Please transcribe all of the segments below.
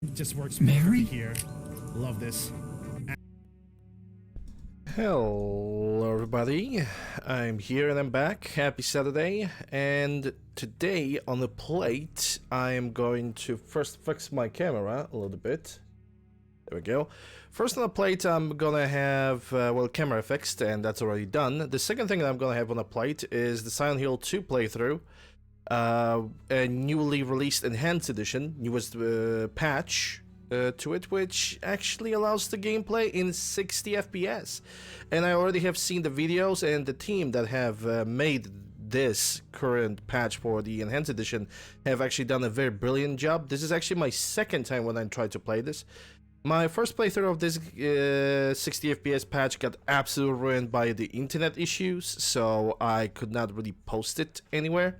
It just works Mary? here. Love this. Hello everybody, I'm here and I'm back. Happy Saturday, and today on the plate I am going to first fix my camera a little bit. There we go. First on the plate I'm gonna have, camera fixed, and that's already done. The second thing that I'm gonna have on the plate is the Silent Hill 2 playthrough. A newly released Enhanced Edition, newest patch to it, which actually allows the gameplay in 60 FPS. And I already have seen the videos, and the team that have made this current patch for the Enhanced Edition have actually done a very brilliant job. This is actually my second time when I tried to play this. My first playthrough of this 60 FPS patch got absolutely ruined by the internet issues, so I could not really post it anywhere.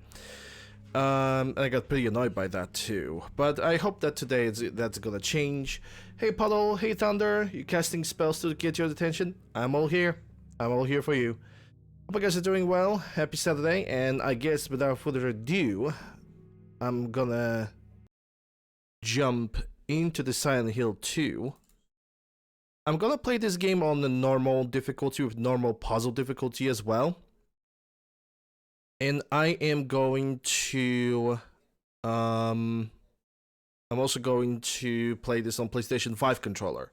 And I got pretty annoyed by that too. But I hope that today that's gonna change. Hey Puddle, hey Thunder, you casting spells to get your attention? I'm all here. I'm all here for you. Hope you guys are doing well. Happy Saturday, and I guess without further ado, I'm gonna jump into the Silent Hill 2. I'm gonna play this game on the normal difficulty with normal puzzle difficulty as well. And I am going to, I'm also going to play this on PlayStation 5 controller.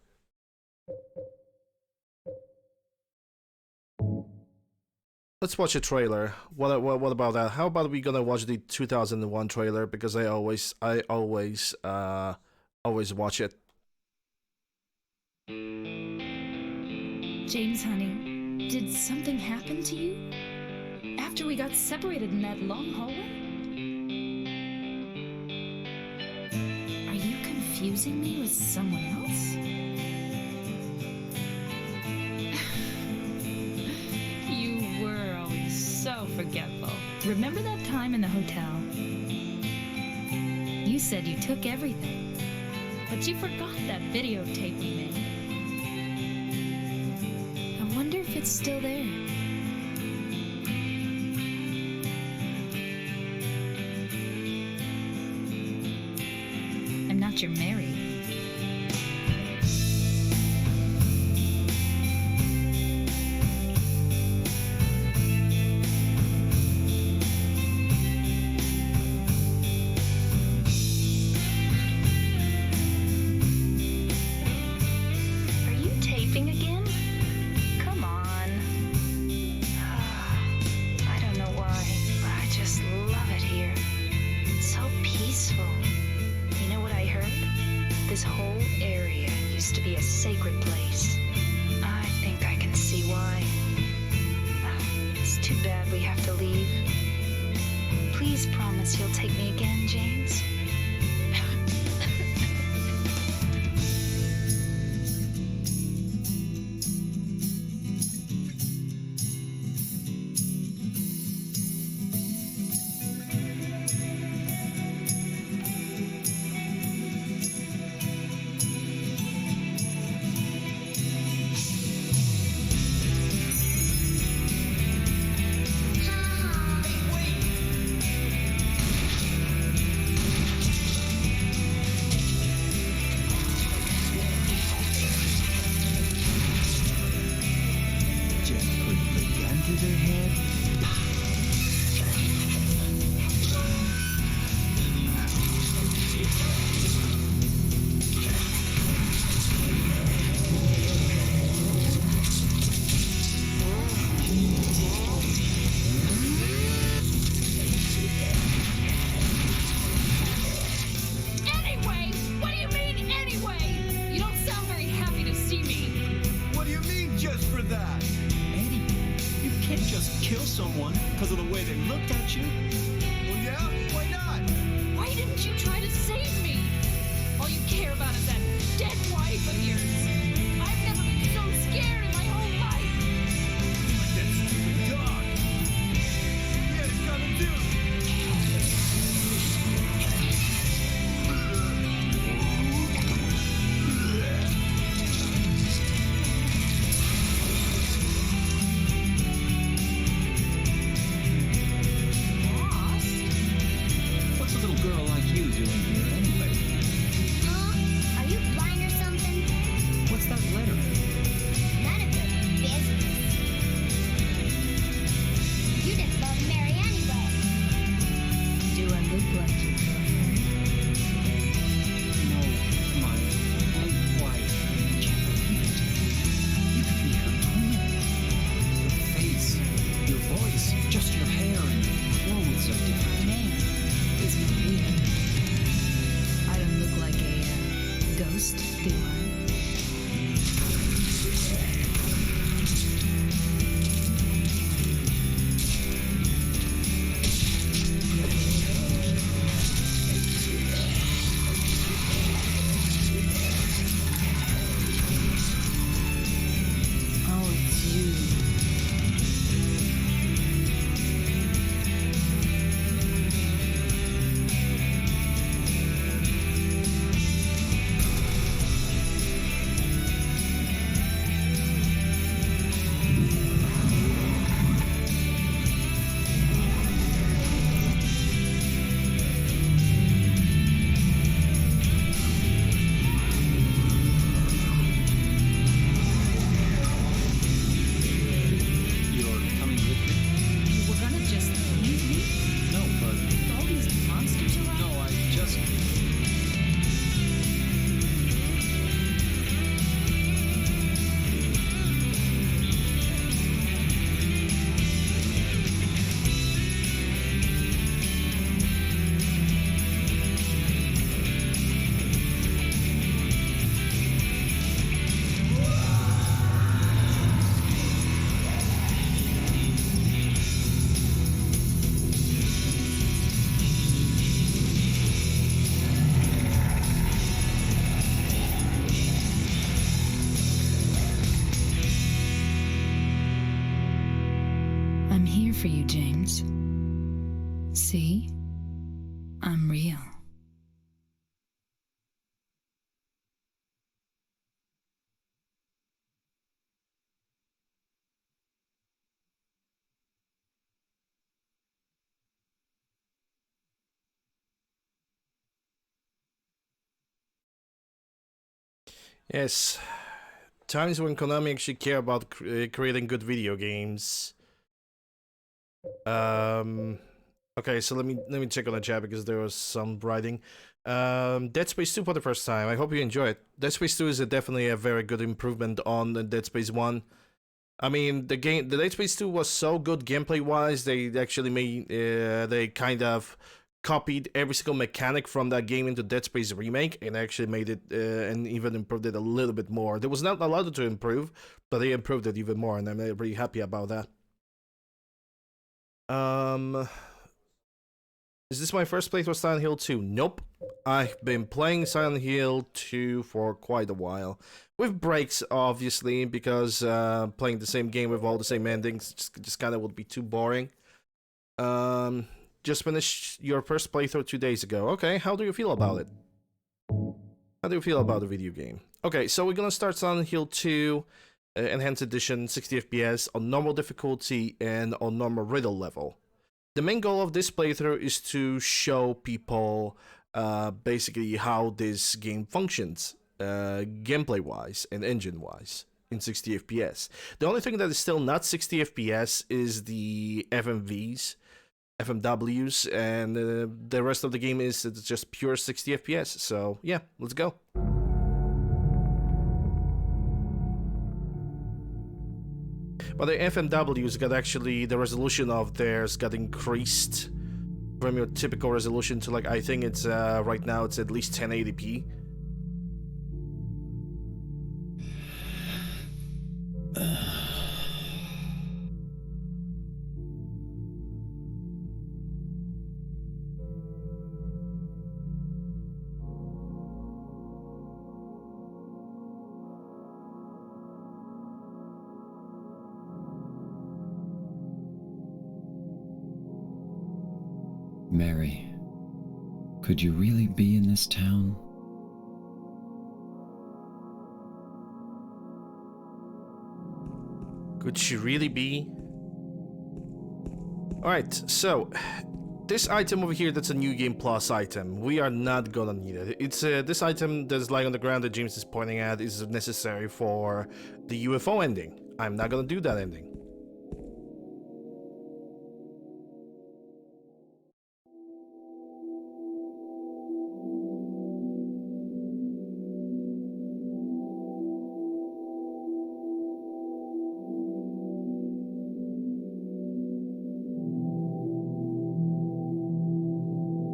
Let's watch a trailer. What about that? How about we gonna watch the 2001 trailer, because I always watch it. James, honey, did something happen to you? After we got separated in that long hallway? Are you confusing me with someone else? You were always so forgetful. Remember that time in the hotel? You said you took everything, but you forgot that videotape we made. I wonder if it's still there. You're married. Are you taping again? Come on. I don't know why, but I just love it here. It's so peaceful. You know what I heard? This whole area used to be a sacred place. I think I can see why. It's too bad we have to leave. Please promise you'll take me again, James. What's a little girl like you doing here anyway? ghost, do I? Oh, it's you. You're coming with me? You were gonna just leave me? No, but With all these monsters around? no, I just. I'm here for you, James. See? I'm real. Yes, times when Konami actually care about creating good video games. Okay, so let me check on the chat because there was some writing. Dead Space 2 for the first time. I hope you enjoy it. Dead Space 2 is definitely a very good improvement on the Dead Space 1. I mean, the Dead Space 2 was so good gameplay-wise, they actually made, they kind of copied every single mechanic from that game into Dead Space Remake and actually made it, and even improved it a little bit more. There was not a lot to improve, but they improved it even more, and I'm really happy about that. Is this my first playthrough of Silent Hill 2? Nope. I've been playing Silent Hill 2 for quite a while. With breaks, obviously, because playing the same game with all the same endings just kind of would be too boring. Just finished your first playthrough 2 days ago. Okay, how do you feel about it? How do you feel about the video game? Okay, so we're gonna start Silent Hill 2 Enhanced Edition 60 FPS on normal difficulty and on normal riddle level. The main goal of this playthrough is to show people basically how this game functions, gameplay-wise and engine-wise, in 60 FPS. The only thing that is still not 60 FPS is the FMVs, FMWs, and the rest of the game is just pure 60 FPS. So yeah, let's go. But the FMWs got actually, the resolution of theirs got increased from your typical resolution to, like, I think it's right now it's at least 1080p. Mary, could you really be in this town? Could she really be? Alright, so this item over here, that's a New Game Plus item. We are not gonna need it. It's this item that's lying on the ground that James is pointing at is necessary for the UFO ending. I'm not gonna do that ending.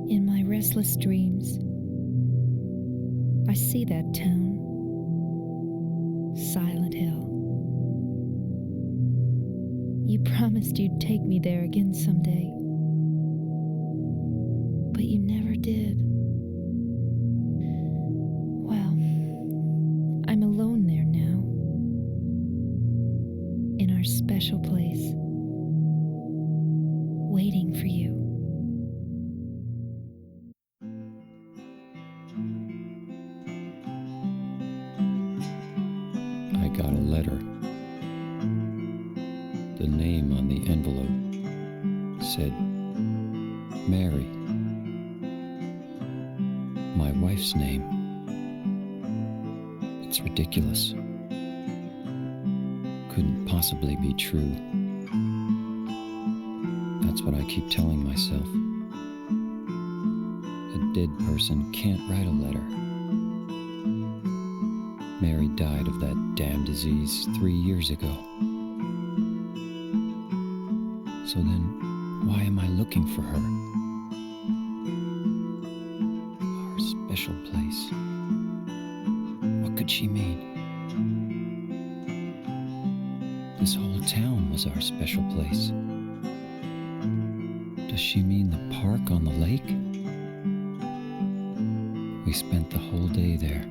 In my restless dreams, I see that town. Silent Hill. You promised you'd take me there again someday. But you never did. Well, I'm alone there now. In our special place. Waiting for you. I got a letter. The name on the envelope said Mary. My wife's name. It's ridiculous. Couldn't possibly be true. That's what I keep telling myself. A dead person can't write a letter. Mary died of that damn disease 3 years ago. So then, why am I looking for her? Our special place. What could she mean? This whole town was our special place. Does she mean the park on the lake? We spent the whole day there.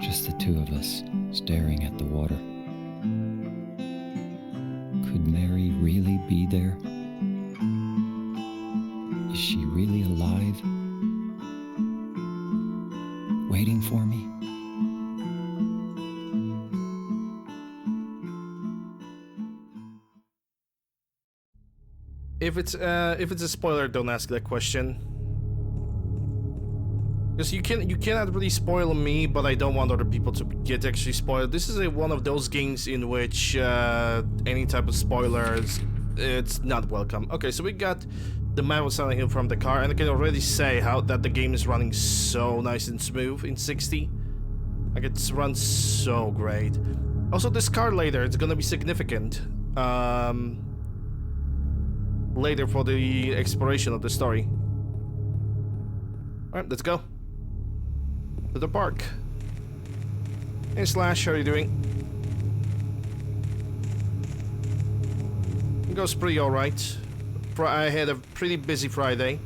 Just the two of us, staring at the water. Could Mary really be there? Is she really alive? Waiting for me? If it's a spoiler, don't ask that question. Because you cannot really spoil me, but I don't want other people to get actually spoiled. This is one of those games in which any type of spoilers, it's not welcome. Okay, so we got the map of Silent Hill from the car, and I can already say that the game is running so nice and smooth in 60. Like, it runs so great. Also, this car later, it's gonna be significant. Later for the exploration of the story. Alright, let's go. To the park. Hey Slash, how are you doing? It goes pretty alright. I had a pretty busy Friday.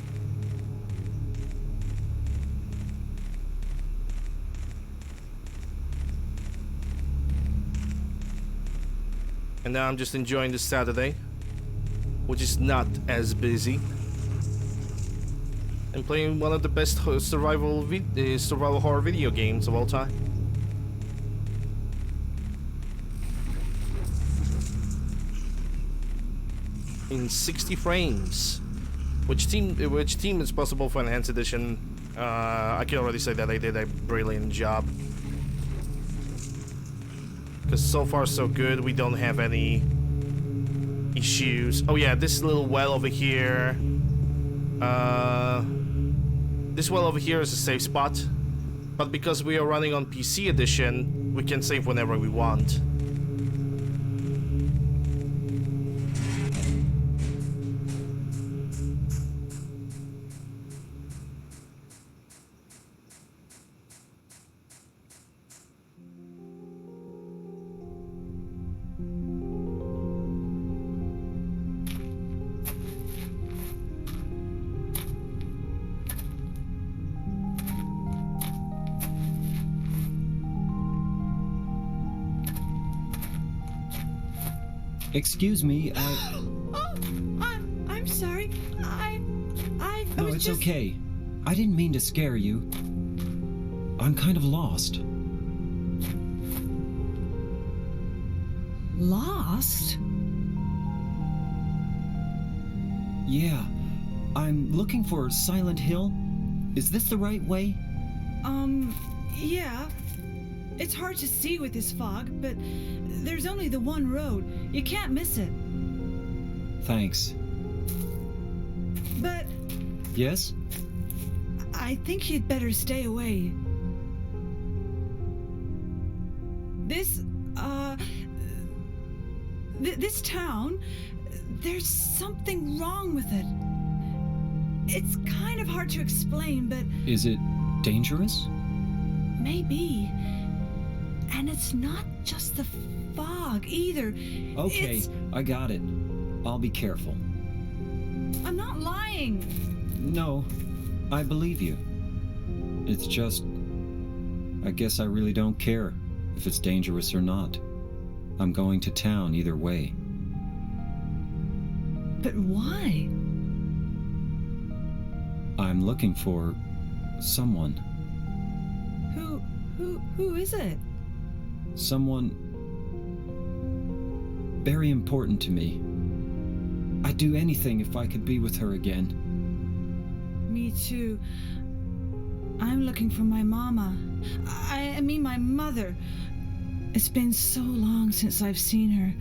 And now I'm just enjoying this Saturday, which is not as busy. I'm playing one of the best survival horror video games of all time. In 60 frames. Which team is possible for Enhanced Edition? I can already say that they did a brilliant job. Because so far so good, we don't have any issues. Oh yeah, this little well over here. This well over here is a safe spot. But because we are running on PC edition, we can save whenever we want. Excuse me, I'm sorry. No, it's okay. I didn't mean to scare you. I'm kind of lost. Lost? Yeah, I'm looking for Silent Hill. Is this the right way? Yeah. It's hard to see with this fog, but there's only the one road. You can't miss it. Thanks. But Yes? I think you'd better stay away. This town, there's something wrong with it. It's kind of hard to explain, but... Is it Dangerous? Maybe. And it's not just the fog either. Okay, It's... I got it. I'll be careful. I'm not lying. No, I believe you. It's just... I guess I really don't care if it's dangerous or not. I'm going to town either way. But why? I'm looking for... someone. Who is it? Someone... very important to me. I'd do anything if I could be with her again. Me too. I'm looking for my mama. I mean my mother. It's been so long since I've seen her.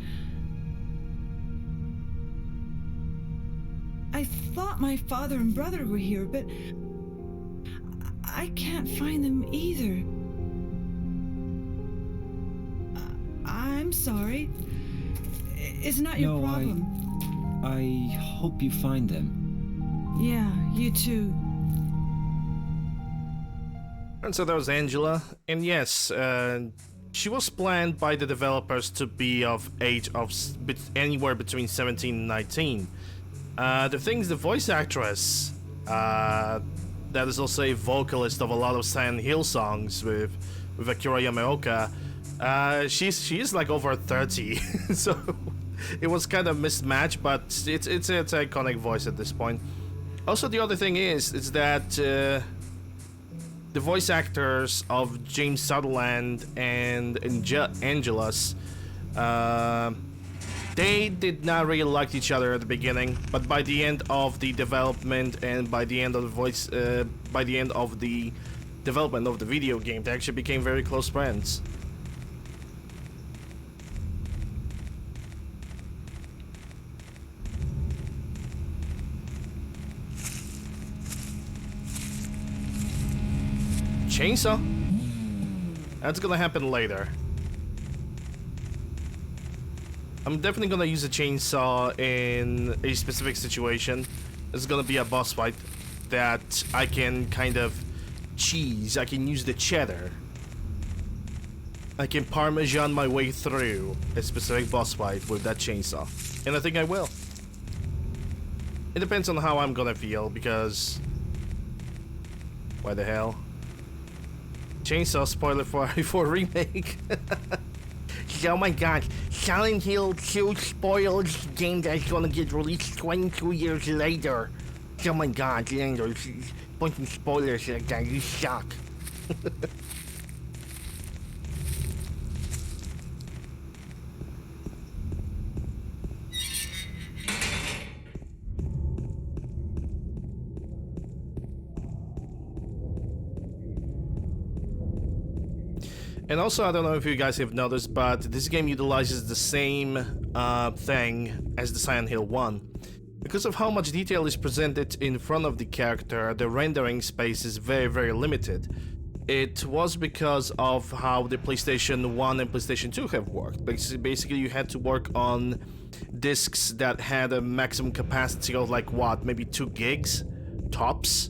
I thought my father and brother were here, but I can't find them either. I'm sorry. It's not your problem. I hope you find them. Yeah, you too. And so that was Angela, and yes, she was planned by the developers to be of age of anywhere between 17 and 19. The thing is, the voice actress, that is also a vocalist of a lot of Silent Hill songs with Akira Yamaoka, she is like over 30, so it was kind of mismatched, but it's an iconic voice at this point. Also, the other thing is that the voice actors of James Sutherland and Angelus, they did not really like each other at the beginning, but by the end of the development and by the end of the development of the video game, they actually became very close friends. Chainsaw? That's gonna happen later. I'm definitely gonna use a chainsaw in a specific situation. It's gonna be a boss fight that I can kind of cheese. I can use the cheddar. I can parmesan my way through a specific boss fight with that chainsaw. And I think I will. It depends on how I'm gonna feel, because... why the hell? Chainsaw spoiler for remake. Oh my god, Silent Hill 2 spoiled game that's gonna get released 22 years later. Oh my god, Lander, a bunch of spoilers like that, you suck. And also, I don't know if you guys have noticed, but this game utilizes the same thing as the Silent Hill 1. Because of how much detail is presented in front of the character, the rendering space is very, very limited. It was because of how the PlayStation 1 and PlayStation 2 have worked. Basically, you had to work on discs that had a maximum capacity of like what, maybe 2 gigs tops.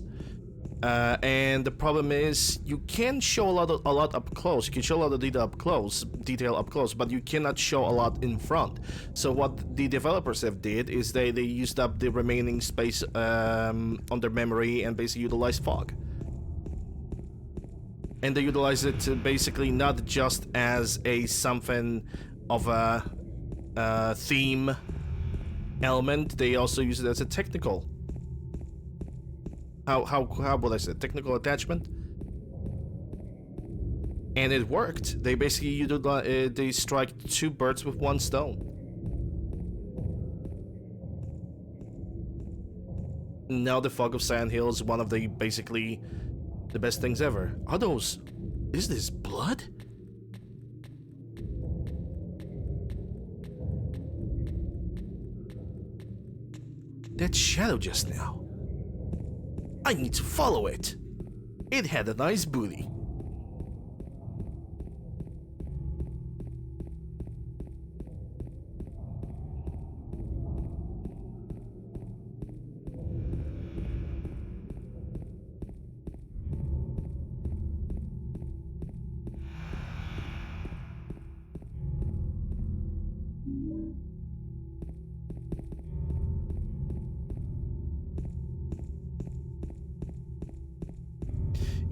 And the problem is you can show a lot up close. You can show a lot of detail up close, but you cannot show a lot in front. So what the developers have did is they used up the remaining space on their memory and basically utilized fog. And they utilize it basically not just as a something of a theme element. They also use it as a technical. How would I say, technical attachment? And it worked. They basically they strike 2 birds with 1 stone. Now the fog of Silent Hill is one of the basically the best things ever. Is this blood? That shadow just now. I need to follow it. It had a nice booty.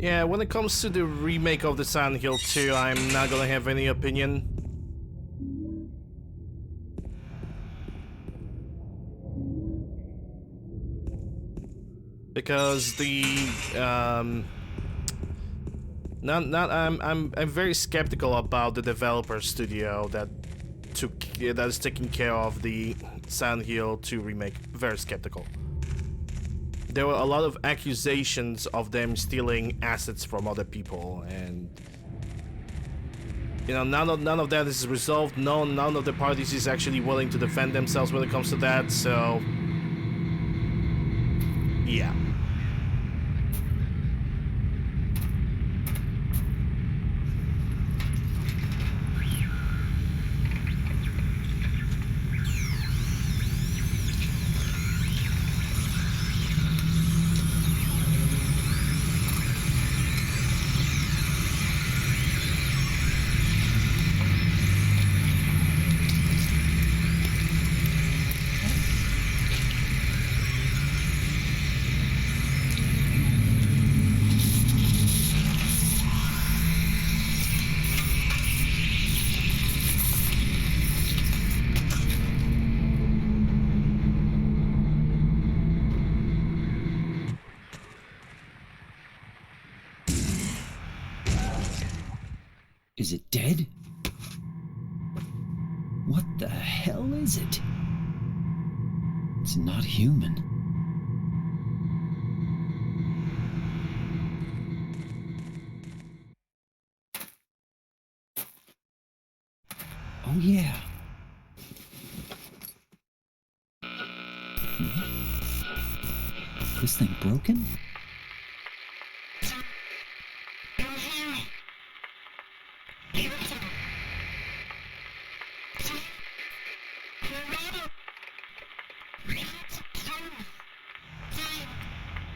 Yeah, when it comes to the remake of the Silent Hill 2, I'm not gonna have any opinion. Because I'm very skeptical about the developer studio that is taking care of the Silent Hill 2 remake. Very skeptical. There were a lot of accusations of them stealing assets from other people, and you know, none of that is resolved. None of the parties is actually willing to defend themselves when it comes to that. So yeah. Is it dead? What the hell is it? It's not human. Oh yeah. This thing broken?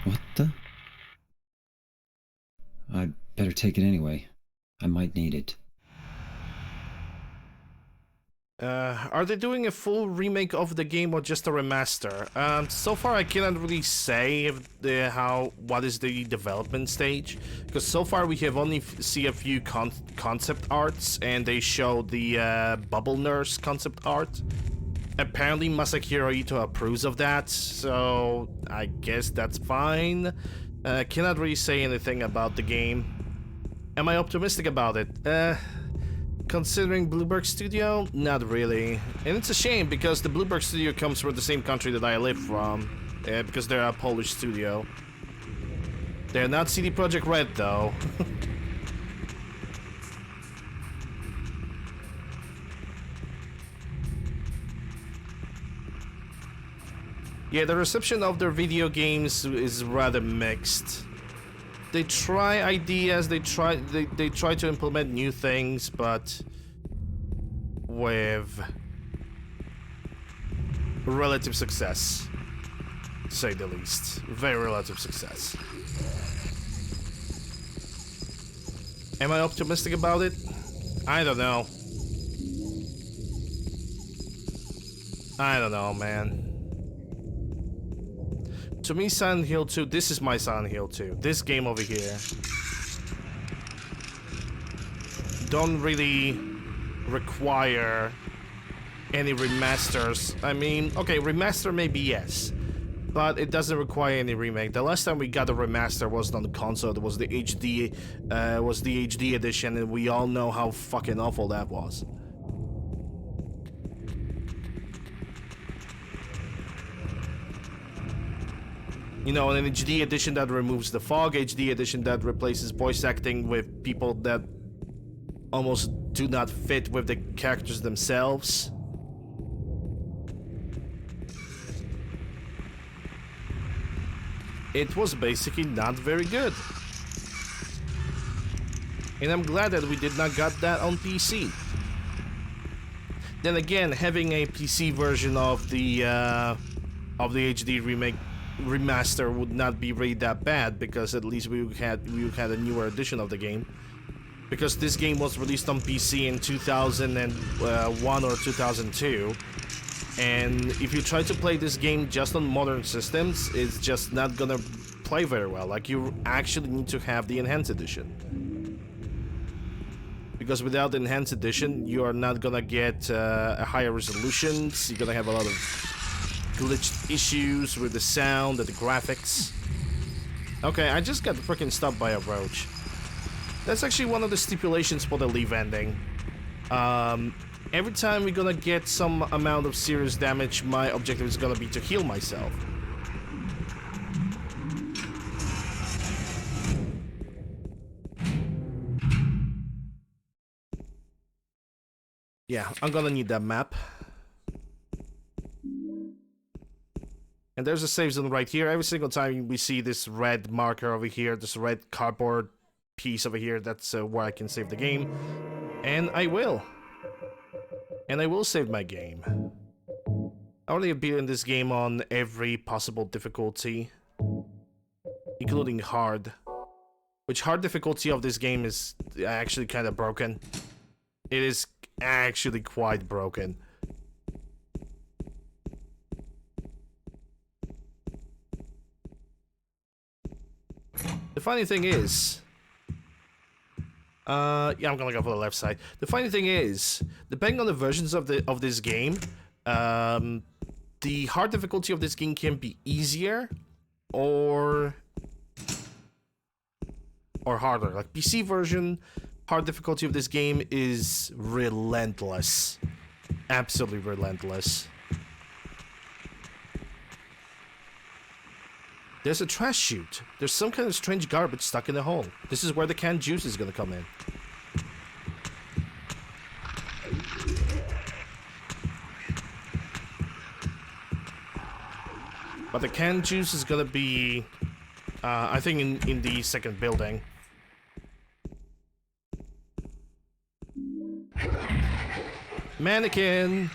What the? I'd better take it anyway. I might need it. Are they doing a full remake of the game or just a remaster? So far I cannot really say if what is the development stage, because so far we have only see a few concept arts, and they show the Bubble Nurse concept art. Apparently Masahiro Ito approves of that, so I guess that's fine. Cannot really say anything about the game. Am I optimistic about it? Considering Bluebird Studio, not really. And it's a shame, because the Bluebird Studio comes from the same country that I live from, because they're a Polish studio. They're not CD Projekt Red, though. Yeah, the reception of their video games is rather mixed. They try ideas, they try to implement new things, but with relative success, to say the least. Very relative success. Am I optimistic about it? I don't know. I don't know, man. To me, Silent Hill 2, this is my Silent Hill 2. This game over here. Don't really require any remasters. I mean, okay, remaster maybe yes, but it doesn't require any remake. The last time we got a remaster wasn't on the console. It was the HD, edition, and we all know how fucking awful that was. You know, an HD edition that removes the fog, HD edition that replaces voice acting with people that almost do not fit with the characters themselves. It was basically not very good. And I'm glad that we did not got that on PC. Then again, having a PC version of the HD remake remaster would not be really that bad, because at least we had a newer edition of the game, because this game was released on PC in 2001 or 2002, and if you try to play this game just on modern systems, it's just not gonna play very well. Like, you actually need to have the Enhanced Edition. Because without the Enhanced Edition, you are not gonna get a higher resolutions. You're gonna have a lot of glitched issues with the sound and the graphics. Okay, I just got freaking stopped by a roach. That's actually one of the stipulations for the Leave ending. Every time we're gonna get some amount of serious damage, my objective is gonna be to heal myself. Yeah, I'm gonna need that map. And there's a save zone right here. Every single time we see this red marker over here, this red cardboard piece over here, that's where I can save the game. And I will. And I will save my game. I only have beaten this game on every possible difficulty, including hard. Which hard difficulty of this game is actually kind of broken. It is actually quite broken. The funny thing is, yeah, I'm gonna go for the left side. The funny thing is, depending on the versions of this game, the hard difficulty of this game can be easier or harder. Like PC version, hard difficulty of this game is relentless, absolutely relentless. There's a trash chute. There's some kind of strange garbage stuck in the hole. This is where the canned juice is gonna come in. But the canned juice is gonna be, I think, in the second building. Mannequin!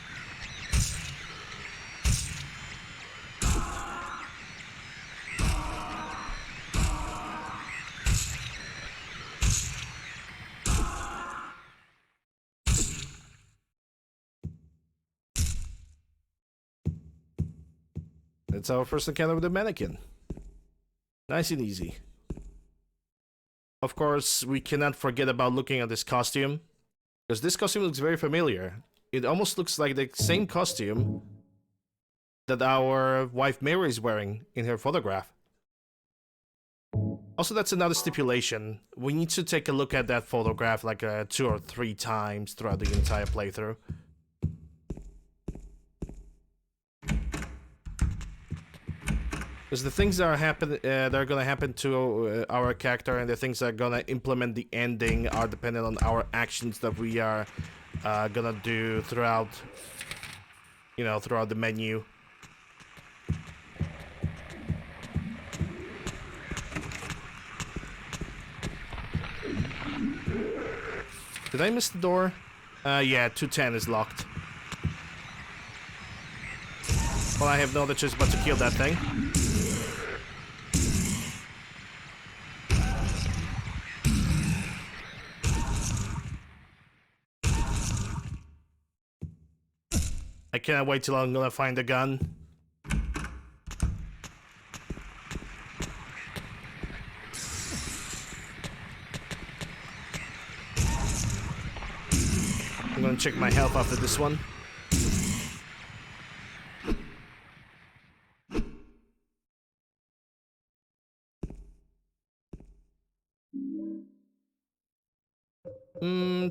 It's our first encounter with the mannequin. Nice and easy. Of course, we cannot forget about looking at this costume, because this costume looks very familiar. It almost looks like the same costume that our wife Mary is wearing in her photograph. Also, that's another stipulation. We need to take a look at that photograph like 2 or 3 times throughout the entire playthrough. Because the things that are gonna happen to our character and the things that are gonna implement the ending are dependent on our actions that we are gonna do throughout, you know, throughout the menu. Did I miss the door? Yeah, 210 is locked. Well, I have no other choice but to kill that thing. I cannot wait till I'm gonna find a gun. I'm gonna check my health after this one.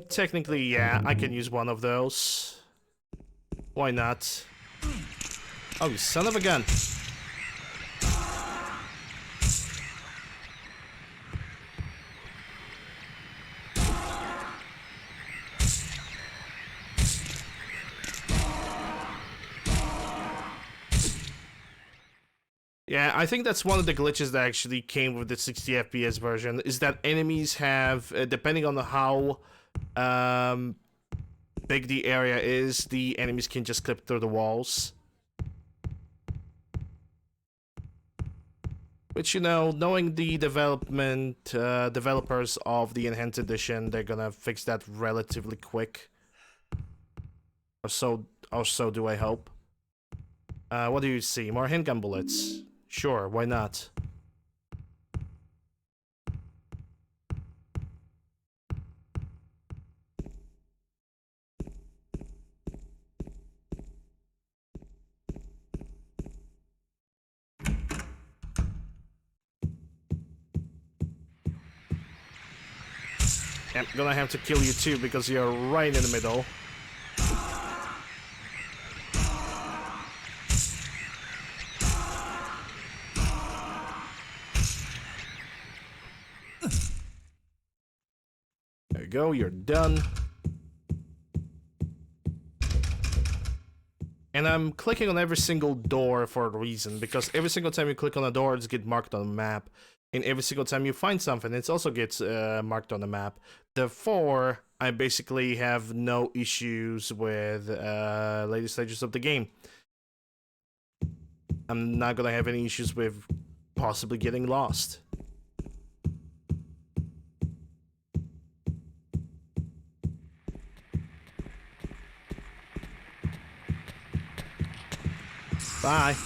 Technically, yeah, I can use one of those. Why not? Oh, you son of a gun. Yeah, I think that's one of the glitches that actually came with the 60 FPS version, is that enemies have, depending on how big the area is, the enemies can just clip through the walls. Which, you know, knowing the developers of the Enhanced Edition, they're gonna fix that relatively quick. Or so do I hope. What do you see? More handgun bullets. Sure, why not? I'm gonna have to kill you too because you're right in the middle. There you go, you're done. And I'm clicking on every single door for a reason, because every single time you click on a door, it's get marked on the map. And every single time you find something, it also gets marked on the map. Therefore, I basically have no issues with later stages of the game. I'm not gonna have any issues with possibly getting lost. Bye.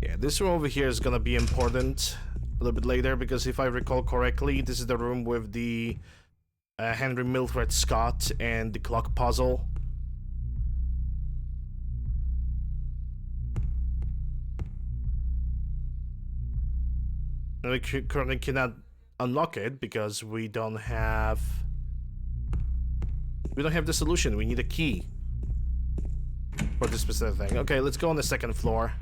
Yeah, this room over here is gonna be important a little bit later, because if I recall correctly, this is the room with the Henry Mildred Scott and the clock puzzle. And we currently cannot unlock it because we don't have the solution. We need a key for this specific thing. Okay, let's go on the second floor.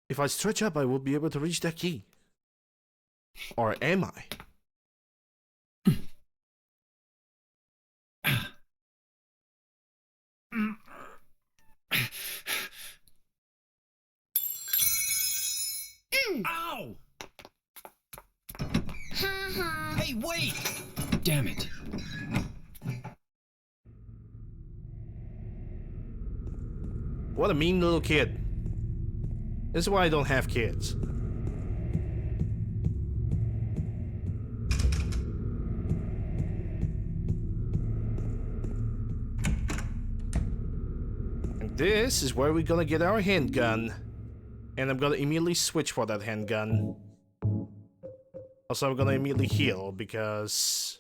If I stretch up, I will be able to reach that key. Or am I? Ow! Hey, wait! Damn it. What a mean little kid. This is why I don't have kids. And this is where we're gonna get our handgun. And I'm gonna immediately switch for that handgun. Also, I'm gonna immediately heal, because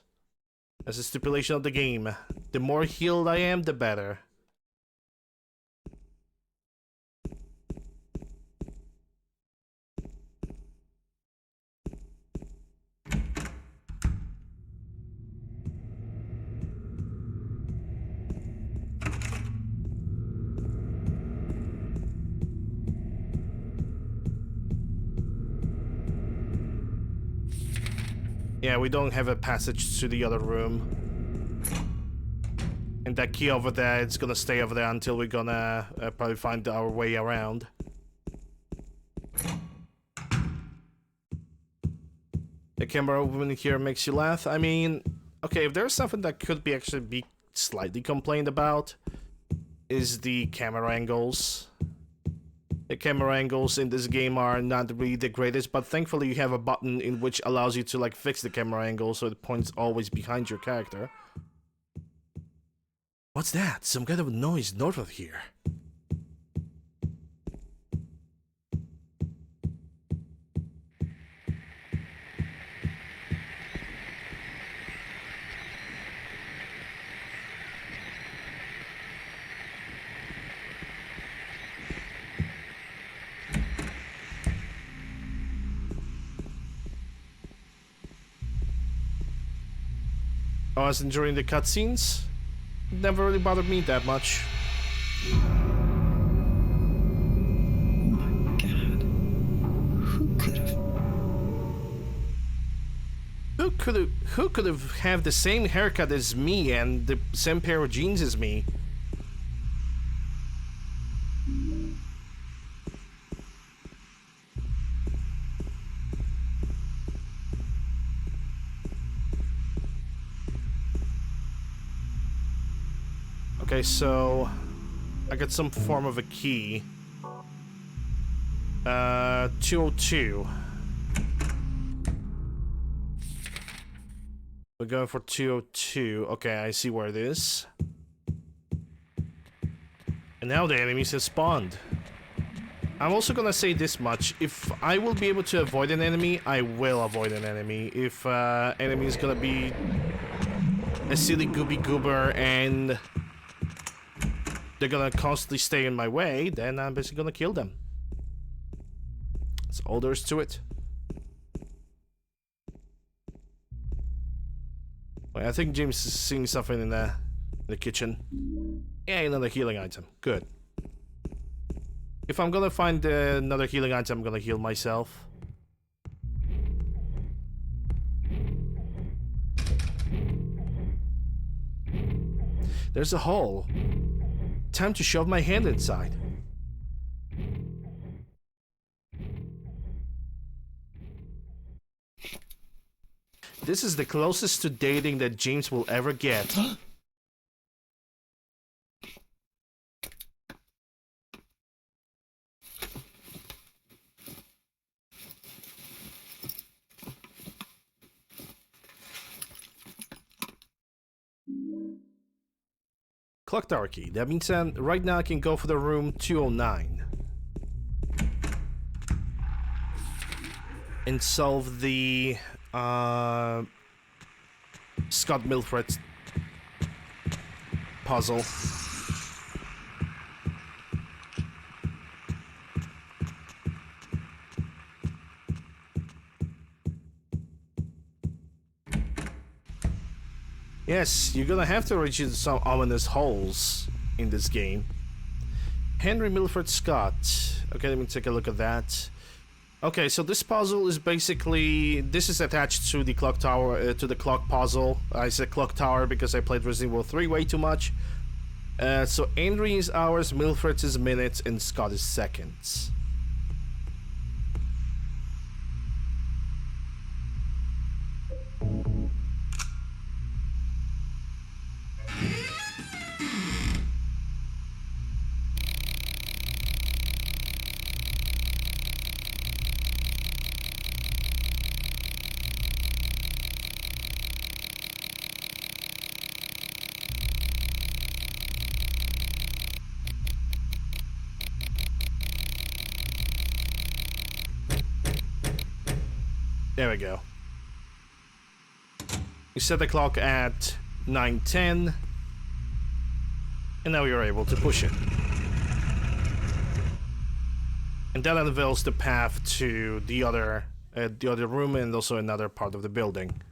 that's the stipulation of the game. The more healed I am, the better. Yeah, we don't have a passage to the other room. And that key over there, it's gonna stay over there until we're gonna probably find our way around. The camera opening here makes you laugh. I mean, okay, if there's something that could be actually be slightly complained about, is the camera angles. The camera angles in this game are not really the greatest, but thankfully you have a button in which allows you to like fix the camera angle so it points always behind your character. What's that? Some kind of noise north of here. I was enjoying the cutscenes. Never really bothered me that much. Oh my god. Who could have the same haircut as me and the same pair of jeans as me? Okay, so I got some form of a key. 202. We're going for 202. Okay, I see where it is. And now the enemies have spawned. I'm also gonna say this much. If I will be able to avoid an enemy, I will avoid an enemy. If enemy is gonna be a silly gooby goober and they're gonna constantly stay in my way, then I'm basically gonna kill them. That's all there is to it. Wait, I think James is seeing something in the kitchen. Yeah, another healing item. Good. If I'm gonna find another healing item, I'm gonna heal myself. There's a hole. Time to shove my hand inside. This is the closest to dating that James will ever get. Clock tower key. That means right now I can go for the room 209. And solve the Scott Milfred puzzle. Yes, you're gonna have to reach into some ominous holes in this game. Henry Milford Scott. Okay, let me take a look at that. Okay, so this puzzle is basically... This is attached to the clock tower, to the clock puzzle. I said clock tower because I played Resident Evil 3 way too much. So Henry is hours, Milford is minutes, and Scott is seconds. There we go. We set the clock at 9:10, and now we are able to push it. And that unveils the path to the other room and also another part of the building.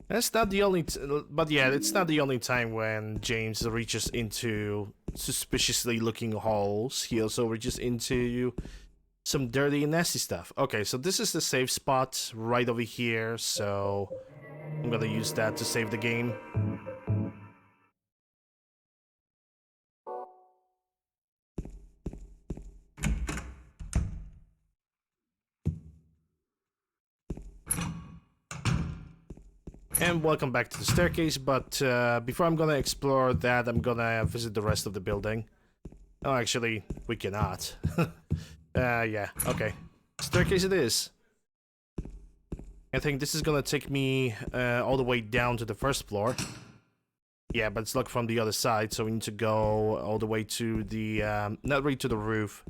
That's not the only, but yeah, it's not the only time when James reaches into suspiciously looking holes. He also reaches into some dirty and nasty stuff. Okay, so this is the safe spot right over here, so I'm gonna use that to save the game. And welcome back to the staircase, but before I'm gonna explore that, I'm gonna visit the rest of the building. Oh, actually, we cannot. Yeah, okay. Staircase it is. I think this is gonna take me all the way down to the first floor. Yeah, but it's locked from the other side, so we need to go all the way to the, not really to the roof,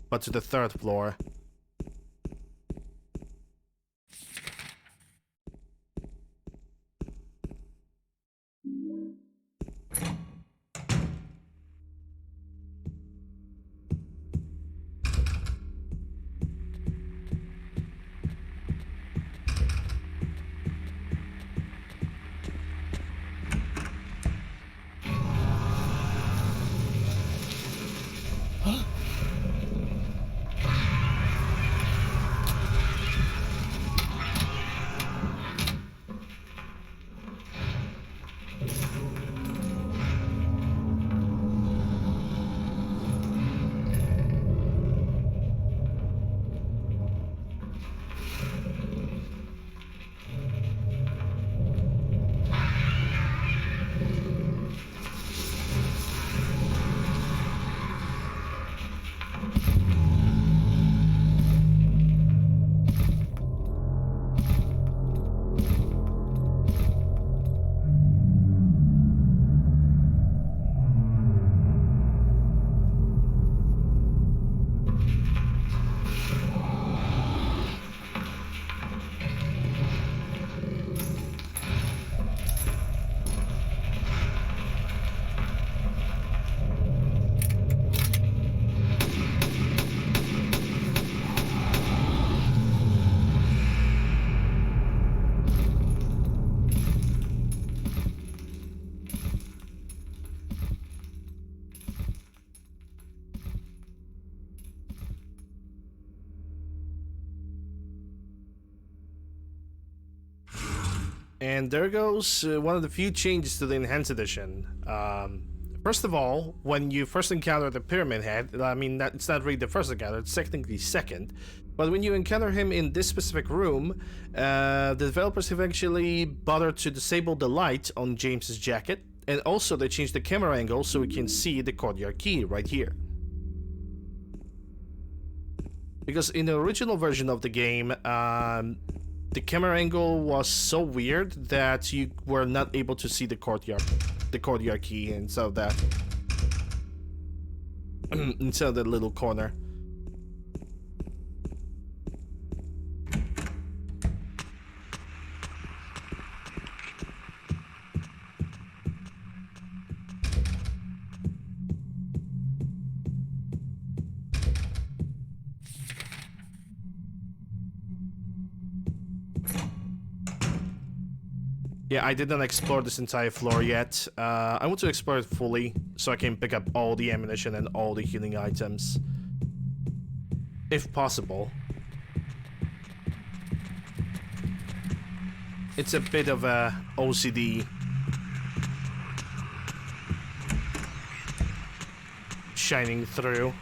but to the third floor. And there goes one of the few changes to the Enhanced Edition. First of all, when you first encounter the Pyramid Head, I mean, it's not really the first encounter, it's technically second. But when you encounter him in this specific room, the developers have actually bothered to disable the light on James's jacket. And also they changed the camera angle so we can see the courtyard key right here. Because in the original version of the game, the camera angle was so weird that you were not able to see the courtyard key instead of that instead of the little corner. Yeah, I didn't explore this entire floor yet. I want to explore it fully so I can pick up all the ammunition and all the healing items. If possible. It's a bit of a OCD shining through.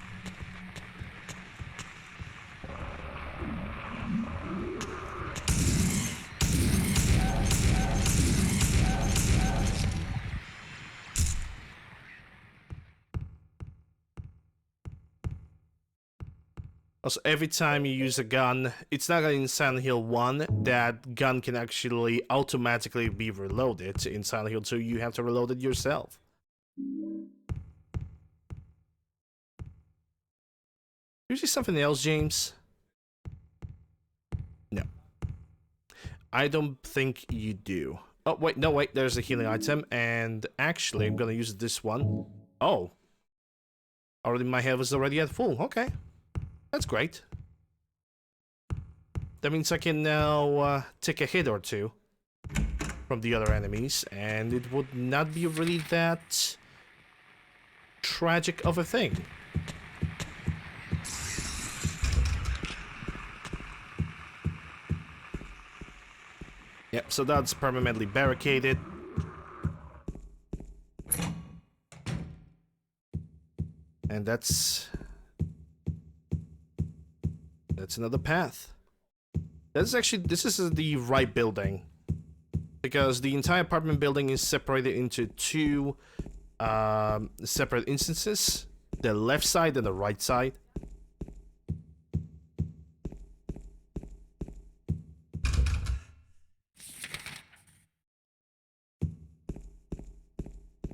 Also, every time you use a gun, it's not like in Silent Hill 1, that gun can actually automatically be reloaded in Silent Hill 2, you have to reload it yourself. You see something else, James? No. I don't think you do. Oh, wait, no, wait, there's a healing item, and actually, I'm gonna use this one. Oh. Already, my health is already at full, okay. That's great. That means I can now take a hit or two from the other enemies, and it would not be really that tragic of a thing. Yep, so that's permanently barricaded. And that's another path. This is the right building, because the entire apartment building is separated into two separate instances, the left side and the right side.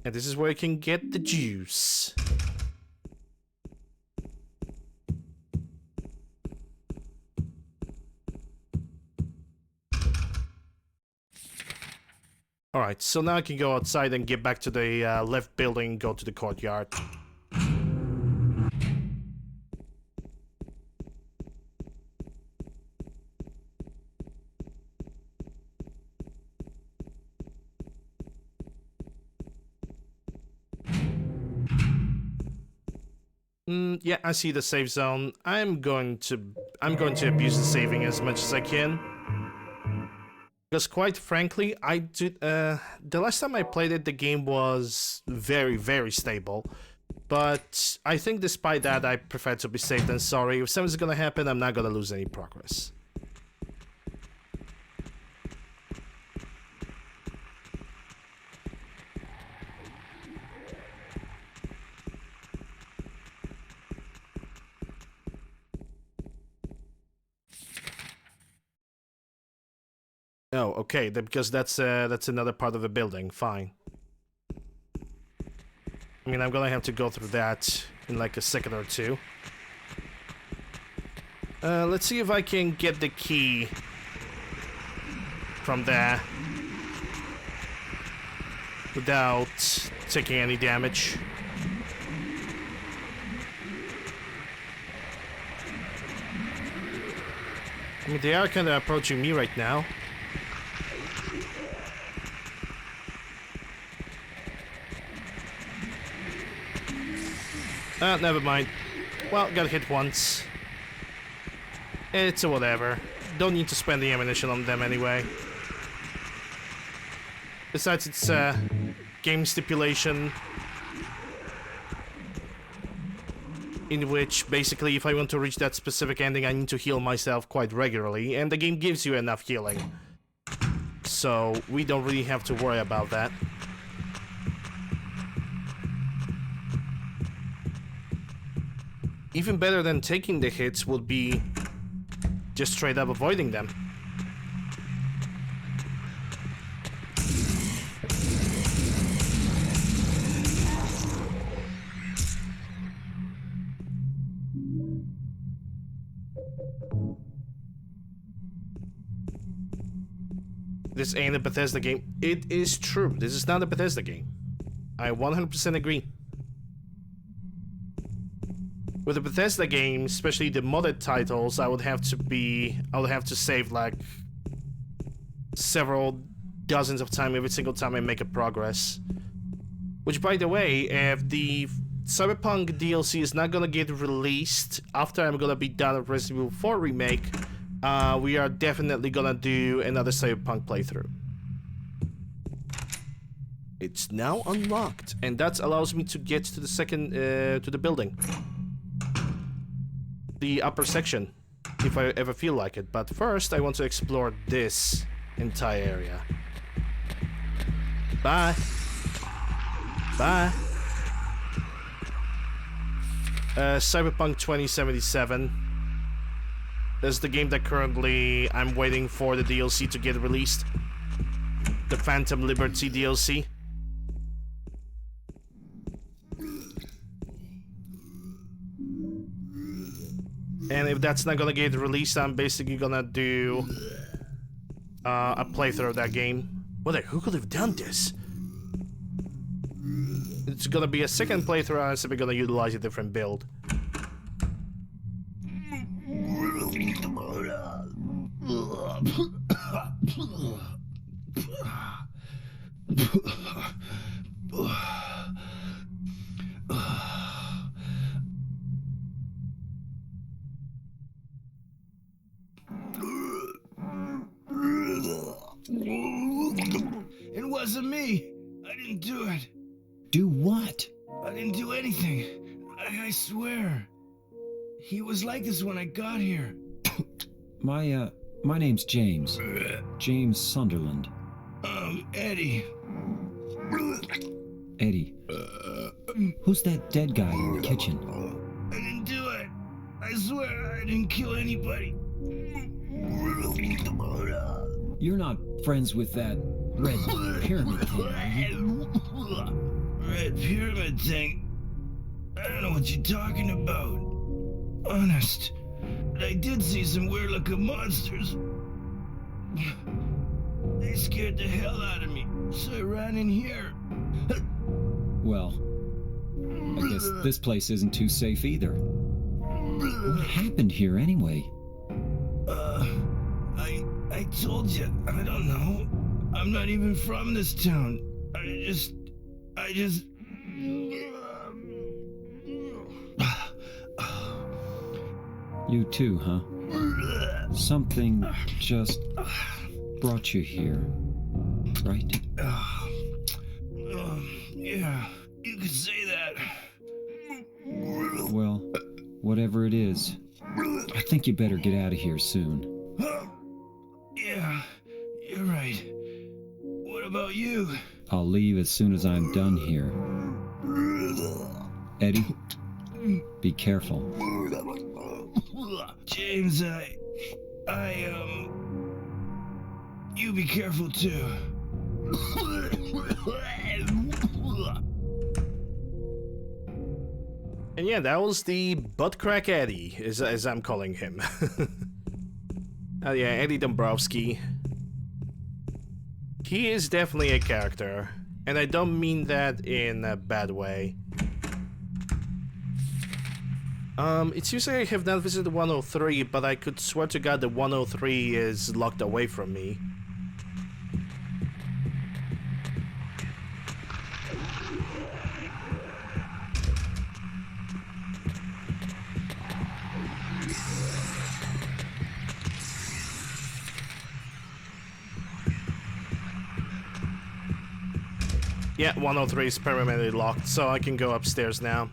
And this is where you can get the juice. Alright, so now I can go outside and get back to the left building and go to the courtyard. Yeah, I see the safe zone. I'm going to abuse the saving as much as I can. Because quite frankly, the last time I played it, the game was very, very stable. But I think despite that, I prefer to be safe than sorry. If something's gonna happen, I'm not gonna lose any progress. Oh, okay, because that's another part of the building. Fine. I mean, I'm gonna have to go through that in like a second or two. Let's see if I can get the key from there without taking any damage. I mean, they are kind of approaching me right now. Never mind. Well, got hit once. It's a whatever. Don't need to spend the ammunition on them anyway. Besides, it's game stipulation in which basically if I want to reach that specific ending, I need to heal myself quite regularly, and the game gives you enough healing. So we don't really have to worry about that. Even better than taking the hits would be just straight up avoiding them. This ain't a Bethesda game. It is true. This is not a Bethesda game. I 100% agree. With the Bethesda games, especially the modded titles, I would have to save like several dozens of times every single time I make a progress. Which, by the way, if the Cyberpunk DLC is not gonna get released after I'm gonna be done with Resident Evil 4 Remake, we are definitely gonna do another Cyberpunk playthrough. It's now unlocked, and that allows me to get to the second, to the building. The upper section, if I ever feel like it. But first, I want to explore this entire area. Bye. Bye. Cyberpunk 2077. That's the game that currently I'm waiting for the DLC to get released. The Phantom Liberty DLC. And if that's not gonna get released, I'm basically gonna do a playthrough of that game. Who could have done this? It's gonna be a second playthrough, unless we're gonna utilize a different build. It wasn't me. I didn't do it. Do what? I didn't do anything. I swear. He was like this when I got here. My name's James. James Sunderland. Eddie. Eddie. Who's that dead guy in the kitchen? I didn't do it. I swear I didn't kill anybody. You're not friends with that red pyramid thing, are you? Red pyramid thing? I don't know what you're talking about. Honest. But I did see some weird looking monsters. They scared the hell out of me, so I ran in here. Well, I guess this place isn't too safe either. What happened here anyway? I told you, I don't know. I'm not even from this town. I just... You too, huh? Something just brought you here, right? Yeah, you could say that. Well, whatever it is, I think you better get out of here soon. Yeah, you're right. What about you? I'll leave as soon as I'm done here. Eddie, be careful. James, you be careful too. And yeah, that was the Butt Crack Eddie, as I'm calling him. Yeah, Eddie Dombrowski. He is definitely a character, and I don't mean that in a bad way. It seems like I have not visited 103, but I could swear to God that 103 is locked away from me. Yeah, 103 is permanently locked, so I can go upstairs now.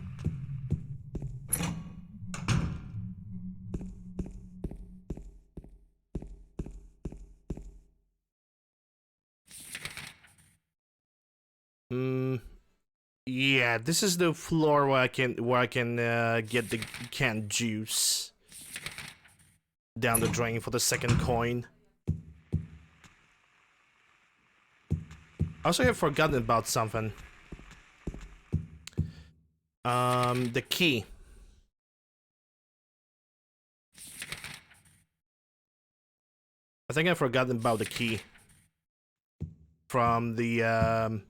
Yeah, this is the floor where I can get the canned juice down the drain for the second coin. Also, I've forgotten about something. The key. I think I've forgotten about the key from the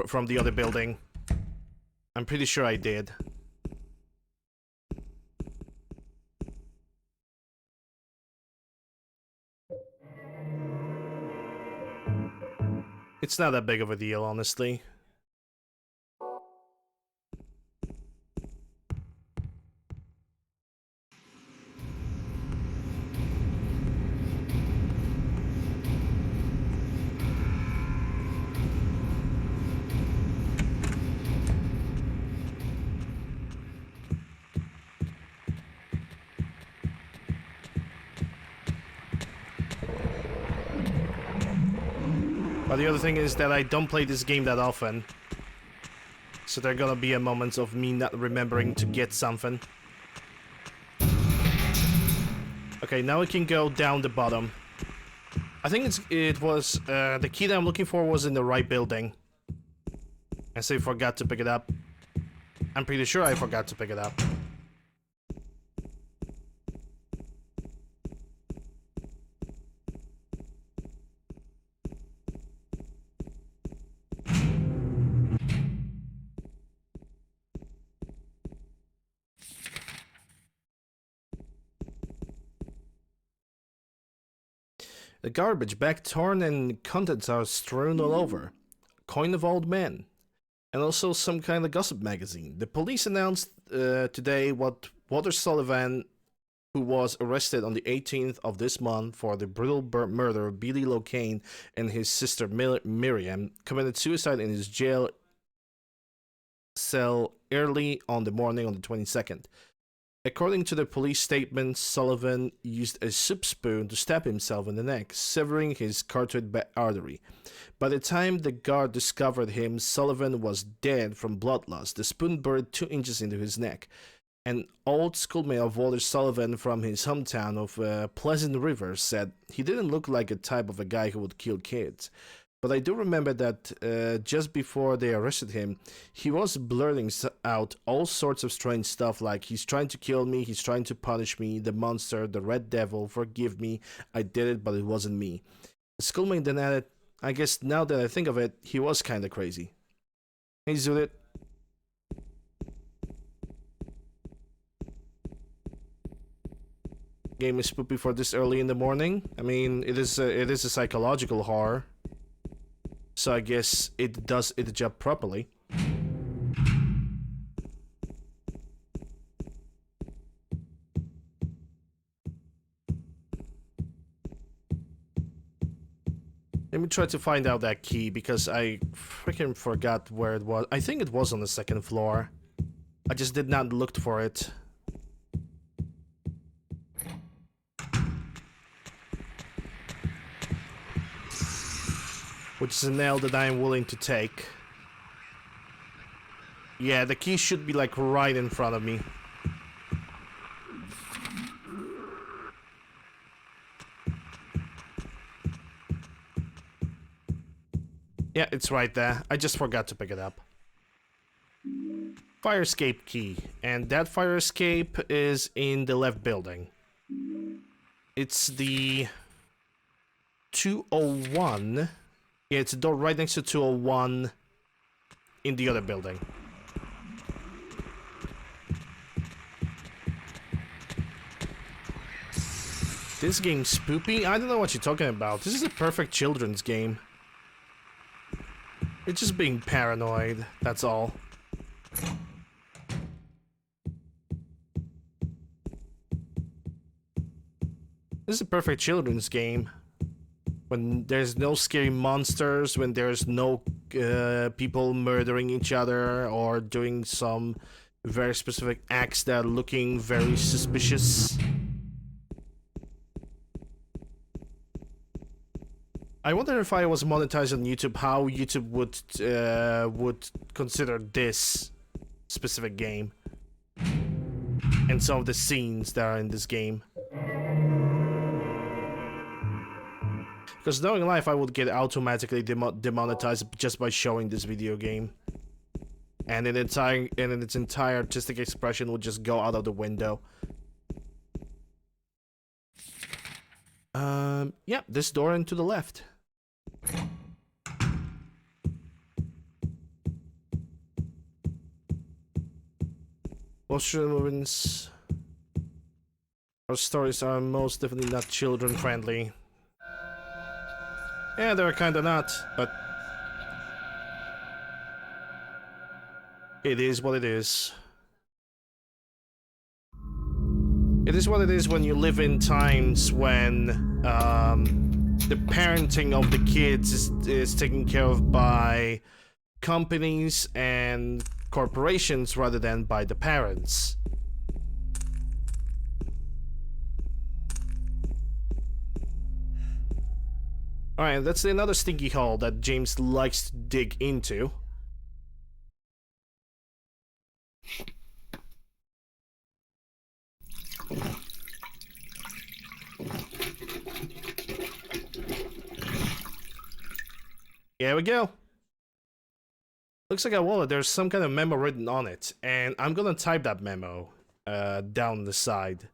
from the other building. I'm pretty sure I did. It's not that big of a deal, honestly. But the other thing is that I don't play this game that often. So there are gonna be a moments of me not remembering to get something. Okay, now we can go down the bottom. I think it was the key that I'm looking for was in the right building. I say forgot to pick it up. I'm pretty sure I forgot to pick it up. The garbage bag torn and contents are strewn all over. Coin of old men. And also some kind of gossip magazine. The police announced today what Walter Sullivan, who was arrested on the 18th of this month for the brutal murder of Billy Locane and his sister Miriam, committed suicide in his jail cell early on the morning on the 22nd. According to the police statement, Sullivan used a soup spoon to stab himself in the neck, severing his carotid artery. By the time the guard discovered him, Sullivan was dead from blood loss. The spoon buried 2 inches into his neck. An old schoolmate of Walter Sullivan from his hometown of Pleasant River said he didn't look like a type of a guy who would kill kids. But I do remember that just before they arrested him, he was blurting out all sorts of strange stuff like, he's trying to kill me, he's trying to punish me, the monster, the red devil, forgive me, I did it, but it wasn't me. The schoolmate then added, I guess now that I think of it, he was kinda crazy. Hey Zudit. Game is spoopy for this early in the morning. I mean, it is a psychological horror. So I guess it does its job properly. Let me try to find out that key because I freaking forgot where it was. I think it was on the 2nd floor. I just did not look for it. Which is an L that I am willing to take. Yeah, the key should be like right in front of me. Yeah, it's right there. I just forgot to pick it up. Fire escape key. And that fire escape is in the left building. It's the 201. Yeah, it's a door right next to 201 in the other building. This game's spoopy? I don't know what you're talking about. This is a perfect children's game. It's just being paranoid, that's all. This is a perfect children's game. When there's no scary monsters, when there's no people murdering each other or doing some very specific acts that are looking very suspicious. I wonder if I was monetized on YouTube, how YouTube would consider this specific game and some of the scenes that are in this game. Because knowing life, I would get automatically demonetized just by showing this video game, and its entire artistic expression would just go out of the window. Yeah, this door and to the left. Most children's our stories are most definitely not children friendly. Yeah, they're kinda not, but it is what it is. It is what it is when you live in times when the parenting of the kids is taken care of by companies and corporations rather than by the parents. Alright, that's another stinky hole that James likes to dig into. Here we go. Looks like a wallet. There's some kind of memo written on it, and I'm gonna type that memo down the side.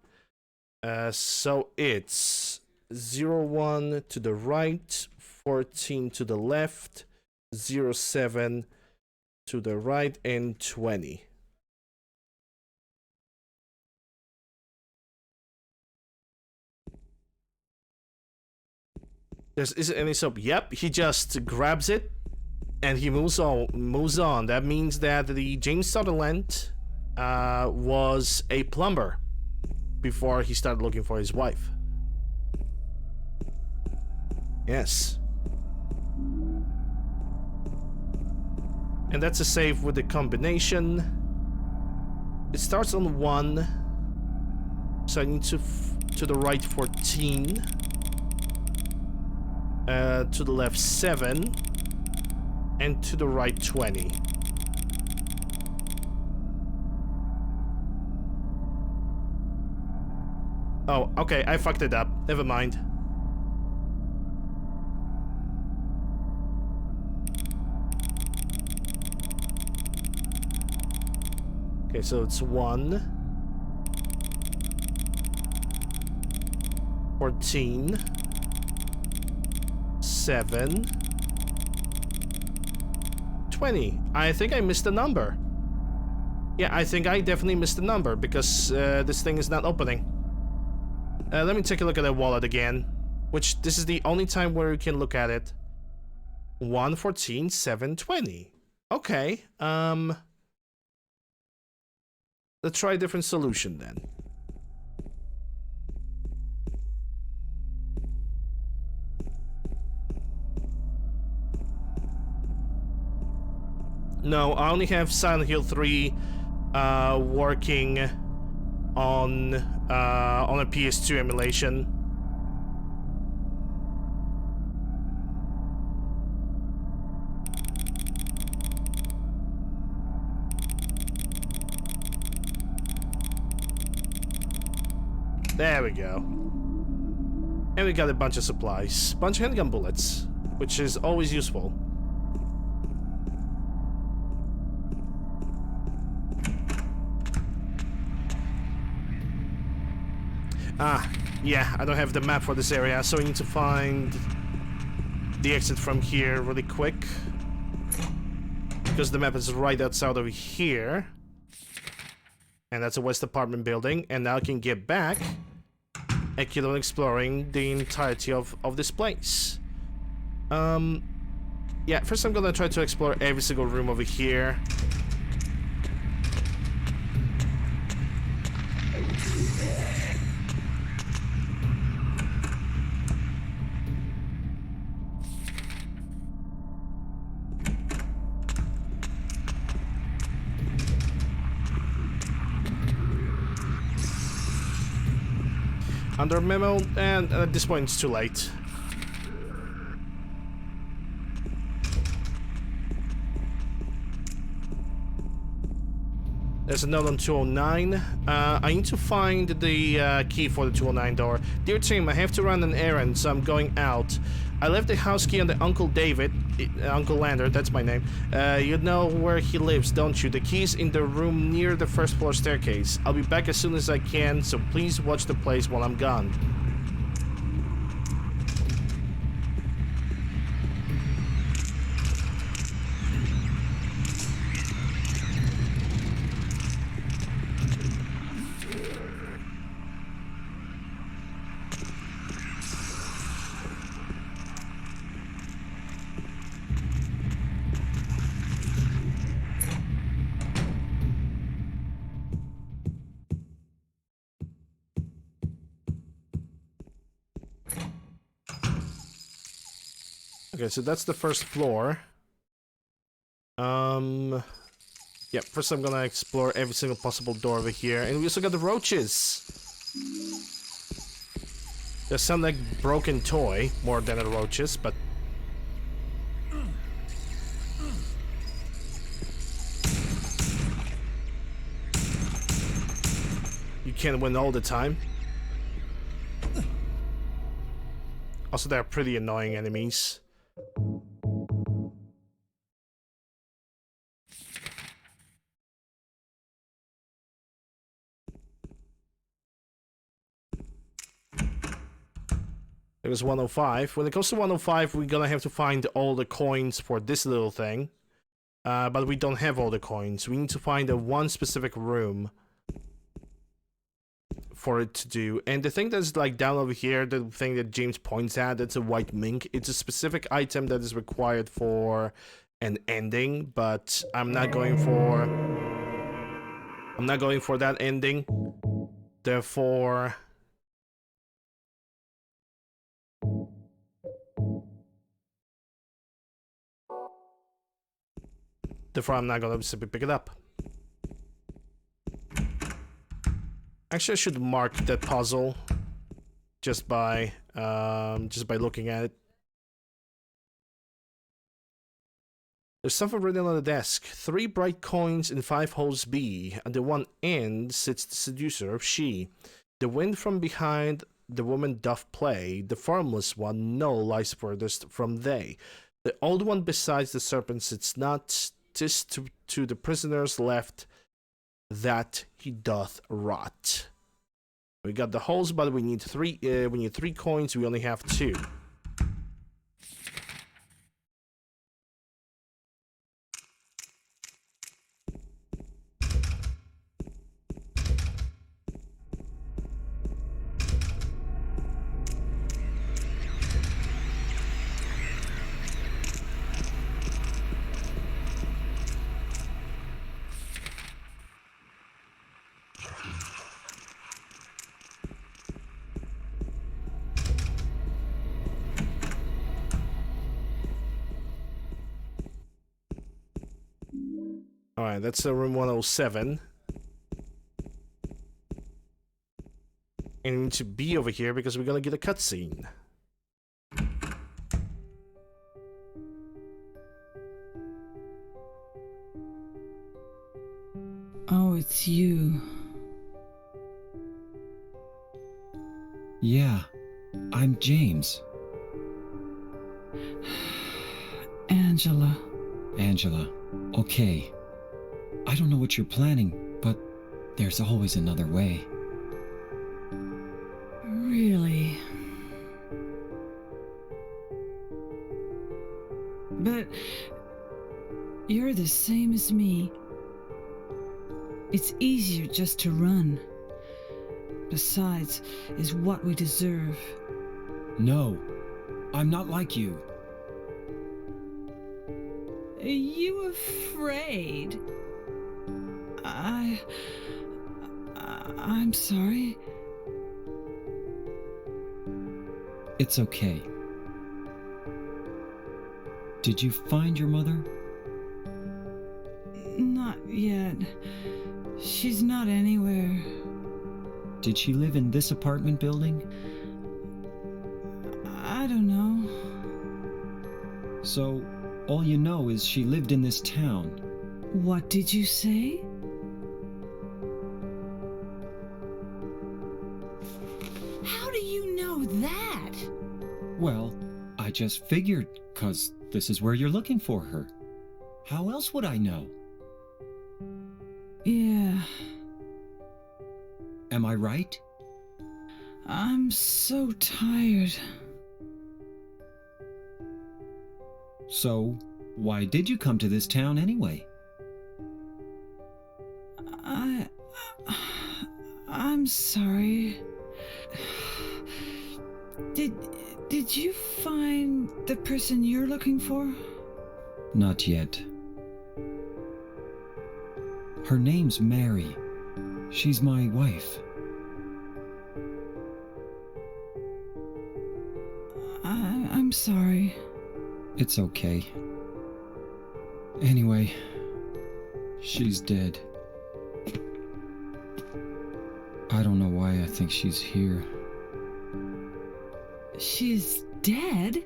So it's 01 to the right, 14 to the left, 07 to the right, and 20. Isn't any soap? Yep, he just grabs it and he moves on. That means that the James Sutherland was a plumber before he started looking for his wife. Yes. And that's a save with the combination. It starts on 1. So I need to the right 14. To the left 7. And to the right 20. Oh, okay, I fucked it up. Never mind. Okay, so it's 1, 14, 7, 20. I think I missed a number. Yeah, I think I definitely missed a number because this thing is not opening. Let me take a look at that wallet again, which this is the only time where you can look at it. 1, 14, 7, 20. Okay, let's try a different solution then. No, I only have Silent Hill 3 working on a PS2 emulation. There we go. And we got a bunch of supplies. Bunch of handgun bullets, which is always useful. Ah, yeah, I don't have the map for this area, so I need to find the exit from here really quick. Because the map is right outside of here. And that's a West Apartment building, and now I can get back and keep on exploring the entirety of this place. Yeah, first I'm gonna try to explore every single room over here. under memo, and at this point it's too late. There's a note on 209. I need to find the key for the 209 door. Dear team, I have to run an errand, so I'm going out. I left the house key on the Uncle David, UncleLander, that's my name. You know where he lives, don't you? The key's in the room near the first floor staircase. I'll be back as soon as I can, so please watch the place while I'm gone. Okay, so that's the first floor. Yeah, first I'm gonna explore every single possible door over here. And we also got the roaches. They sound like broken toy, more than the roaches, but... You can't win all the time. Also, they're pretty annoying enemies. It was 105. When it comes to 105, we're gonna have to find all the coins for this little thing. But we don't have all the coins. We need to find a one specific room for it to do. And the thing that's like down over here, the thing that James points at, that's a white mink. It's a specific item that is required for an ending, but I'm not going for that ending. Therefore, I'm not gonna simply pick it up. Actually, I should mark that puzzle just by looking at it. There's something written on the desk. 3 bright coins in 5 holes B. At the one end sits the seducer of she. The wind from behind the woman doth play. The formless one no lies furthest from they. The old one besides the serpent sits not. 'Tis to the prisoners left that he doth rot. We got the holes, but we need 3. We need 3 coins. We only have 2. Alright, that's room 107. And we need to be over here because we're gonna get a cutscene. Oh, it's you. Yeah, I'm James. Angela. Angela, okay. I don't know what you're planning, but there's always another way. Really? But you're the same as me. It's easier just to run. Besides, is what we deserve. No, I'm not like you. Are you afraid? I'm sorry. It's okay. Did you find your mother? Not yet. She's not anywhere. Did she live in this apartment building? I don't know. So, all you know is she lived in this town. What did you say? How do you know that? Well, I just figured, 'cause this is where you're looking for her. How else would I know? Yeah, Am I right? I'm so tired. So, why did you come to this town anyway? I'm sorry. Did you find the person you're looking for? Not yet. Her name's Mary. She's my wife. I'm sorry. It's okay. Anyway, she's dead. I don't know why I think she's here. She's dead?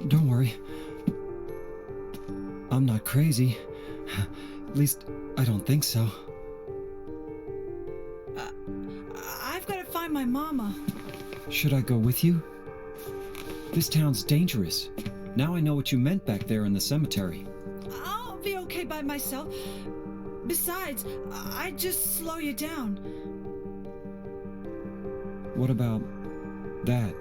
Don't worry. I'm not crazy. At least, I don't think so. I've got to find my mama. Should I go with you? This town's dangerous. Now I know what you meant back there in the cemetery. I'll be okay by myself. Besides, I'd just slow you down. What about that?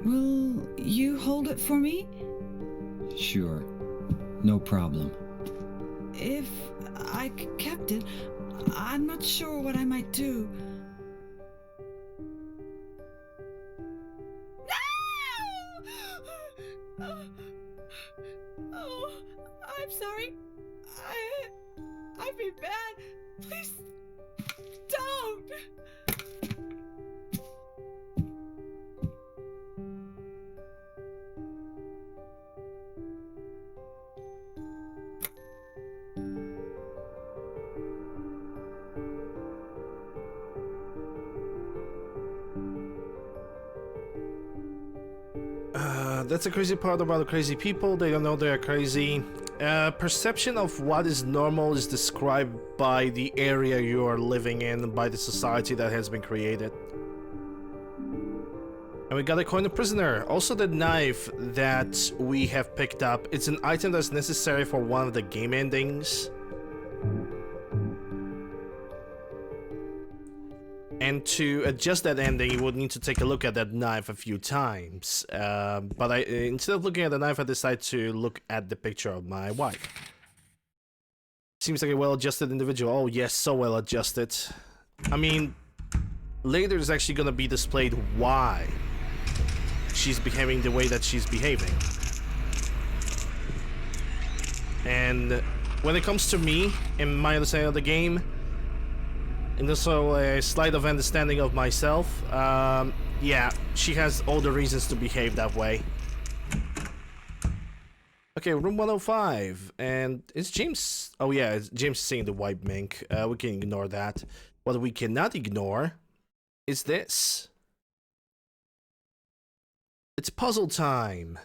Will you hold it for me? Sure. No problem. If I kept it, I'm not sure what I might do. No! Oh, I'm sorry. I've been bad. Please don't. That's the crazy part about the crazy people. They don't know they're crazy. Perception of what is normal is described by the area you are living in, by the society that has been created. And we got a coin of prisoner. Also the knife that we have picked up. It's an item that's necessary for one of the game endings. And to adjust that ending, you would need to take a look at that knife a few times. But instead of looking at the knife, I decided to look at the picture of my wife. Seems like a well-adjusted individual. Oh yes, so well-adjusted. I mean, later is actually gonna be displayed why she's behaving the way that she's behaving. And when it comes to me, in my understanding of the game, and also a slight of understanding of myself, yeah, she has all the reasons to behave that way. Okay, room 105, and it's James. Oh yeah, it's James seeing the white mink. We can ignore that. What we cannot ignore is this. It's puzzle time.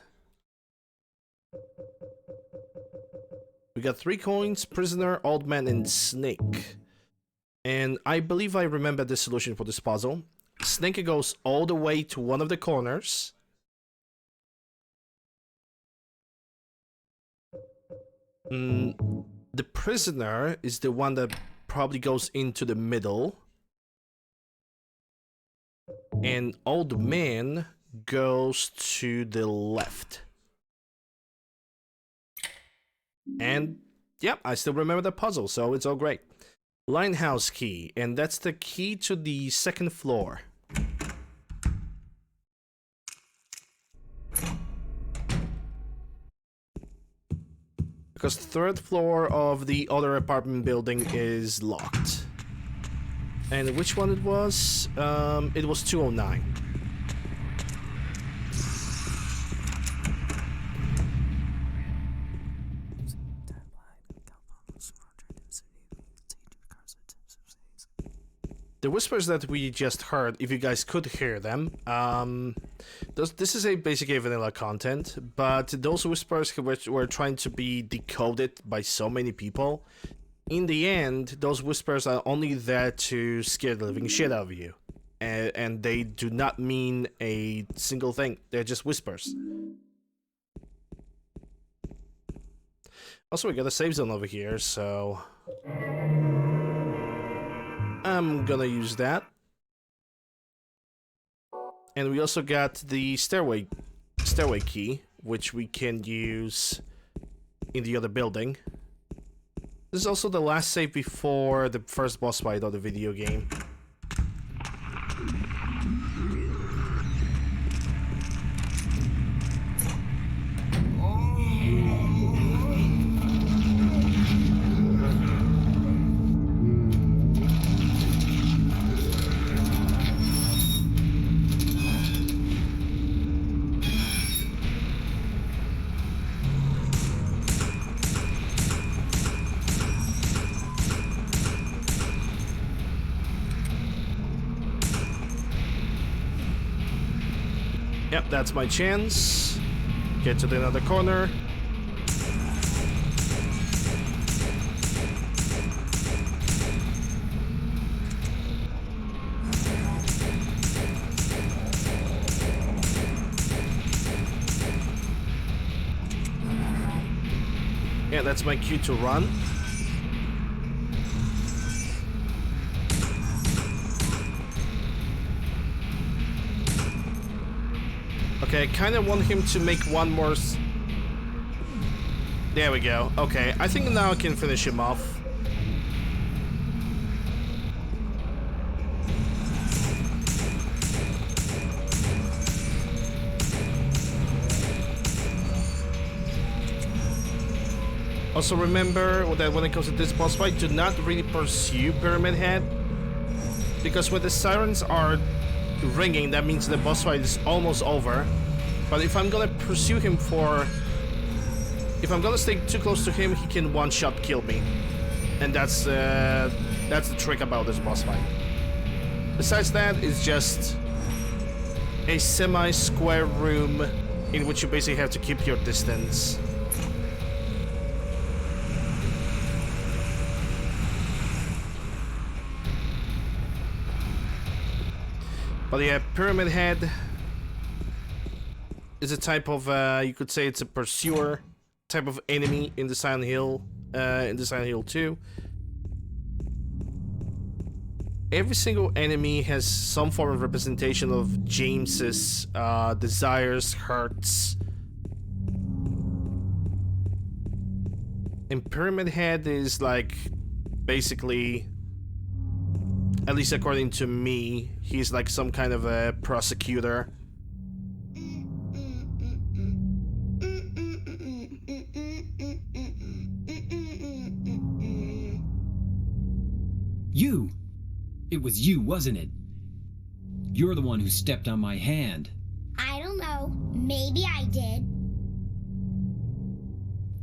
We got 3 coins, prisoner, old man, and snake. And I believe I remember the solution for this puzzle. Snake goes all the way to one of the corners. The prisoner is the one that probably goes into the middle. And old man goes to the left. And yep, I still remember the puzzle, so it's all great. Linehouse key, and that's the key to the 2nd floor. Because the 3rd floor of the other apartment building is locked. And which one it was? It was 209. The whispers that we just heard, if you guys could hear them, this is a basically vanilla content, but those whispers which were trying to be decoded by so many people, in the end, those whispers are only there to scare the living shit out of you. And they do not mean a single thing. They're just whispers. Also, we got a save zone over here, so I'm gonna use that. And we also got the stairway key, which we can use in the other building. This is also the last save before the first boss fight of the video game. Yep, that's my chance. Get to the other corner. Yeah, that's my cue to run. Okay, I kind of want him to make one more... There we go. Okay, I think now I can finish him off. Also remember that when it comes to this boss fight, do not really pursue Pyramid Head, because when the sirens are ringing, that means the boss fight is almost over. But if I'm gonna pursue him if I'm gonna stay too close to him, he can one-shot kill me, and that's the trick about this boss fight. Besides that, it's just a semi-square room in which you basically have to keep your distance. But yeah, Pyramid Head is a type of, you could say it's a pursuer type of enemy in the Silent Hill 2. Every single enemy has some form of representation of James's desires, hurts. And Pyramid Head is like, basically, at least according to me, he's like some kind of a prosecutor. You! It was you, wasn't it? You're the one who stepped on my hand. I don't know. Maybe I did.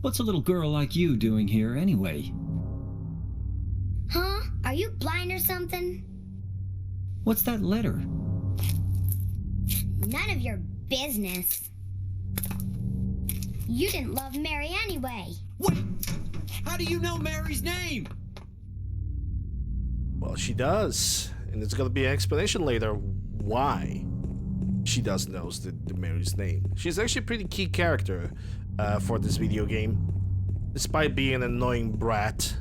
What's a little girl like you doing here anyway? Huh? Are you blind or something? What's that letter? None of your business. You didn't love Mary anyway. What? How do you know Mary's name? Well, she does, and there's gonna be an explanation later why she does know the Mary's name. She's actually a pretty key character for this video game, despite being an annoying brat.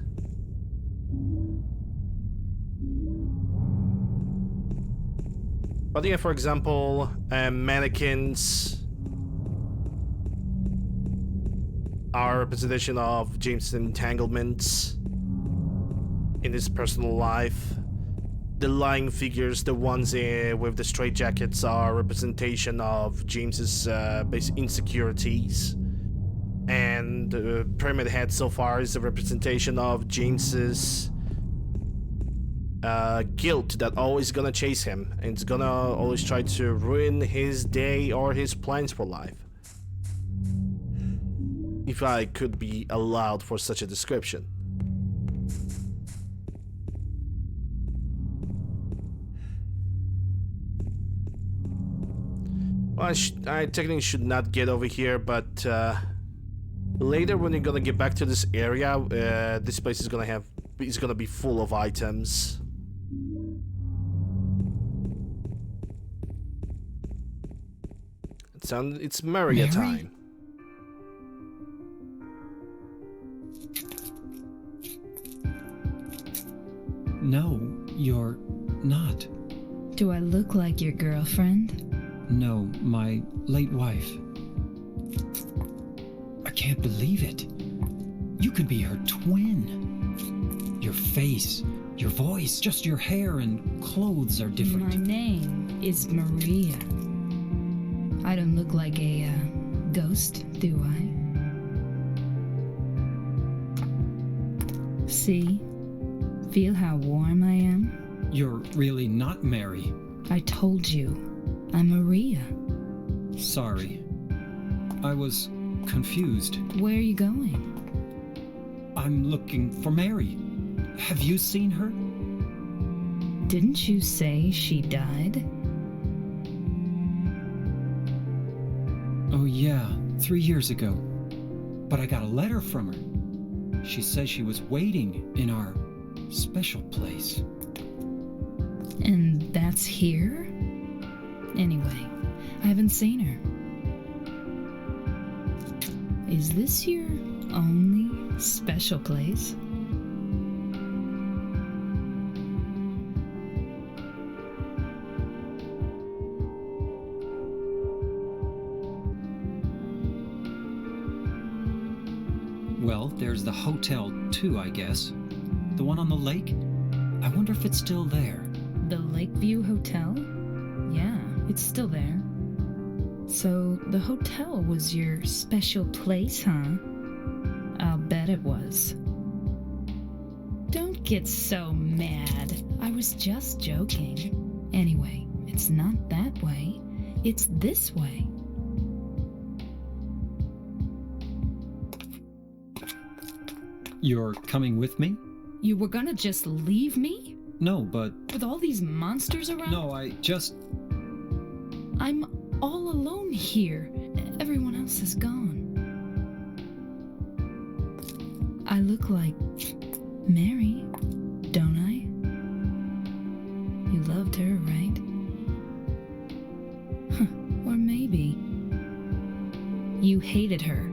But yeah, for example, mannequins are a representation of James' entanglements in his personal life. The lying figures, the ones with the straitjackets, are a representation of James's basic insecurities. And Pyramid Head so far is a representation of James's guilt that always gonna chase him, and it's gonna always try to ruin his day or his plans for life. If I could be allowed for such a description. Well, I technically should not get over here, but later when you're gonna get back to this area, this place is gonna be full of items. It's Maria time. No, you're not. Do I look like your girlfriend? No, my late wife. I can't believe it. You could be her twin. Your face, your voice, just your hair and clothes are different. My name is Maria. I don't look like a ghost, do I? See? Feel how warm I am? You're really not Mary. I told you, I'm Maria. Sorry. I was confused. Where are you going? I'm looking for Mary. Have you seen her? Didn't you say she died? Oh yeah, 3 years ago. But I got a letter from her. She says she was waiting in our special place. And that's here? Anyway, I haven't seen her. Is this your only special place? Well, there's the hotel too, I guess. The one on the lake? I wonder if it's still there. The Lakeview Hotel? Yeah, it's still there. So the hotel was your special place, huh? I'll bet it was. Don't get so mad. I was just joking. Anyway, it's not that way. It's this way. You're coming with me? You were gonna just leave me? No, but... With all these monsters around? No, I just... I'm all alone here. Everyone else is gone. I look like Mary, don't I? You loved her, right? Or maybe you hated her.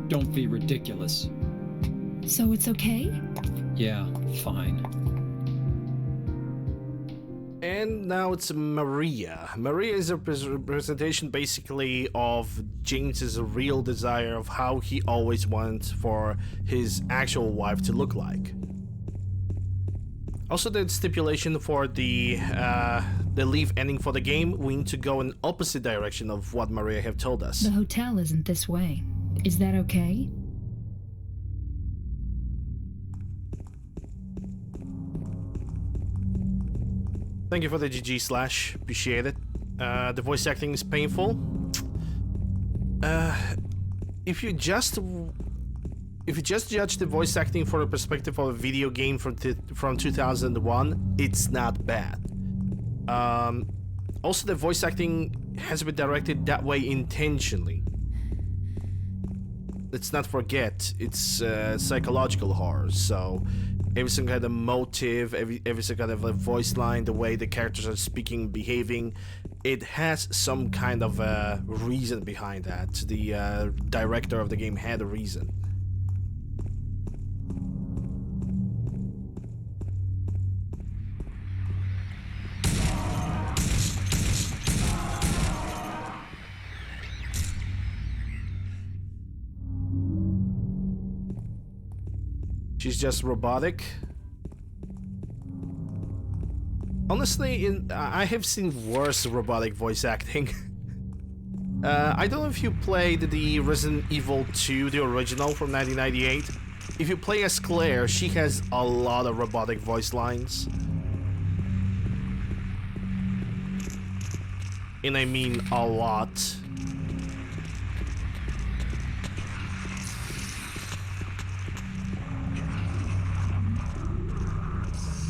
Don't be ridiculous. So it's okay? Yeah, fine. And now it's Maria. Maria is a representation basically of James's real desire of how he always wanted for his actual wife to look like. Also, the stipulation for the leave ending for the game, we need to go in opposite direction of what Maria have told us. The hotel isn't this way. Is that okay? Thank you for the GG slash, appreciate it. The voice acting is painful. If you just judge the voice acting from the perspective of a video game from 2001, it's not bad. Also, the voice acting has been directed that way intentionally. Let's not forget, it's psychological horror, so every single kind of motive, every single kind of a voice line, the way the characters are speaking, behaving, it has some kind of a reason behind that. The director of the game had a reason. She's just robotic. Honestly, I have seen worse robotic voice acting. I don't know if you played the Resident Evil 2, the original from 1998. If you play as Claire, she has a lot of robotic voice lines. And I mean a lot.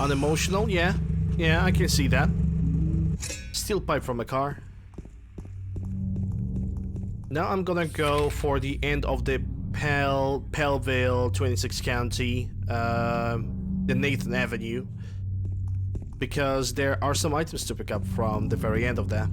Unemotional, yeah. Yeah, I can see that. Steel pipe from a car. Now I'm gonna go for the end of the Paleville, 26 County, the Nathan Avenue, because there are some items to pick up from the very end of that.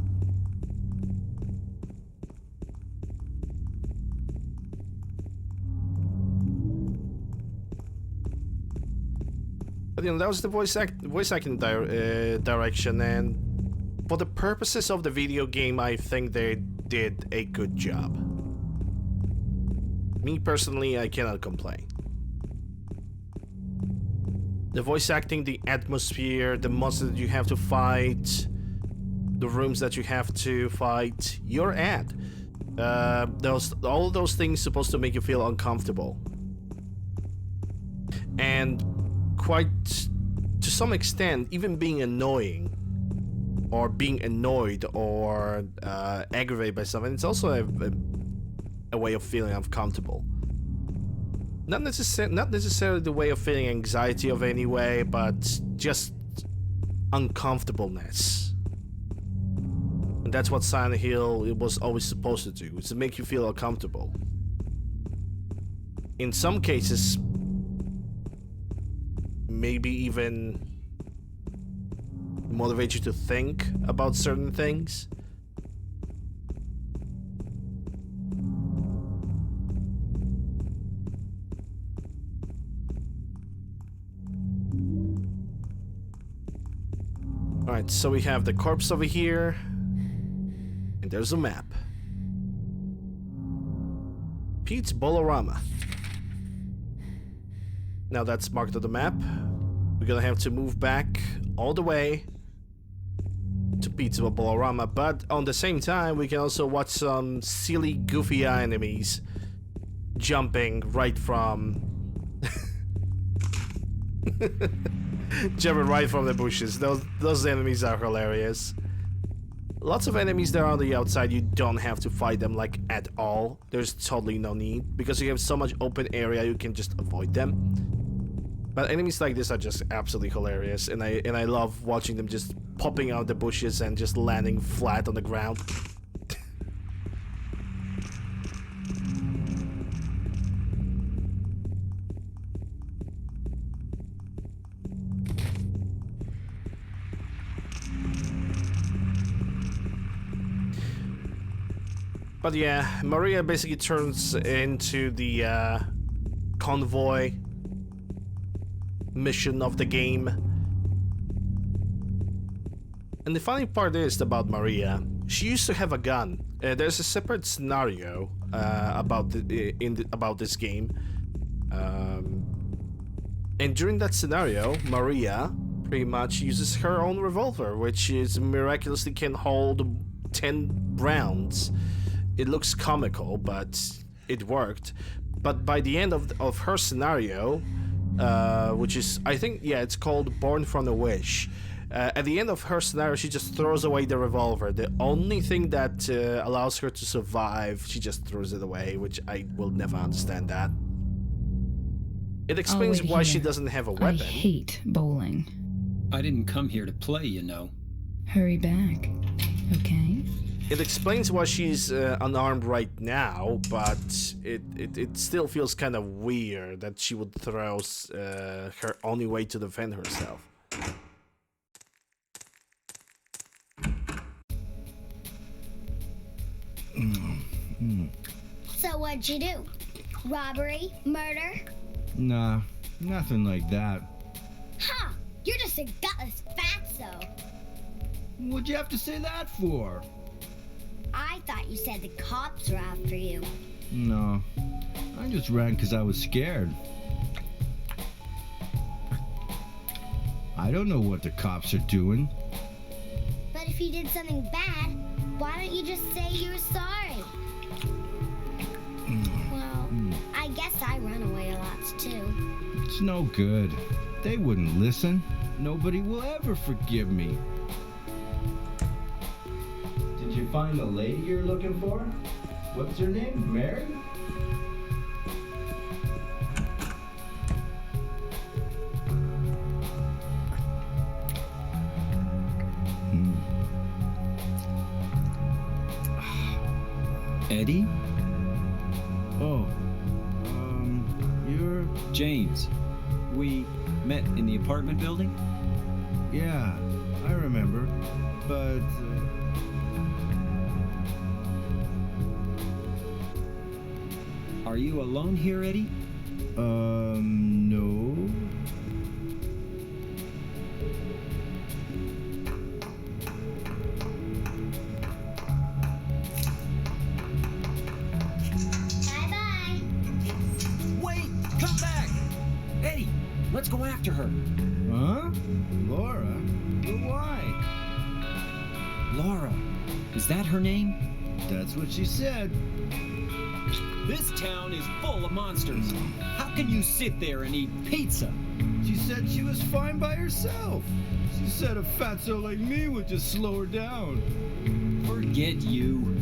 But you know, that was the voice acting direction, and for the purposes of the video game, I think they did a good job. Me personally, I cannot complain. The voice acting, the atmosphere, the monsters that you have to fight, the rooms that you have to fight, you're at. All those things supposed to make you feel uncomfortable. And quite to some extent, even being annoying or being annoyed or aggravated by something, it's also a way of feeling uncomfortable. Not necessarily the way of feeling anxiety of any way, but just uncomfortableness. And that's what Silent Hill was always supposed to do, is to make you feel uncomfortable. In some cases, maybe even motivate you to think about certain things. Alright, so we have the corpse over here, and there's a map. Pete's Bolorama. Now that's marked on the map. We're gonna have to move back all the way to Pete's Bolorama, but on the same time we can also watch some silly, goofy enemies jumping right from jumping right from the bushes. Those enemies are hilarious. Lots of enemies that are on the outside, you don't have to fight them like at all. There's totally no need, because you have so much open area you can just avoid them. But enemies like this are just absolutely hilarious, and I love watching them just popping out the bushes and just landing flat on the ground. But yeah, Maria basically turns into the convoy mission of the game. And the funny part is about Maria, she used to have a gun. There's a separate scenario about this game, and during that scenario, Maria pretty much uses her own revolver, which is miraculously can hold 10 rounds. It looks comical, but it worked. But by the end of her scenario, which is, I think, yeah, it's called Born from the Wish. At the end of her scenario, she just throws away the revolver. The only thing that allows her to survive, she just throws it away, which I will never understand that. It explains why she doesn't have a weapon. I hate bowling. I didn't come here to play, you know. Hurry back, okay? It explains why she's unarmed right now, but it still feels kind of weird that she would throw her only way to defend herself. So what'd you do? Robbery? Murder? Nah, nothing like that. Huh! You're just a gutless fatso. What'd you have to say that for? I thought you said the cops were after you. No, I just ran because I was scared. I don't know what the cops are doing. But if you did something bad, why don't you just say you're sorry? Well, I guess I run away a lot too. It's no good. They wouldn't listen. Nobody will ever forgive me. Did you find the lady you're looking for? What's her name? Mary? Eddie? Oh, you're... James. We met in the apartment building? Yeah, I remember. But, Are you alone here, Eddie? no. Bye-bye. Wait! Come back! Eddie, let's go after her. Huh? Laura? But why? Laura. Is that her name? That's what she said. This town is full of monsters. How can you sit there and eat pizza? She said she was fine by herself. She said a fatso like me would just slow her down. Forget you.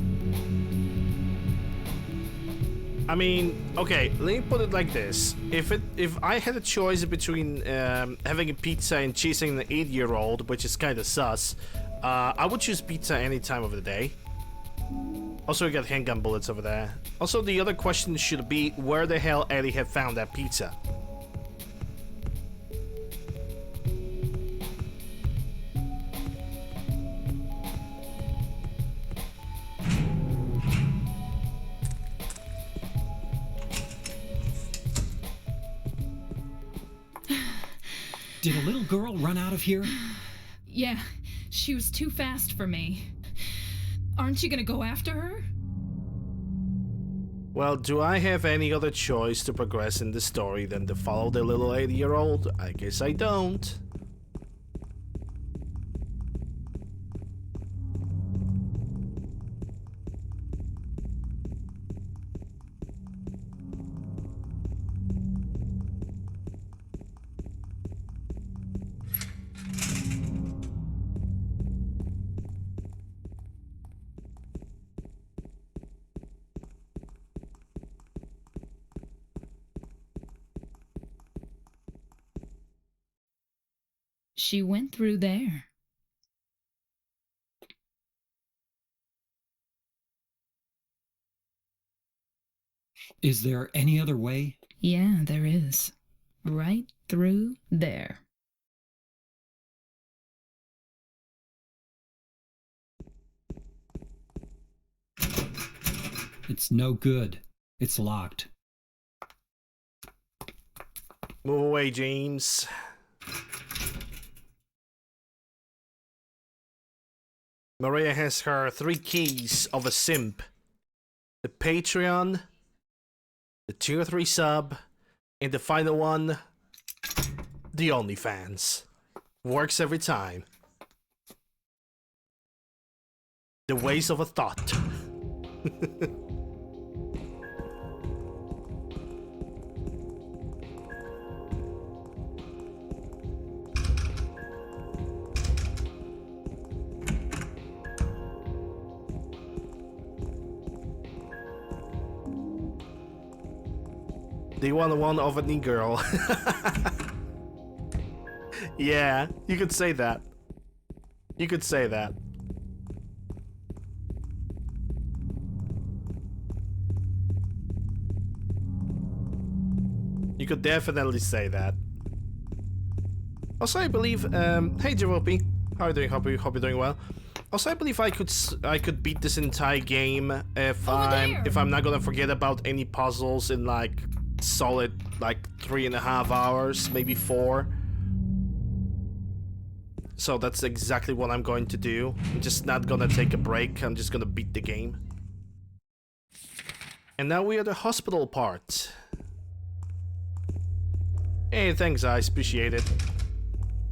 I mean, okay, let me put it like this. If I had a choice between having a pizza and chasing an 8-year-old, which is kind of sus, I would choose pizza any time of the day. Also, we got handgun bullets over there. Also, the other question should be where the hell Eddie had found that pizza. Did a little girl run out of here? Yeah, she was too fast for me. Aren't you gonna go after her? Well, do I have any other choice to progress in the story than to follow the little 8-year-old? I guess I don't. She went through there. Is there any other way? Yeah, there is. Right through there. It's no good. It's locked. Move away, James. Maria has her 3 keys of a simp. The Patreon, the Tier 3 sub, and the final one, the OnlyFans. Works every time. The waste of a thought. The one of a new girl. Yeah, you could say that. You could say that. You could definitely say that. Also, I believe, hey Jeropi, how are you doing? Hope you're doing well. Also, I believe I could beat this entire game if I'm not gonna forget about any puzzles in like solid like 3.5 hours, maybe 4. So that's exactly what I'm going to do. I'm just not gonna take a break. I'm just gonna beat the game. And now we are the hospital part. Hey, thanks, I appreciate it.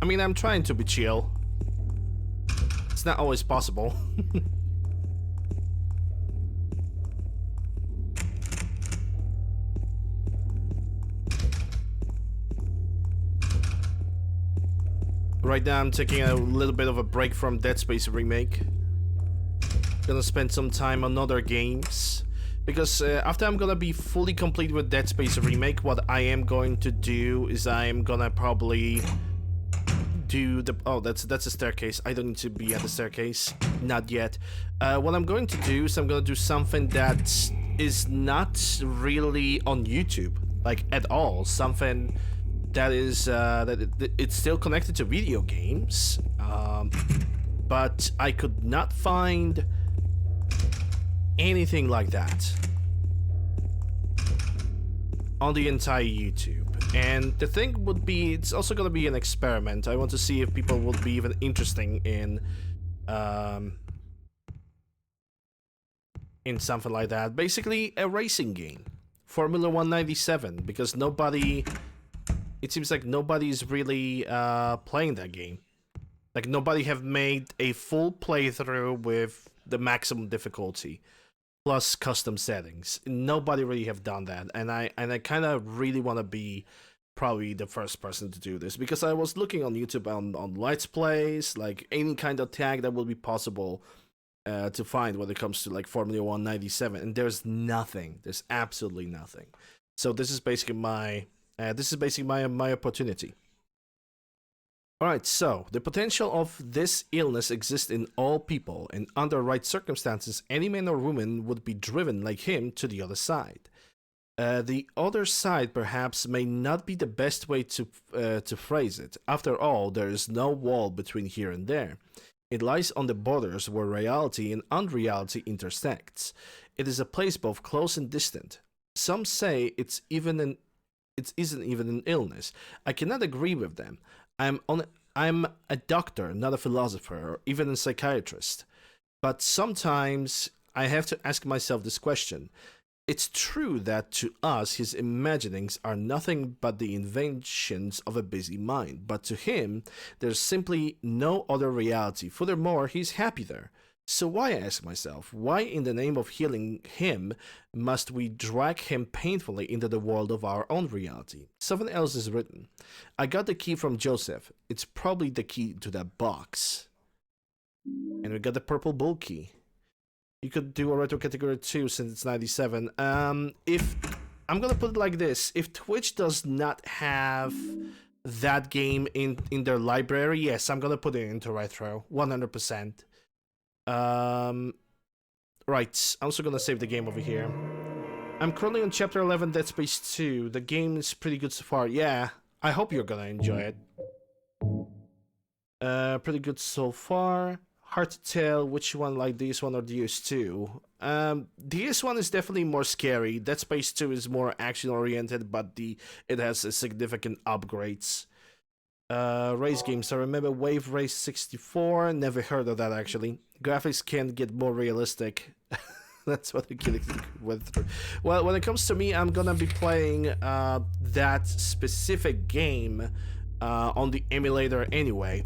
I mean, I'm trying to be chill. It's not always possible. Right now I'm taking a little bit of a break from Dead Space Remake. Gonna spend some time on other games. Because after I'm gonna be fully complete with Dead Space Remake, what I am going to do is I am gonna probably do the... Oh, that's a staircase. I don't need to be at the staircase. Not yet. What I'm going to do is I'm going to do something that is not really on YouTube, like at all. Something that is it's still connected to video games, but I could not find anything like that on the entire YouTube. And the thing would be, it's also going to be an experiment. I want to see if people would be even interesting in something like that. Basically, a racing game, Formula 197, because nobody, it seems like nobody's really playing that game. Like, nobody have made a full playthrough with the maximum difficulty plus custom settings. Nobody really have done that, and I kind of really want to be probably the first person to do this, because I was looking on YouTube on Let's Plays, like any kind of tag that will be possible to find when it comes to like Formula 197, and there's nothing. There's absolutely nothing. So this is basically my my opportunity. Alright, so the potential of this illness exists in all people, and under right circumstances, any man or woman would be driven like him to the other side. The other side perhaps may not be the best way to phrase it. After all, there is no wall between here and there. It lies on the borders where reality and unreality intersects. It is a place both close and distant. Some say it isn't even an illness. I cannot agree with them. I'm a doctor, not a philosopher, or even a psychiatrist. But sometimes I have to ask myself this question. It's true that to us his imaginings are nothing but the inventions of a busy mind, but to him there's simply no other reality. Furthermore, he's happy there. So why, I ask myself, why in the name of healing him must we drag him painfully into the world of our own reality? Something else is written. I got the key from Joseph. It's probably the key to that box. And we got the purple bull key. You could do a retro category 2 since it's 97. If I'm gonna put it like this, if Twitch does not have that game in their library, yes, I'm gonna put it into retro 100%. Right, I'm also gonna save the game over here. I'm currently on chapter 11, Dead Space 2. The game is pretty good so far. Yeah, I hope you're gonna enjoy it. Pretty good so far. Hard to tell which one, like DS1 or DS2. DS1 is definitely more scary. Dead Space 2 is more action oriented, but it has a significant upgrades. Race games, I remember Wave Race 64, never heard of that actually. Graphics can get more realistic. That's what the kid went through. Well, when it comes to me, I'm gonna be playing that specific game on the emulator anyway.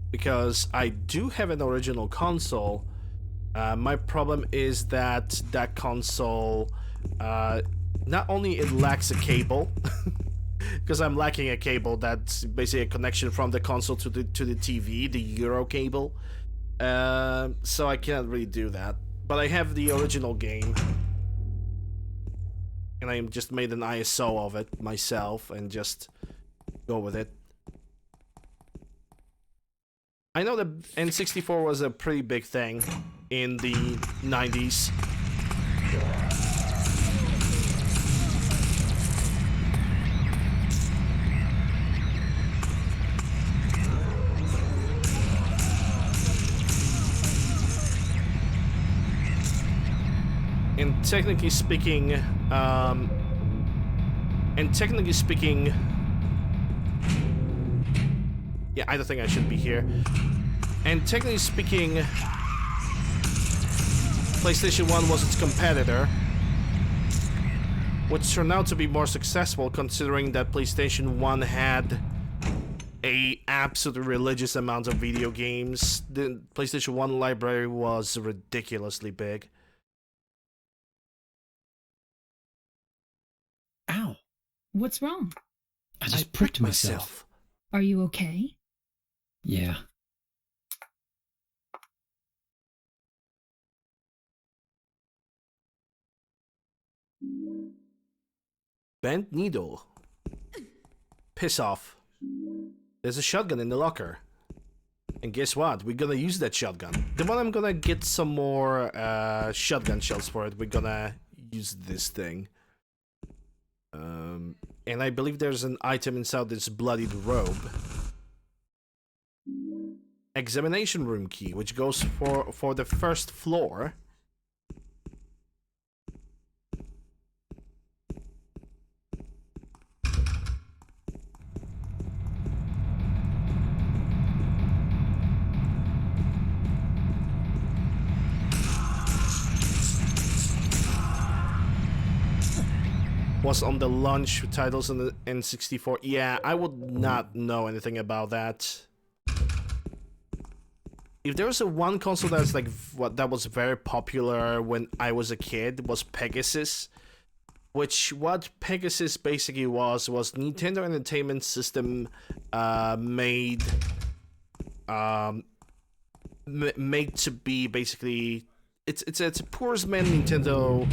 Because I do have an original console. My problem is that that console, not only it lacks a cable, because I'm lacking a cable that's basically a connection from the console to the TV, the Euro cable. So I can't really do that. But I have the original game, and I just made an ISO of it myself and just go with it. I know that N64 was a pretty big thing in the 90s. And technically speaking, yeah, I don't think I should be here. And technically speaking, PlayStation 1 was its competitor, which turned out to be more successful considering that PlayStation 1 had a absolute religious amount of video games. The PlayStation 1 library was ridiculously big. Ow. What's wrong? I just pricked myself. Are you okay? Yeah. Bent needle. Piss off. There's a shotgun in the locker. And guess what? We're gonna use that shotgun. The one I'm gonna get some more shotgun shells for it, we're gonna use this thing. And I believe there's an item inside this bloodied robe. Examination room key, which goes for the first floor. Was on the launch titles on the N64. Yeah, I would not know anything about that. If there was a one console that's like that was very popular when I was a kid, was Pegasus. Which what Pegasus basically was Nintendo Entertainment System made made to be basically it's a poor man's Nintendo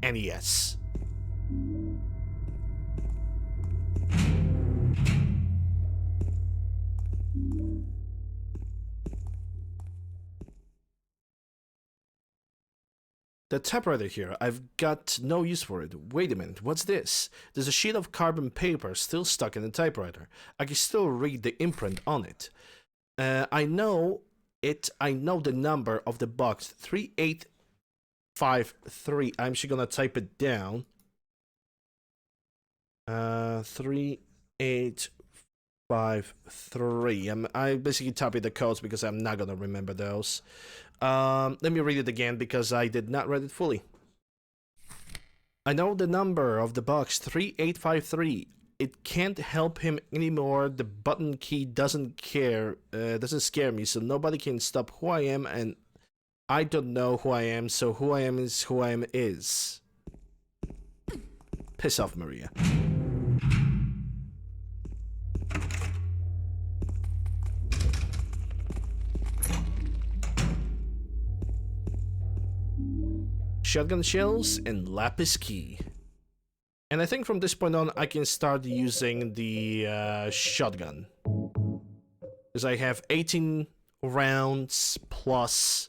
NES. The typewriter here, I've got no use for it. Wait a minute, what's this? There's a sheet of carbon paper still stuck in the typewriter. I can still read the imprint on it. I know the number of the box, 3853. I'm just gonna type it down. 3853. I basically typing the codes because I'm not gonna remember those. Let me read it again because I did not read it fully. I know the number of the box, 3853. It can't help him anymore. The button key doesn't scare me, so nobody can stop who I am, and I don't know who I am, so who I am is who I am is. Piss off, Maria. Shotgun shells and lapis key. And I think from this point on I can start using the shotgun. Because I have 18 rounds plus...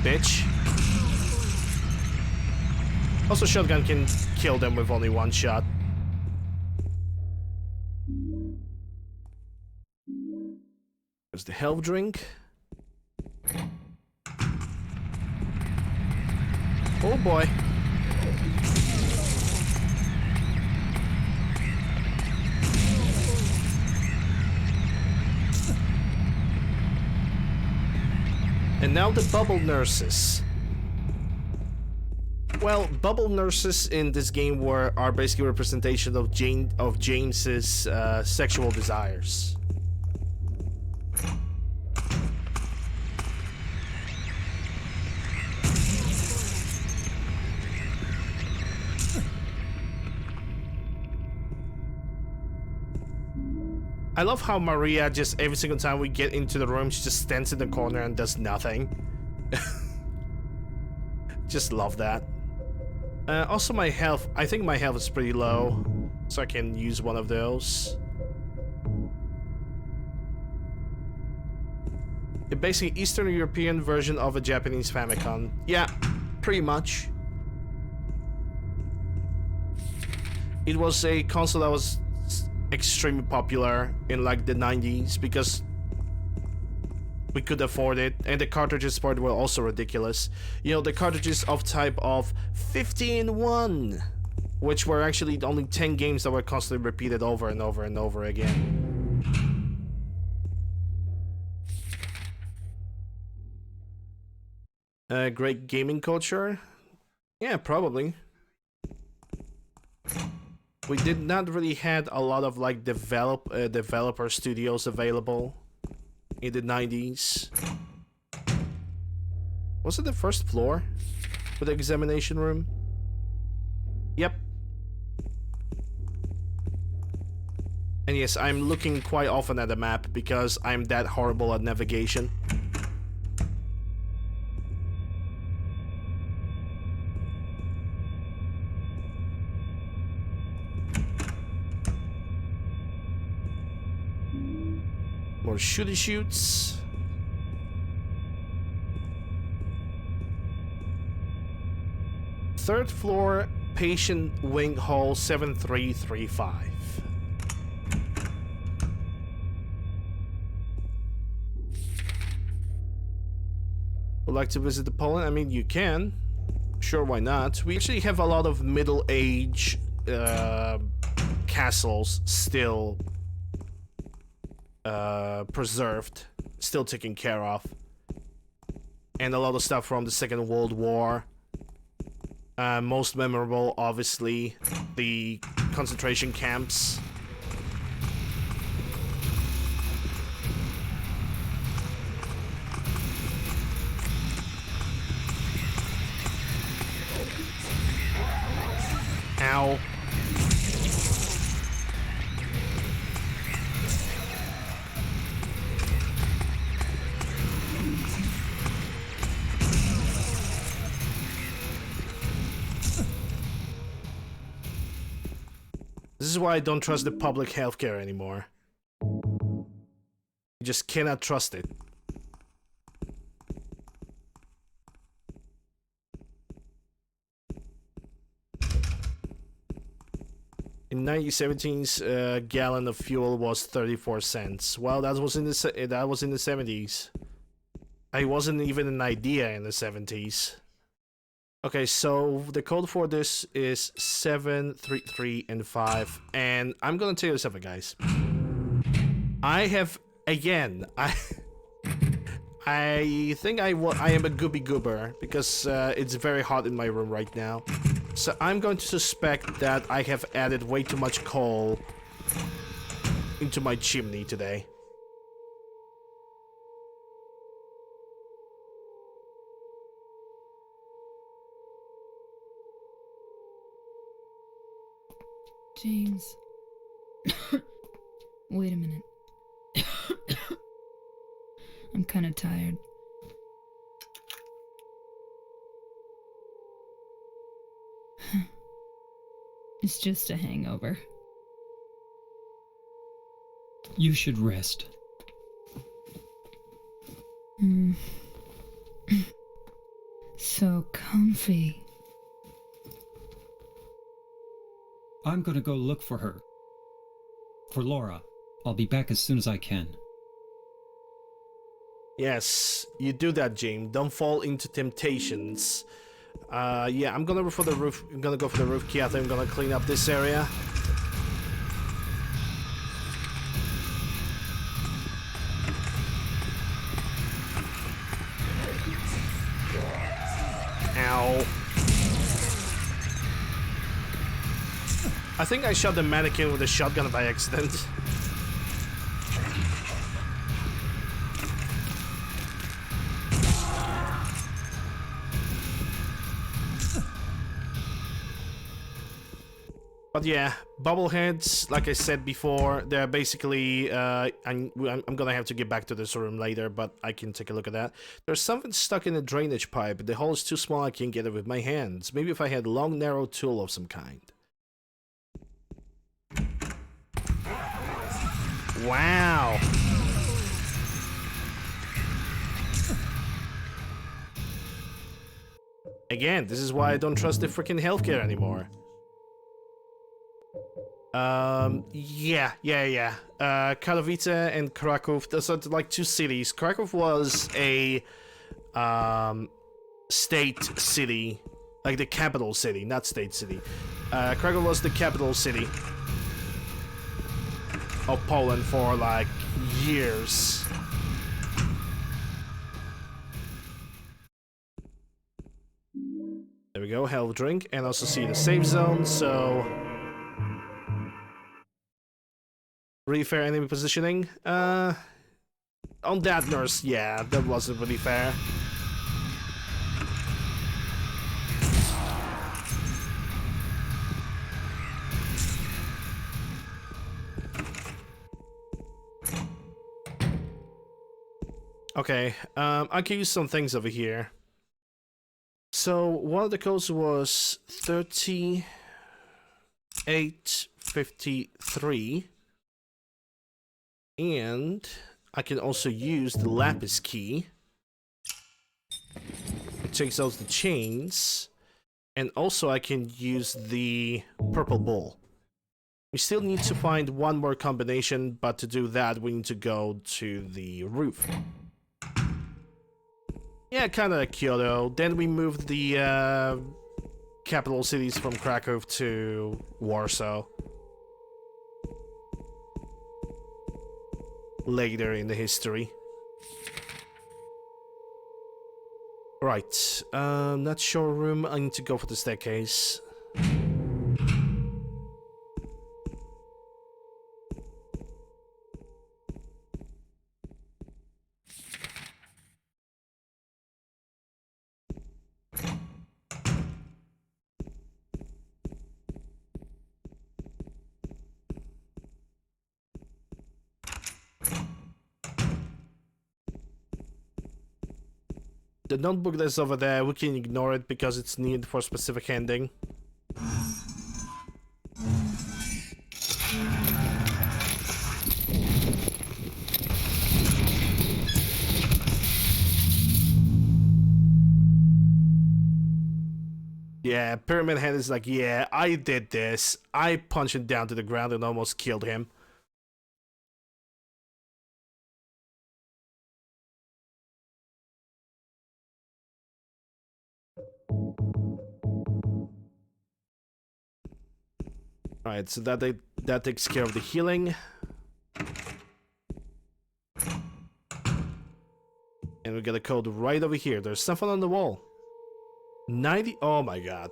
Bitch. Also, shotgun can kill them with only one shot. There's the health drink. Oh boy. And now the bubble nurses. Well, bubble nurses in this game are basically a representation of James's sexual desires. I love how Maria just every single time we get into the room, she just stands in the corner and does nothing. Just love that. Also my health, I think my health is pretty low, so I can use one of those. A basically Eastern European version of a Japanese Famicom. Yeah, pretty much. It was a console that was extremely popular in like the 90s because we could afford it, and the cartridges part were also ridiculous. You know, the cartridges of type of 15-1, which were actually only 10 games that were constantly repeated over and over and over again. Great gaming culture? Yeah, probably. We did not really had a lot of like developer studios available in the 90s. Was it the first floor for the examination room? Yep. And yes, I'm looking quite often at the map because I'm that horrible at navigation. More shooty shoots. Third floor, patient wing hall 7335. Would like to visit the Poland? I mean, you can. Sure, why not? We actually have a lot of middle-age castles still preserved, still taken care of. And a lot of stuff from the Second World War. Most memorable, obviously, the concentration camps. Ow. This is why I don't trust the public healthcare anymore. You just cannot trust it. In 1917's, a gallon of fuel was 34 cents. Well, that was in the 70s. I wasn't even an idea in the 70s. Okay, so the code for this is 733 and 5, and I'm gonna tell you something, guys. I have again. I think I am a gooby goober because it's very hot in my room right now. So I'm going to suspect that I have added way too much coal into my chimney today. James. Wait a minute. I'm kind of tired. It's just a hangover. You should rest. So comfy. I'm gonna go look for her. For Laura. I'll be back as soon as I can. Yes, you do that, James. Don't fall into temptations. Yeah, I'm gonna go for the roof. I'm gonna go for the roof key. I think I'm gonna clean up this area. Ow. I think I shot the mannequin with a shotgun by accident. But yeah, bubbleheads, like I said before, they're basically, I'm gonna have to get back to this room later, but I can take a look at that. There's something stuck in the drainage pipe. The hole is too small, I can't get it with my hands. Maybe if I had a long, narrow tool of some kind. Wow. Again, this is why I don't trust the freaking healthcare anymore. Yeah. Katowice and Kraków, those are like two cities. Kraków was a, state city, like the capital city, not state city. Kraków was the capital city of Poland for like years. There we go, health drink, and also see the safe zone, so... Really fair enemy positioning. On that nurse, yeah, that wasn't really fair. Okay, I can use some things over here. So one of the codes was 3853. And I can also use the lapis key. It takes out the chains. And also I can use the purple ball. We still need to find one more combination, but to do that we need to go to the roof. Yeah, kinda like Kyoto. Then we moved the capital cities from Krakow to Warsaw. Later in the history. Right, not showroom, I need to go for the staircase. The notebook that's over there, we can ignore it because it's needed for a specific ending. Yeah, Pyramid Head is like, yeah, I did this. I punched him down to the ground and almost killed him. Alright, so that takes care of the healing. And we get a code right over here. There's something on the wall. 90. Oh my god.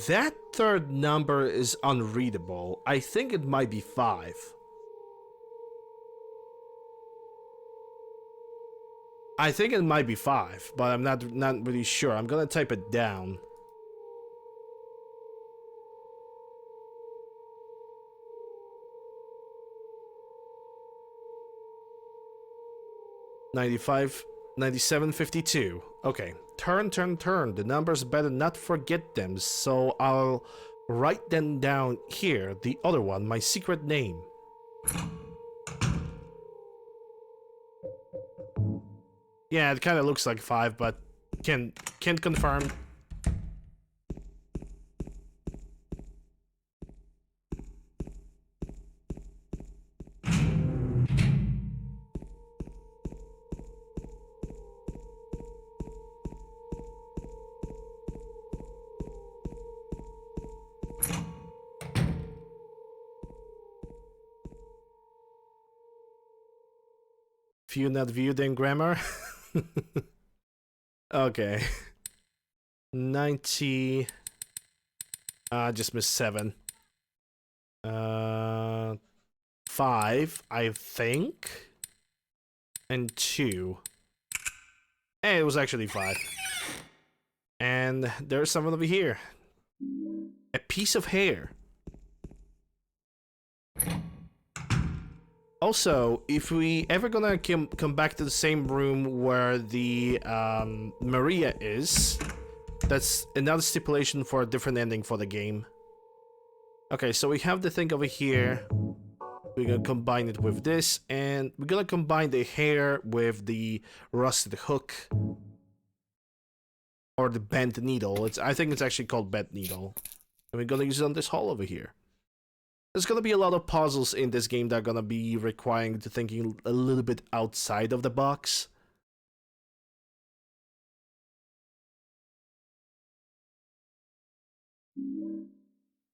That third number is unreadable. I think it might be 5. I think it might be 5, but I'm not really sure. I'm gonna type it down. $95, $97, $52. Okay. Turn. The numbers, better not forget them. So I'll write them down here. The other one, my secret name. Yeah, it kind of looks like 5, but can't confirm. View not viewed in grammar. Okay. 90. Just missed 7. 5, I think. And 2. And it was actually 5. And there's someone over here. A piece of hair. Also, if we ever gonna come back to the same room where the Maria is, that's another stipulation for a different ending for the game. Okay, so we have the thing over here. We're gonna combine it with this, and we're gonna combine the hair with the rusted hook. Or the bent needle. I think it's actually called bent needle. And we're gonna use it on this hall over here. There's gonna be a lot of puzzles in this game that are gonna be requiring to thinking a little bit outside of the box. And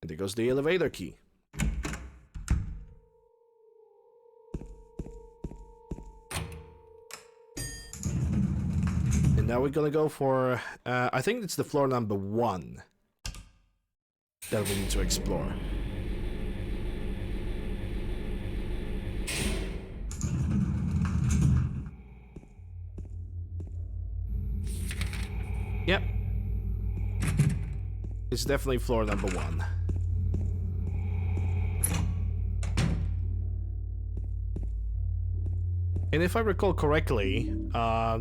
there goes the elevator key. And now we're gonna go for, I think it's the floor number 1 that we need to explore. Yep. It's definitely floor number 1. And if I recall correctly,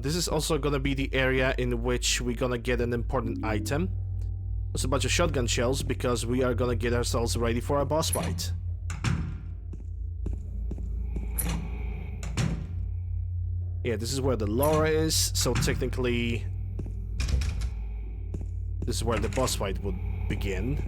this is also gonna be the area in which we're gonna get an important item. It's a bunch of shotgun shells because we are gonna get ourselves ready for a boss fight. Yeah, this is where the Laura is, so technically this is where the boss fight would begin.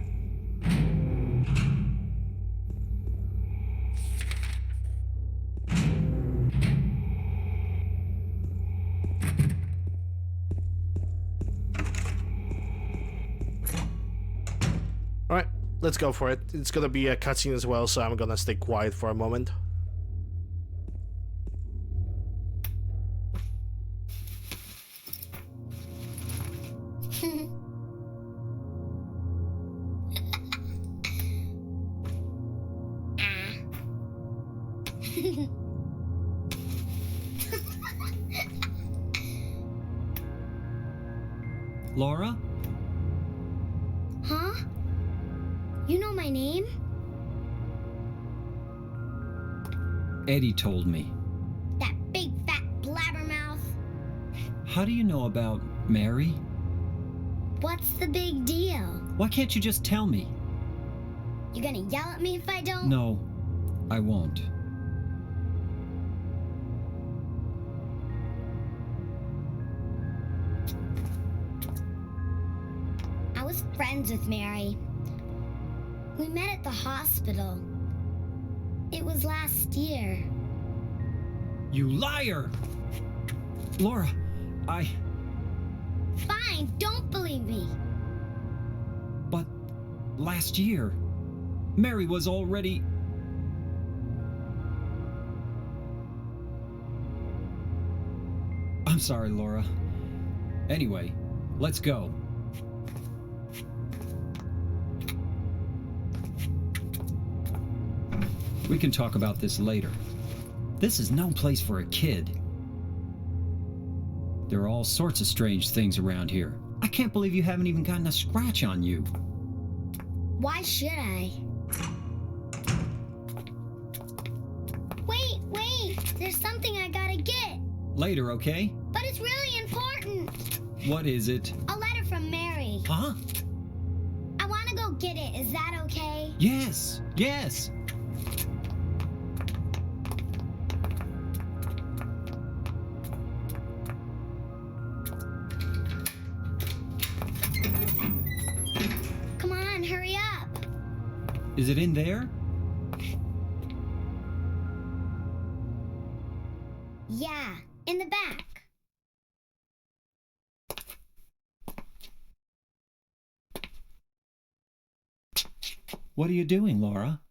Alright, let's go for it. It's gonna be a cutscene as well, so I'm gonna stay quiet for a moment. Laura? Huh? You know my name? Eddie told me. That big fat blabbermouth. How do you know about Mary? What's the big deal? Why can't you just tell me? You gonna yell at me if I don't? No, I won't. I was friends with Mary. We met at the hospital. It was last year. You liar! Laura, Fine, don't believe me. But last year, Mary was already... I'm sorry, Laura. Anyway, let's go. We can talk about this later. This is no place for a kid. There are all sorts of strange things around here. I can't believe you haven't even gotten a scratch on you. Why should I? Wait! There's something I gotta get. Later, okay? But it's really important. What is it? A letter from Mary. Huh? I wanna go get it. Is that okay? Yes! Yes! Come on, hurry up. Is it in there? Yeah, in the back. What are you doing, Laura?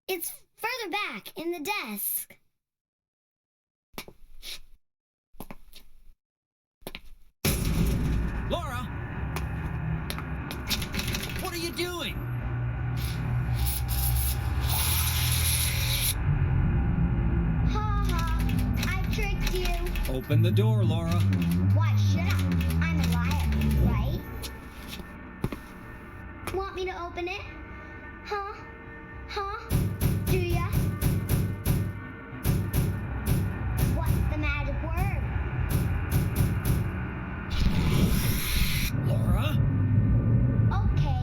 It's further back in the desk. Laura! What are you doing? Ha ha, I tricked you. Open the door, Laura. Why should I? I'm a liar, right? Want me to open it? Huh? Do ya? What's the magic word? Laura? Okay,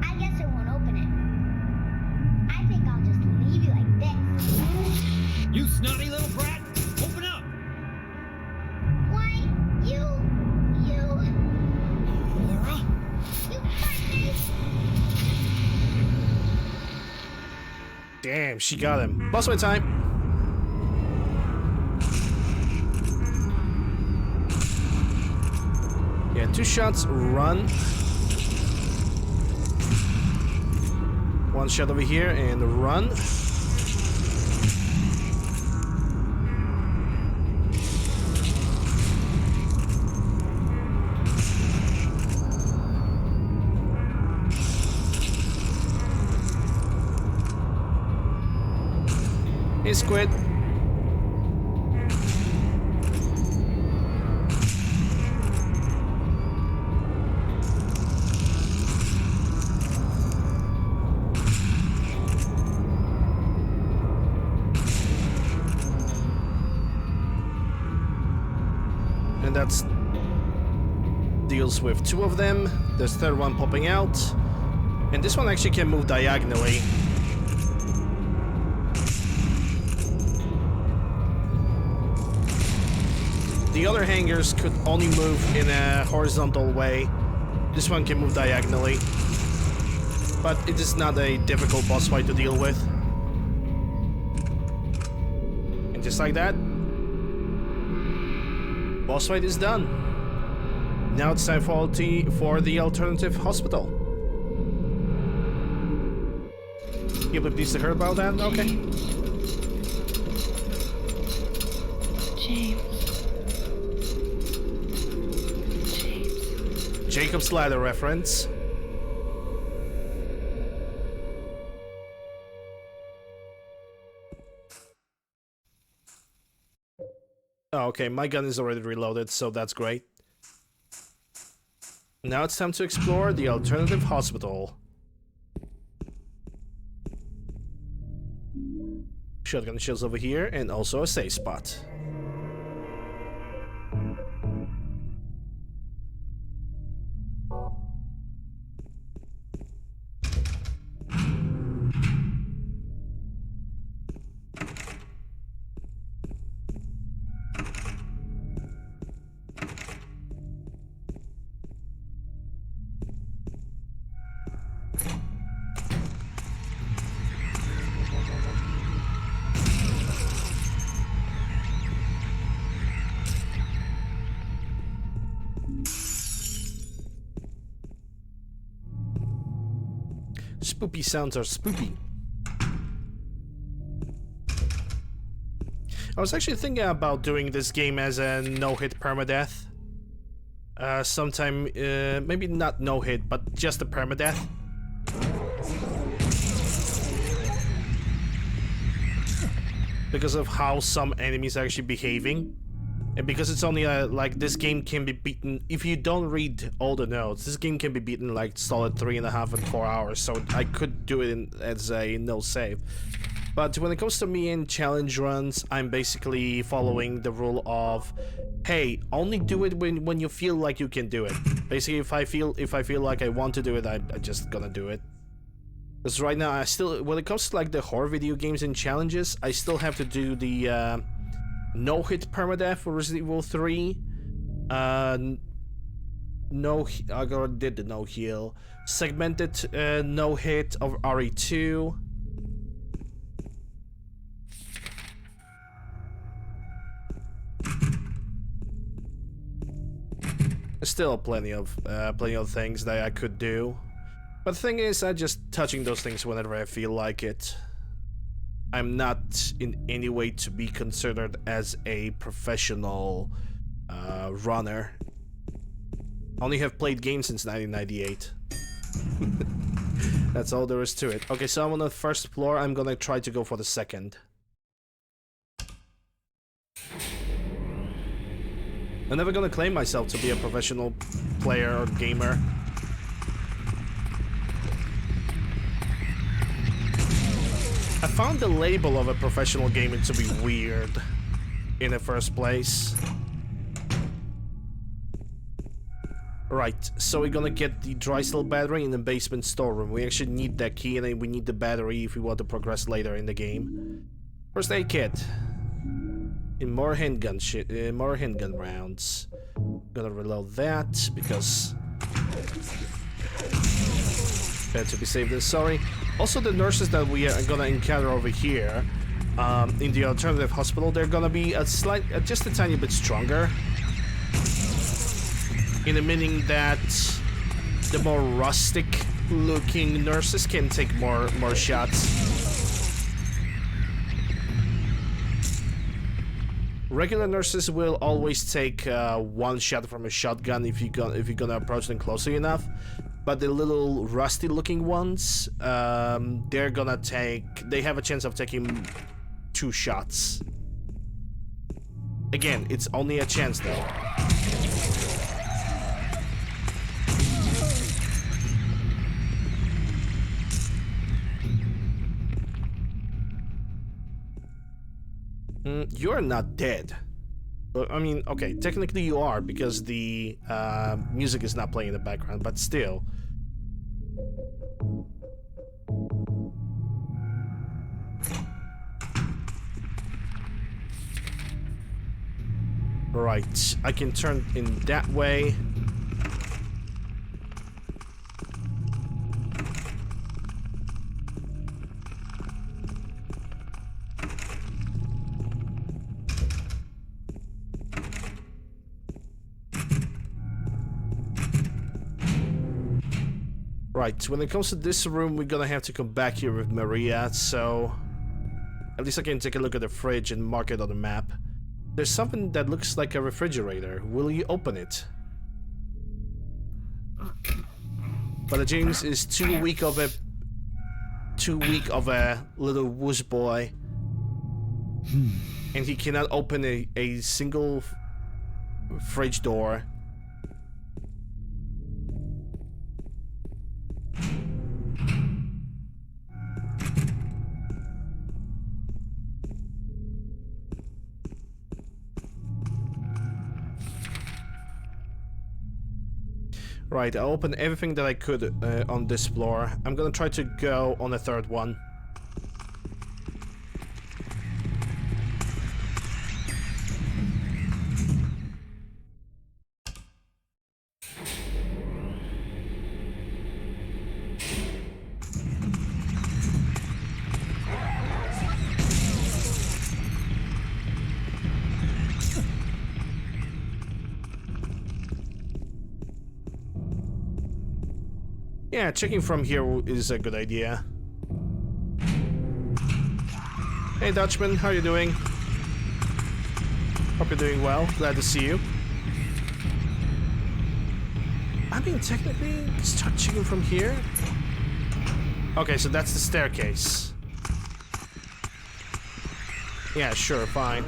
I guess I won't open it. I think I'll just leave you like this. You snotty little brat! Open up! Why, you... Laura? You hurt me! Damn, she got him. Boss fight time. Yeah, 2 shots, run. 1 shot over here and run. Hey, Squid. And that's deals with 2 of them. There's 3rd one popping out. And this one actually can move diagonally. the other hangars could only move in a horizontal way. This one can move diagonally. But it is not a difficult boss fight to deal with. And just like that, boss fight is done. Now it's time for the alternative hospital. You were pleased to hear about that? Okay. James. Jacob's Ladder reference. Oh, okay, my gun is already reloaded, so that's great. Now it's time to explore the alternative hospital. Shotgun shells over here, and also a safe spot. Spoopy sounds are spoopy. I was actually thinking about doing this game as a no-hit permadeath. Sometime, maybe not no-hit, but just a permadeath. Because of how some enemies are actually behaving. And because it's only like this game can be beaten, if you don't read all the notes, this game can be beaten like solid 3.5 and 4 hours, so I could do it as a no save. But when it comes to me in challenge runs, I'm basically following the rule of, hey, only do it when you feel like you can do it. Basically, if I feel like I want to do it, I'm just gonna do it. Because right now, I still, when it comes to like the horror video games and challenges, I still have to do the no-hit permadeath for Resident Evil 3. I already did the no-heal. Segmented no-hit of RE2. There's still plenty of things that I could do. But the thing is, I'm just touching those things whenever I feel like it. I'm not in any way to be considered as a professional runner. Only have played games since 1998. That's all there is to it. Okay, so I'm on the first floor. I'm gonna try to go for the second. I'm never gonna claim myself to be a professional player or gamer. I found the label of a professional gamer to be weird in the first place. Right, so we're gonna get the dry cell battery in the basement storeroom. We actually need that key, and then we need the battery if we want to progress later in the game. First aid kit. In more handgun rounds. Gonna reload that because better to be safe than sorry. Also, the nurses that we are gonna encounter over here, in the alternative hospital, they're gonna be just a tiny bit stronger. In the meaning that the more rustic-looking nurses can take more shots. Regular nurses will always take one shot from a shotgun if you're gonna approach them closely enough. But the little rusty-looking ones, they have a chance of taking 2 shots. Again, it's only a chance though. You're not dead. But, I mean, okay, technically you are because the music is not playing in the background, but still. Right, I can turn in that way. Right, when it comes to this room, we're gonna have to come back here with Maria, so at least I can take a look at the fridge and mark it on the map. There's something that looks like a refrigerator. Will you open it? But James is too weak of a little wuss boy, and he cannot open a single fridge door. Right, I opened everything that I could on this floor. I'm gonna try to go on a third one. Yeah, checking from here is a good idea. Hey Dutchman, how you doing? Hope you're doing well. Glad to see you. I mean, technically, start checking from here. Okay, so that's the staircase. Yeah, sure, fine.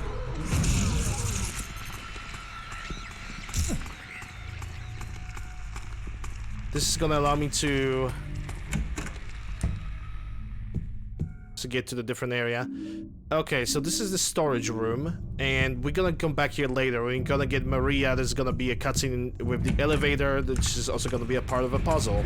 This is gonna allow me to get to the different area. Okay, so this is the storage room, and we're gonna come back here later. We're gonna get Maria. There's gonna be a cutscene with the elevator, which is also gonna be a part of a puzzle.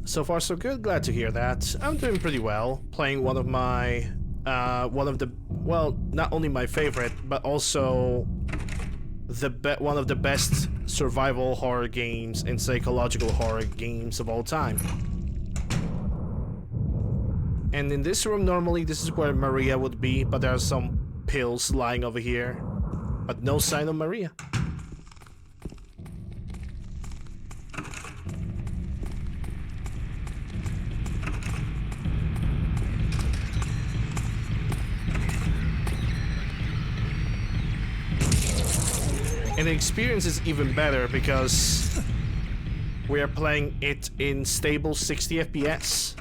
So far so good, glad to hear that. I'm doing pretty well, playing one of my, well, not only my favorite, but also one of the best survival horror games and psychological horror games of all time. And in this room, normally this is where Maria would be, but there are some pills lying over here, but no sign of Maria. And the experience is even better because we are playing it in stable 60 FPS.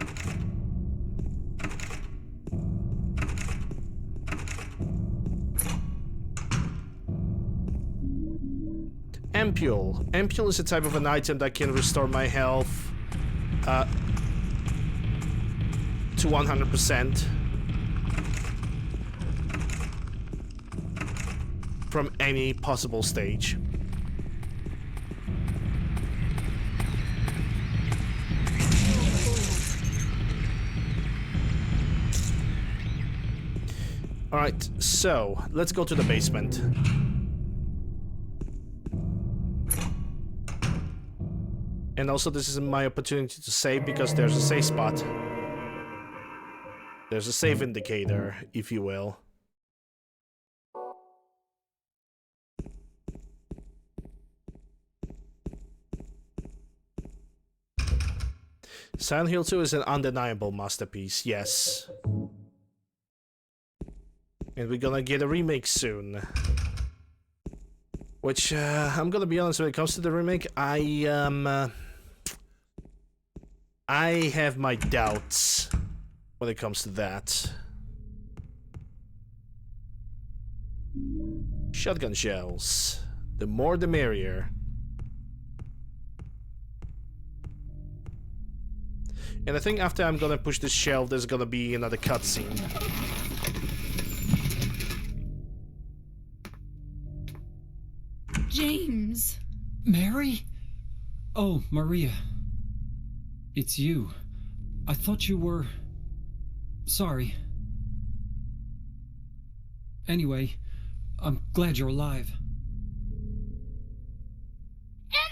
Ampule. Ampule is a type of an item that can restore my health to 100%. From any possible stage. Alright, so let's go to the basement. And also this is my opportunity to save because there's a save spot. There's a save indicator, if you will. Silent Hill 2 is an undeniable masterpiece, yes. And we're gonna get a remake soon. Which, I'm gonna be honest, when it comes to the remake, I have my doubts when it comes to that. Shotgun shells. The more the merrier. And I think after I'm gonna push this shelf, there's gonna be another cutscene. James! Mary? Oh, Maria. It's you. I thought you were... Sorry. Anyway, I'm glad you're alive.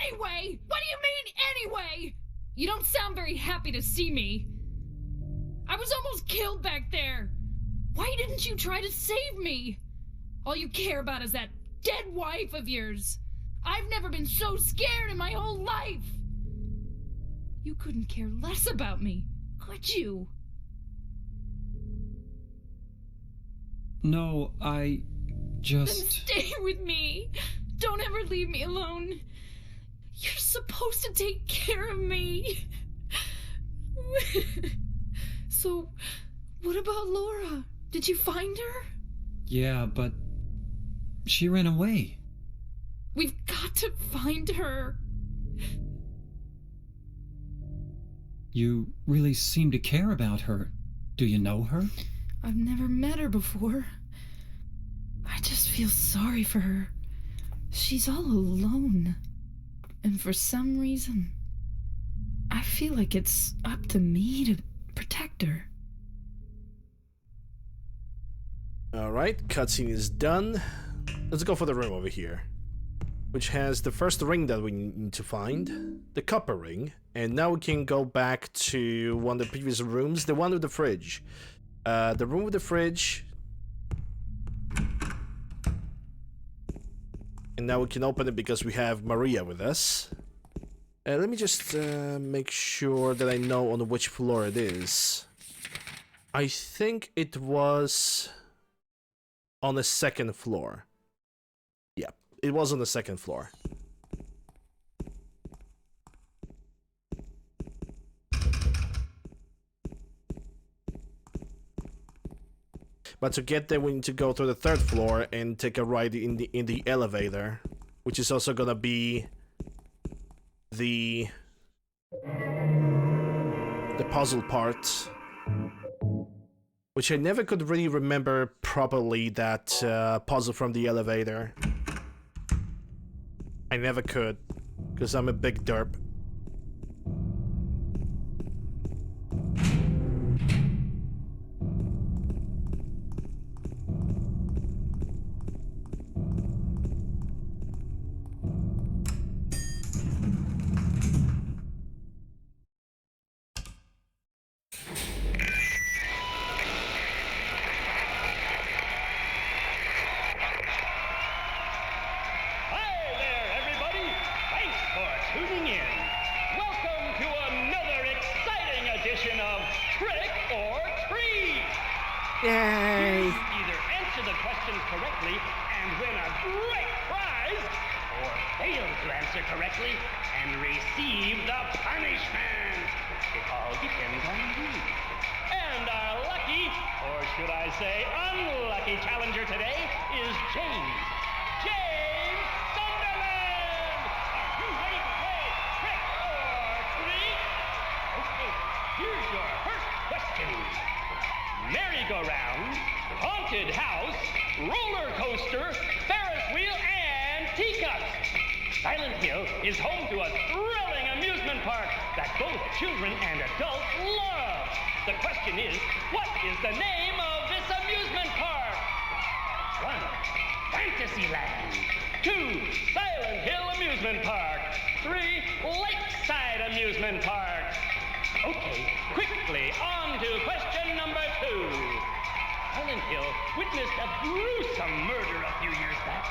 Anyway? What do you mean, anyway? You don't sound very happy to see me. I was almost killed back there. Why didn't you try to save me? All you care about is that dead wife of yours. I've never been so scared in my whole life. You couldn't care less about me, could you? No, I just... Then stay with me. Don't ever leave me alone. You're supposed to take care of me. So, what about Laura? Did you find her? Yeah, but... she ran away. We've got to find her. You really seem to care about her. Do you know her? I've never met her before. I just feel sorry for her. She's all alone. And for some reason, I feel like it's up to me to protect her. Alright, cutscene is done. Let's go for the room over here, which has the first ring that we need to find, the copper ring. And now we can go back to one of the previous rooms, the one with the fridge. The room with the fridge. And now we can open it because we have Maria with us. Let me just make sure that I know on which floor it is. I think it was on the second floor. Yeah, it was on the second floor. But to get there, we need to go to the third floor and take a ride in the elevator, which is also gonna be the puzzle part, which I never could really remember properly. That puzzle from the elevator, I never could, because I'm a big derp. Yay! Either answer the questions correctly and win a great prize, or fail to answer correctly and receive the punishment. It all depends on you. And our lucky, or should I say unlucky challenger today is James. James Sunderland! Are you ready to play trick or treat? Okay, here's your first question. Merry-go-round, haunted house, roller coaster, Ferris wheel, and teacups. Silent Hill is home to a thrilling amusement park that both children and adults love. The question is, what is the name of this amusement park? 1. Fantasyland. 2. Silent Hill Amusement Park. 3. Lakeside Amusement Park. Okay, quickly, on to question number 2. Silent Hill witnessed a gruesome murder a few years back.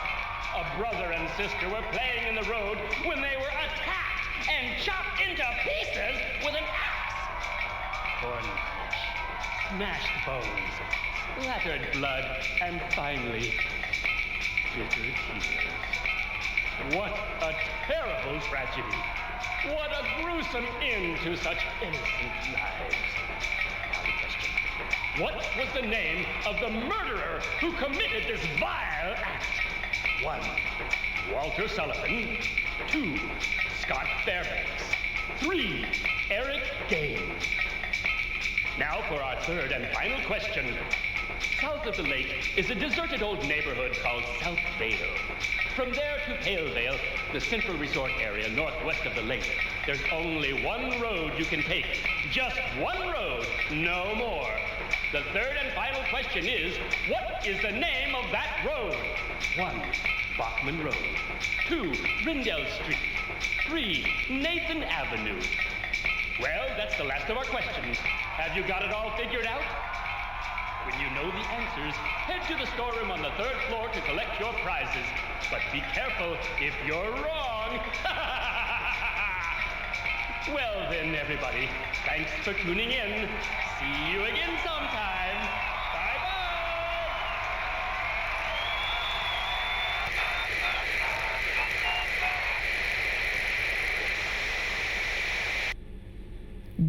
A brother and sister were playing in the road when they were attacked and chopped into pieces with an axe. Torn flesh, smashed bones, splattered blood, and finally, bitter tears. What a terrible tragedy. What a gruesome end to such innocent lives. Now the question. What was the name of the murderer who committed this vile act? 1. Walter Sullivan. 2. Scott Fairbanks. 3. Eric Gaines. Now for our third and final question. South of the lake is a deserted old neighborhood called South Vale. From there to Pale Vale, the central resort area northwest of the lake, there's only one road you can take. Just one road, no more. The third and final question is, what is the name of that road? 1. Bachman Road. 2. Rindell Street. 3. Nathan Avenue. Well, that's the last of our questions. Have you got it all figured out? When you know the answers, head to the storeroom on the 3rd floor to collect your prizes. But be careful if you're wrong. Well then, everybody, thanks for tuning in. See you again sometime. Bye-bye.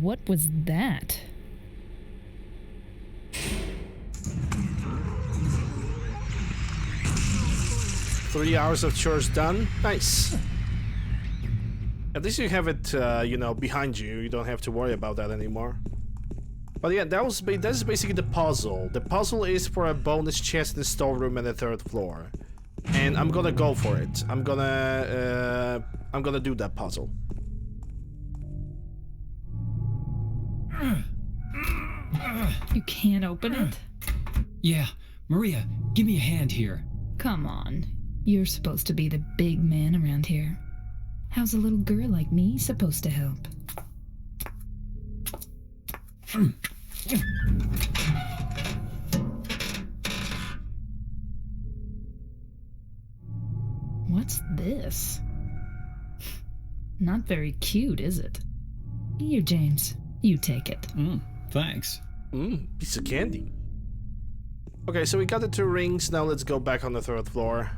What was that? Three hours of chores done. Nice. At least you have it, you know, behind you. You don't have to worry about that anymore. But yeah, that's basically the puzzle. The puzzle is for a bonus chest in the storeroom and the 3rd floor, and I'm gonna go for it. I'm gonna do that puzzle. You can't open it? Yeah, Maria, give me a hand here. Come on. You're supposed to be the big man around here. How's a little girl like me supposed to help? What's this? Not very cute, is it? Here, James. You take it. Thanks. Piece of candy. Okay, so we got the 2 rings. Now let's go back on the 3rd floor.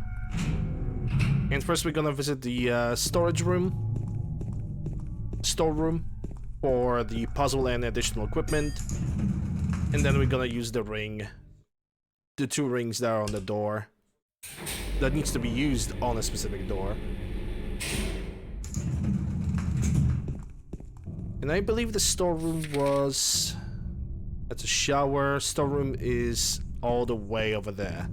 And first we're gonna visit the storeroom for the puzzle and additional equipment. And then we're gonna use the ring. The 2 rings that are on the door. That needs to be used on a specific door. And I believe the storeroom was... That's a shower. Storeroom is all the way over there.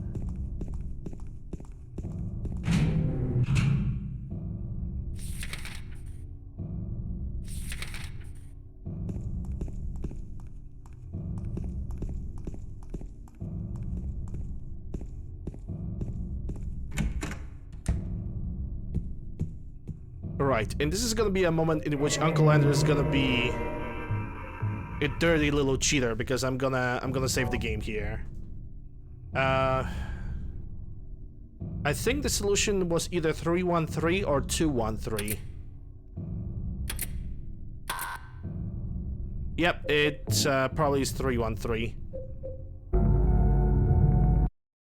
Right, and this is gonna be a moment in which UncleLander is gonna be a dirty little cheater because I'm gonna save the game here. I think the solution was either 313 or 213. Yep, it probably is 313.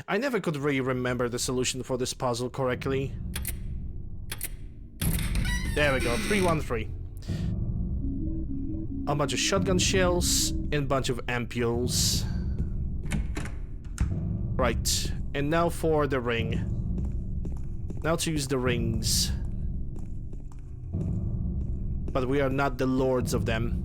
I never could really remember the solution for this puzzle correctly. There we go, 313. A bunch of shotgun shells and a bunch of ampules. Right, and now for the ring. Now to use the rings. But we are not the lords of them.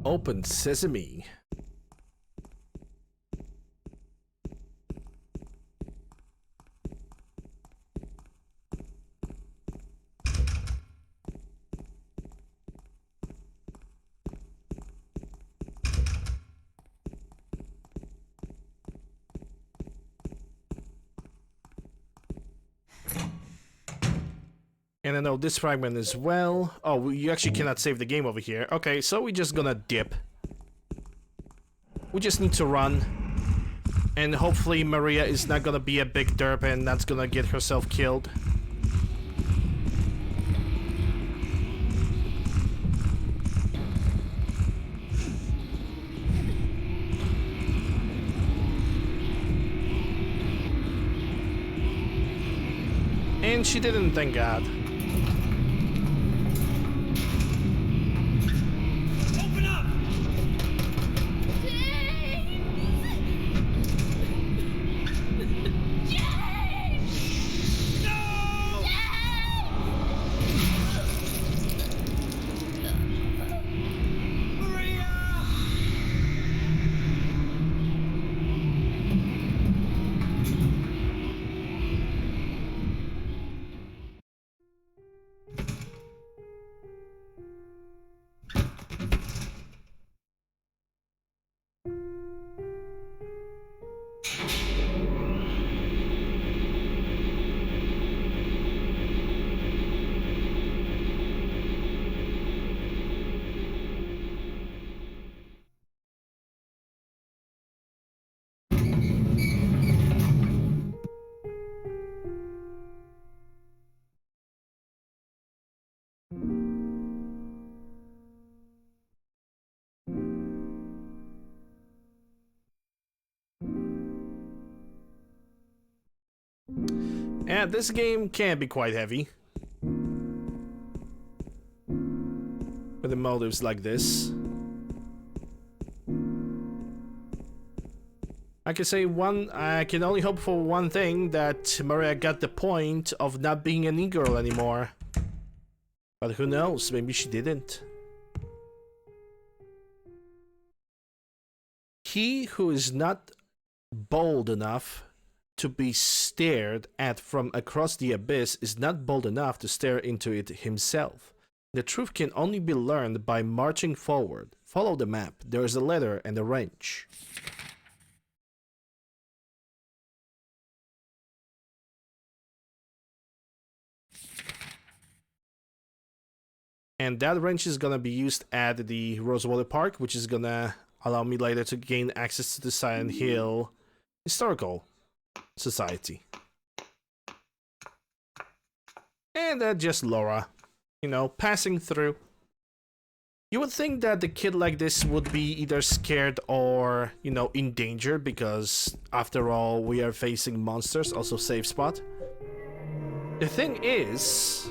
Open sesame. And I know this fragment as well. Oh, you actually cannot save the game over here. Okay, so we're just gonna dip. We just need to run. And hopefully Maria is not gonna be a big derp and that's gonna get herself killed. And she didn't, thank God. Open up! Yeah, this game can be quite heavy. With the motives like this. I can only hope for one thing, that Maria got the point of not being an e-girl anymore. But who knows, maybe she didn't. He who is not bold enough to be stared at from across the abyss is not bold enough to stare into it himself. The truth can only be learned by marching forward. Follow the map. There is a ladder and a wrench. And that wrench is gonna be used at the Rosewater Park, which is gonna allow me later to gain access to the Silent Hill Historical Society. And just Laura, you know, passing through. You would think that the kid like this would be either scared or, you know, in danger, because after all, we are facing monsters. Also, safe spot. The thing is,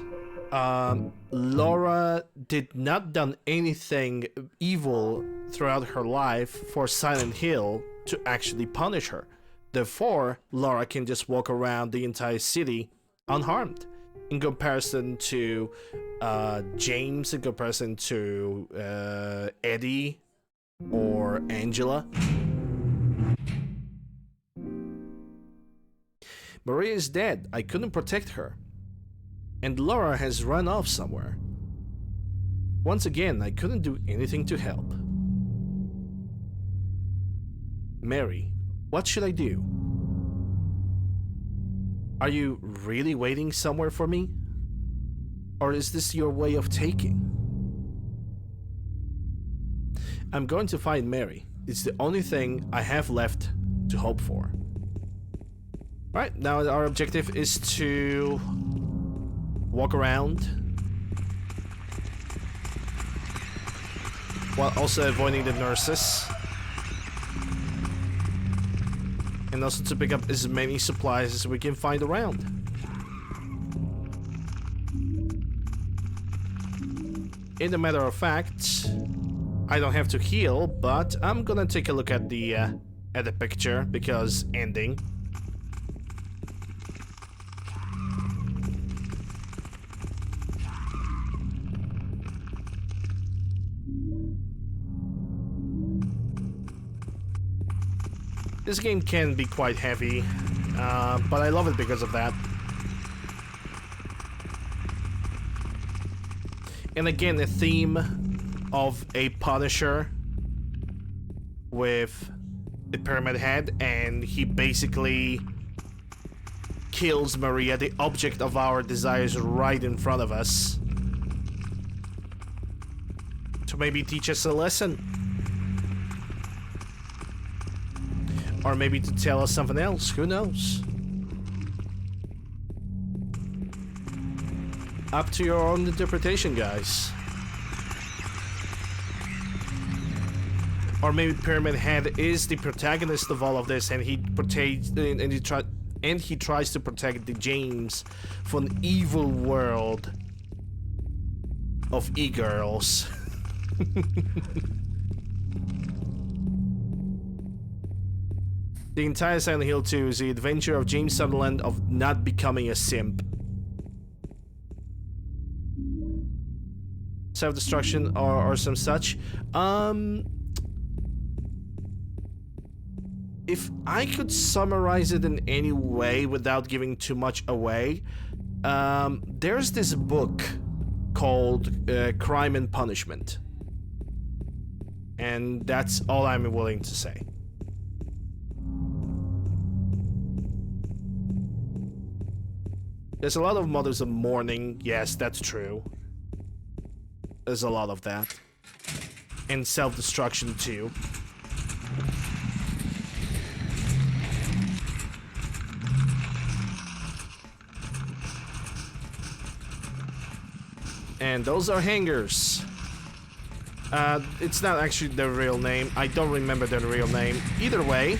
Laura did not done anything evil throughout her life for Silent Hill to actually punish her. Therefore, Laura can just walk around the entire city unharmed. In comparison to James, in comparison to Eddie or Angela. Maria is dead. I couldn't protect her. And Laura has run off somewhere. Once again, I couldn't do anything to help. Mary, what should I do? Are you really waiting somewhere for me? Or is this your way of taking? I'm going to find Mary. It's the only thing I have left to hope for. Right, now our objective is to walk around while also avoiding the nurses. And also to pick up as many supplies as we can find around. In a matter of fact, I don't have to heal, but I'm gonna take a look at the picture, because ending. This game can be quite heavy, but I love it because of that. And again, the theme of a Punisher with the Pyramid Head, and he basically kills Maria, the object of our desires, right in front of us, to maybe teach us a lesson. Or maybe to tell us something else, who knows? Up to your own interpretation, guys. Or maybe Pyramid Head is the protagonist of all of this, and he portrays, and he and he tries to protect the James from the evil world of e-girls. The entire Silent Hill 2 is the adventure of James Sutherland of not becoming a simp. Self-destruction or some such. If I could summarize it in any way without giving too much away, there's this book called Crime and Punishment. And that's all I'm willing to say. There's a lot of mothers of mourning, yes, that's true. There's a lot of that. And self-destruction too. And those are hangers. It's not actually their real name. I don't remember their real name. Either way.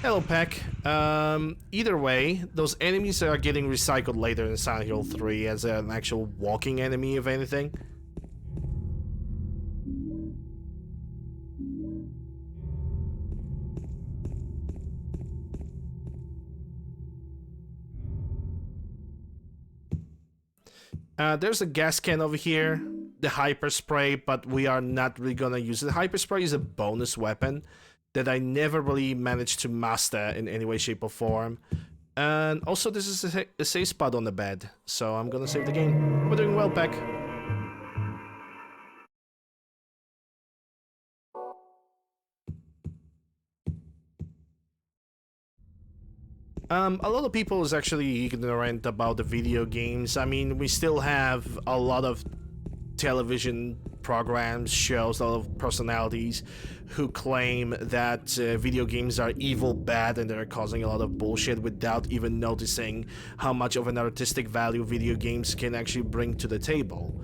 Hello, Peck. Either way, those enemies are getting recycled later in Silent Hill 3 as an actual walking enemy, if anything. There's a gas can over here, the hyper spray, but we are not really gonna use it. The hyper spray is a bonus weapon that I never really managed to master in any way, shape, or form. And also, this is a safe spot on the bed, so I'm gonna save the game. We're doing well, Peck. A lot of people is actually ignorant about the video games. I mean, we still have a lot of television programs, shows, a lot of personalities who claim that video games are evil, bad, and they're causing a lot of bullshit without even noticing how much of an artistic value video games can actually bring to the table.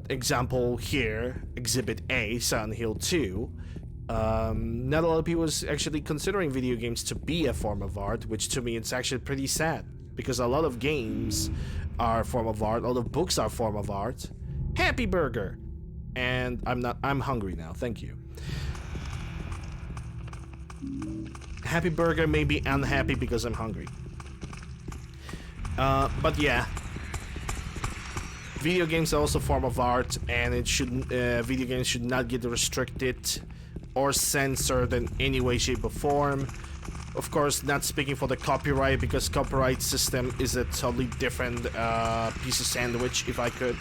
Example here, Exhibit A, Silent Hill 2. Not a lot of people is actually considering video games to be a form of art, which to me it's actually pretty sad, because a lot of games are a form of art, a lot of books are a form of art. Happy Burger! And I'm hungry now, thank you. Happy Burger made me unhappy because I'm hungry. But yeah. Video games are also a form of art, and it shouldn't, video games should not get restricted or censored in any way, shape, or form. Of course, not speaking for the copyright, because copyright system is a totally different piece of sandwich, if I could.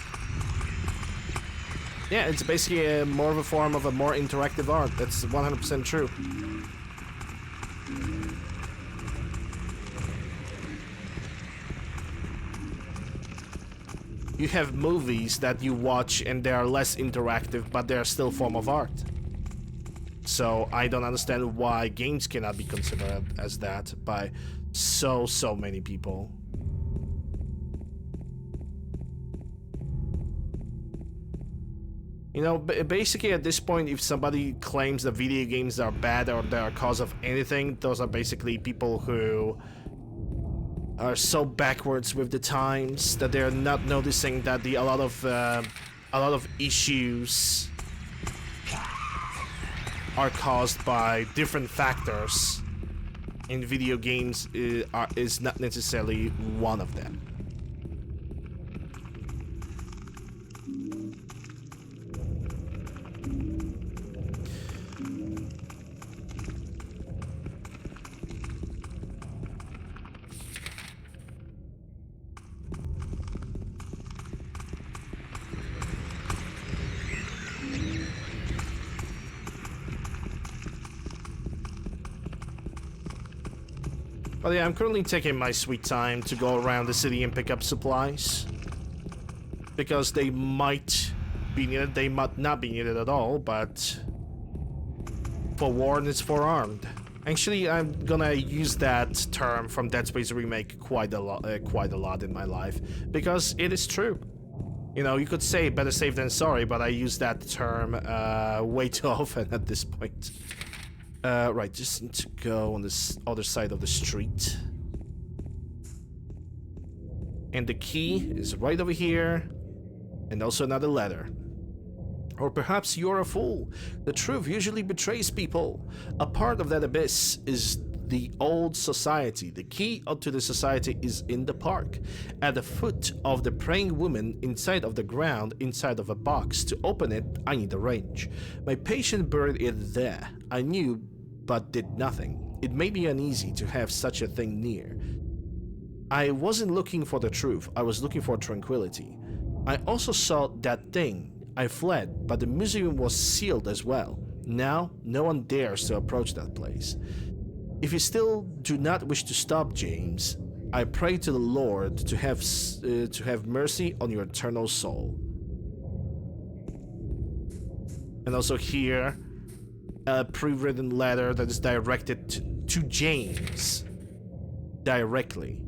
Yeah, it's basically more of a form of a more interactive art. That's 100% true. You have movies that you watch and they are less interactive, but they are still a form of art. So I don't understand why games cannot be considered as that by so many people. You know, basically at this point, if somebody claims that video games are bad or they are cause of anything, those are basically people who are so backwards with the times that they're not noticing that a lot of issues are caused by different factors, and video games is not necessarily one of them. But yeah, I'm currently taking my sweet time to go around the city and pick up supplies. Because they might be needed, they might not be needed at all, but forewarned is forearmed. Actually, I'm gonna use that term from Dead Space Remake quite a lot in my life, because it is true. You know, you could say better safe than sorry, but I use that term way too often at this point. Right, just need to go on this other side of the street. And the key is right over here. And also another letter. Or perhaps you're a fool. The truth usually betrays people. A part of that abyss is the old society. The key to the society is in the park, at the foot of the praying woman, inside of the ground, inside of a box. To open it, I need a wrench. My patient buried it there. I knew, but did nothing. It made me uneasy to have such a thing near. I wasn't looking for the truth, I was looking for tranquility. I also saw that thing. I fled, but the museum was sealed as well. Now, no one dares to approach that place. If you still do not wish to stop, James, I pray to the Lord to have mercy on your eternal soul. And also here, a pre-written letter that is directed to James directly.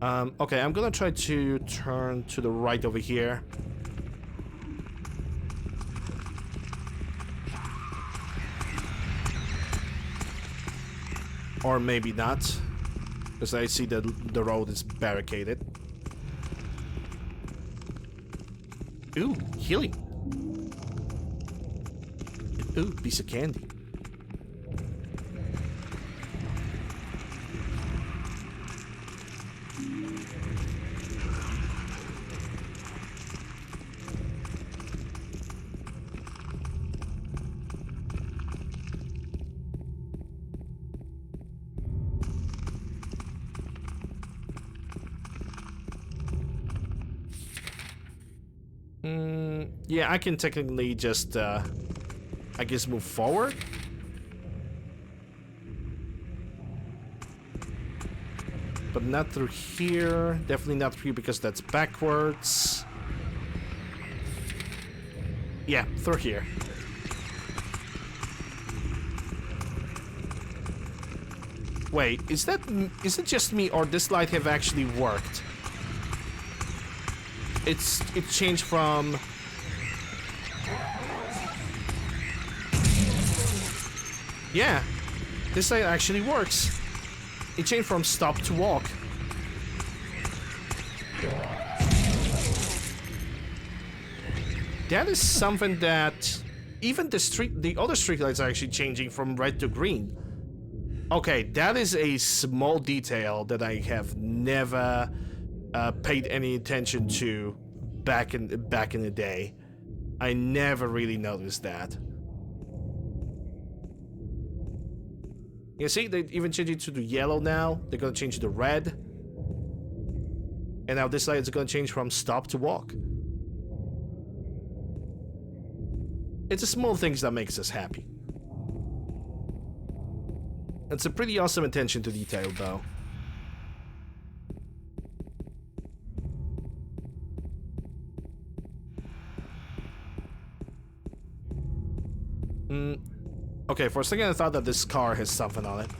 Okay, I'm gonna try to turn to the right over here. Or maybe not, because I see that the road is barricaded. Ooh, healing. Ooh, piece of candy. Yeah, I can technically just, I guess, move forward. But not through here. Definitely not through here because that's backwards. Yeah, through here. Wait, is it just me or this light have actually worked? It changed from... Yeah, this light actually works. It changed from stop to walk. That is something that even the other street lights are actually changing from red to green. Okay, that is a small detail that I have never paid any attention to back in the day. I never really noticed that. You see, they even changed it to the yellow now. They're gonna change it to red. And now this light is gonna change from stop to walk. It's the small things that makes us happy. It's a pretty awesome attention to detail, though. Okay, for a second I thought that this car has something on it.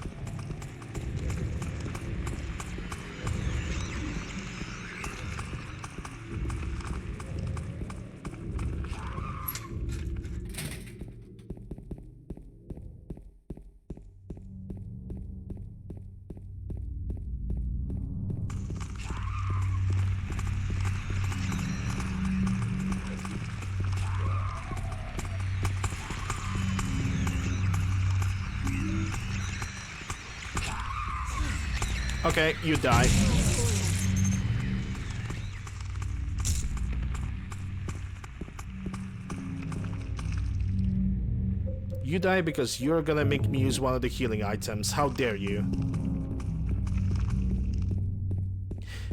Okay, you die. You die because you're gonna make me use one of the healing items. How dare you?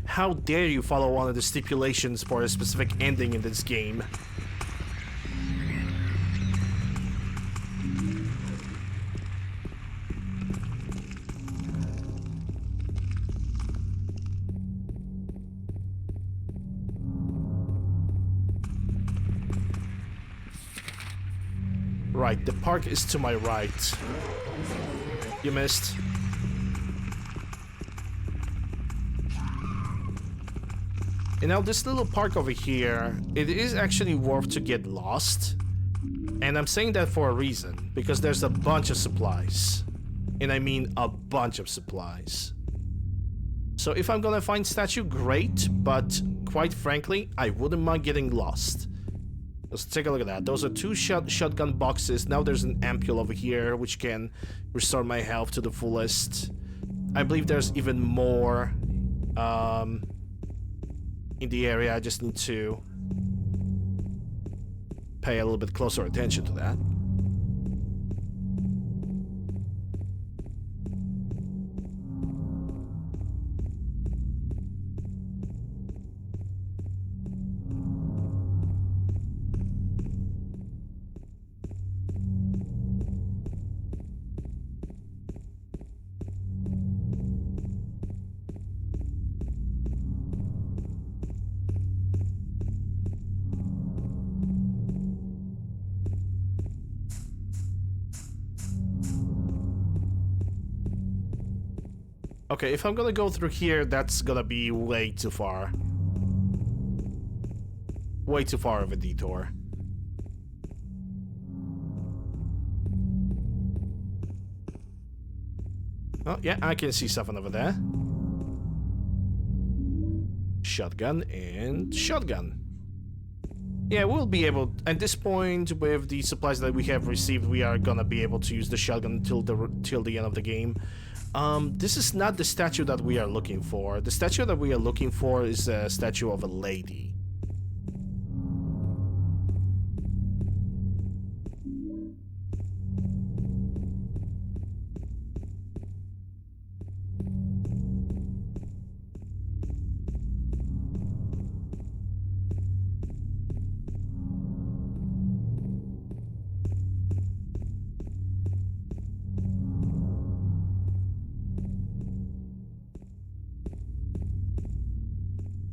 How dare you follow one of the stipulations for a specific ending in this game? Right, the park is to my right. You missed. And now this little park over here, it is actually worth to get lost. And I'm saying that for a reason, because there's a bunch of supplies. And I mean a bunch of supplies. So if I'm gonna find statue, great, but quite frankly, I wouldn't mind getting lost. Let's take a look at that. Those are two shotgun boxes. Now there's an ampule over here, which can restore my health to the fullest. I believe there's even more in the area. I just need to pay a little bit closer attention to that. Okay, if I'm gonna go through here, that's gonna be way too far. Way too far of a detour. Oh, yeah, I can see something over there. Shotgun and shotgun. Yeah, we'll be able, at this point, with the supplies that we have received, we are gonna be able to use the shotgun till the end of the game. This is not the statue that we are looking for. The statue that we are looking for is a statue of a lady.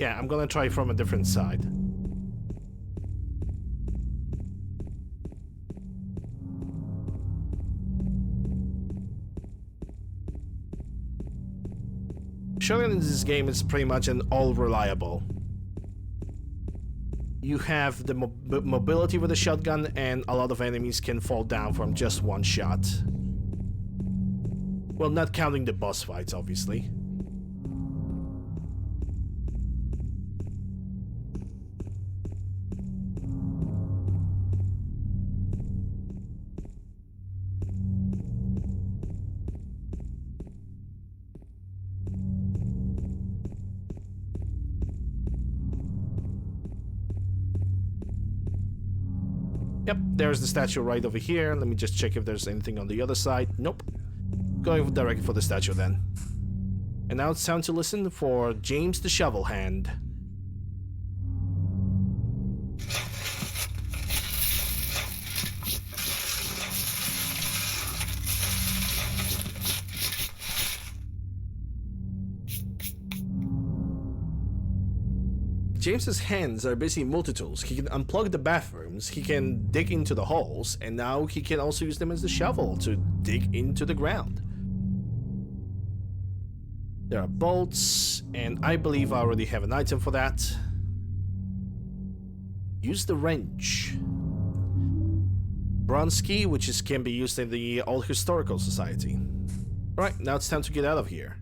Yeah, I'm gonna try from a different side. Shotgun in this game is pretty much an all-reliable. You have the mobility with the shotgun, and a lot of enemies can fall down from just one shot. Well, not counting the boss fights, obviously. Yep, there's the statue right over here. Let me just check if there's anything on the other side. Nope. Going directly for the statue then. And now it's time to listen for James the Shovel Hand. James's hands are busy multi-tools. He can unplug the bathrooms, he can dig into the holes, and now he can also use them as the shovel to dig into the ground. There are bolts, and I believe I already have an item for that. Use the wrench. Bronze key, which can be used in the Old Historical Society. Alright, now it's time to get out of here.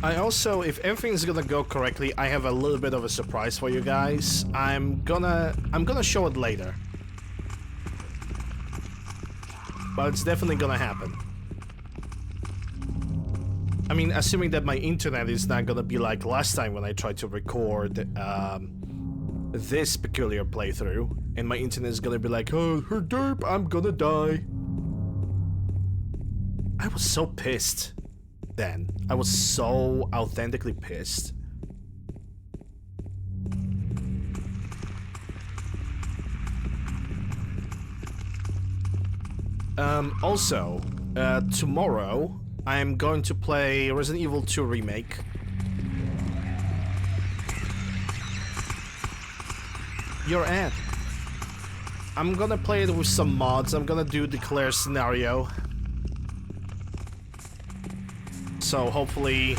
I also, if everything's gonna go correctly, I have a little bit of a surprise for you guys. I'm gonna show it later. But it's definitely gonna happen. I mean, assuming that my internet is not gonna be like last time when I tried to record this peculiar playthrough, and my internet is gonna be like, oh, her derp, I'm gonna die. I was so pissed. Then I was so authentically pissed. Also, tomorrow I'm going to play Resident Evil 2 Remake. Your ad. I'm gonna play it with some mods. I'm gonna do the Claire scenario. So hopefully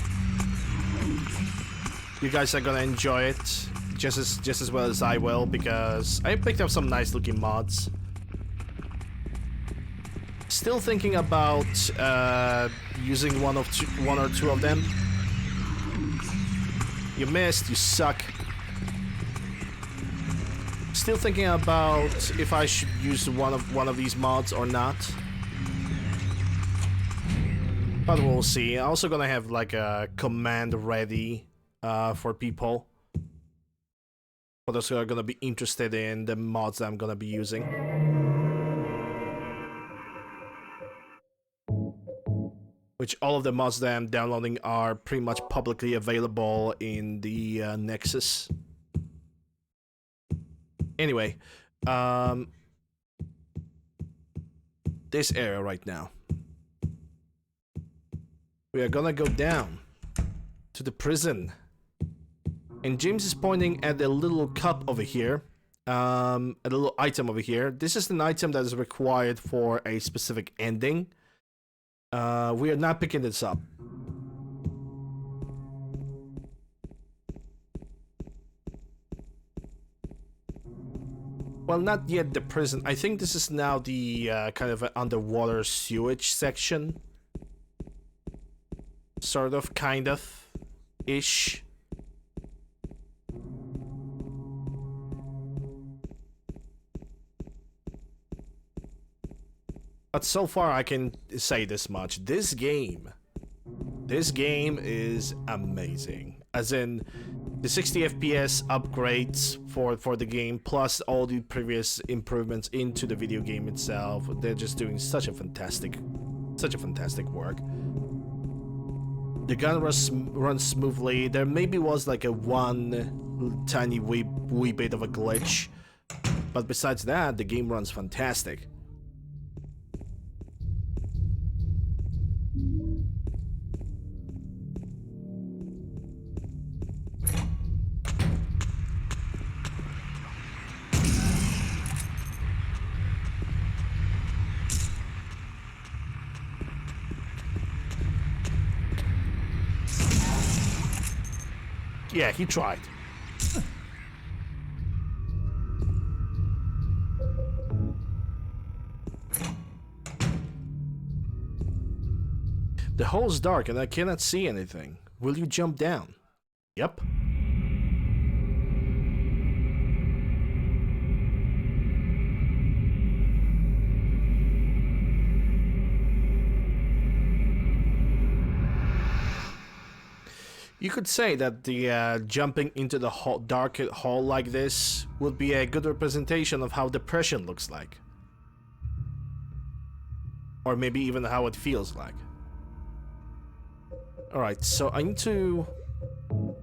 you guys are gonna enjoy it just as well as I will, because I picked up some nice looking mods. Still thinking about using one or two of them. You missed, you suck. Still thinking about if I should use one of these mods or not. But we'll see. I'm also gonna have like a command ready for people. For those who are gonna be interested in the mods that I'm gonna be using. Which all of the mods that I'm downloading are pretty much publicly available in the Nexus. Anyway, this area right now. We are gonna go down to the prison. And James is pointing at the little cup over here. A little item over here. This is an item that is required for a specific ending. We are not picking this up. Well, not yet the prison. I think this is now the kind of underwater sewage section. Sort of, kind of, ish. But so far I can say this much. This game is amazing. As in, the 60 FPS upgrades for the game, plus all the previous improvements into the video game itself. They're just doing such a fantastic work. The gun runs smoothly. There maybe was like a one tiny wee bit of a glitch, but besides that, the game runs fantastic. Yeah, he tried. The hole's dark and I cannot see anything. Will you jump down? Yep. You could say that the jumping into the dark hole like this would be a good representation of how depression looks like. Or maybe even how it feels like. Alright, so I need to...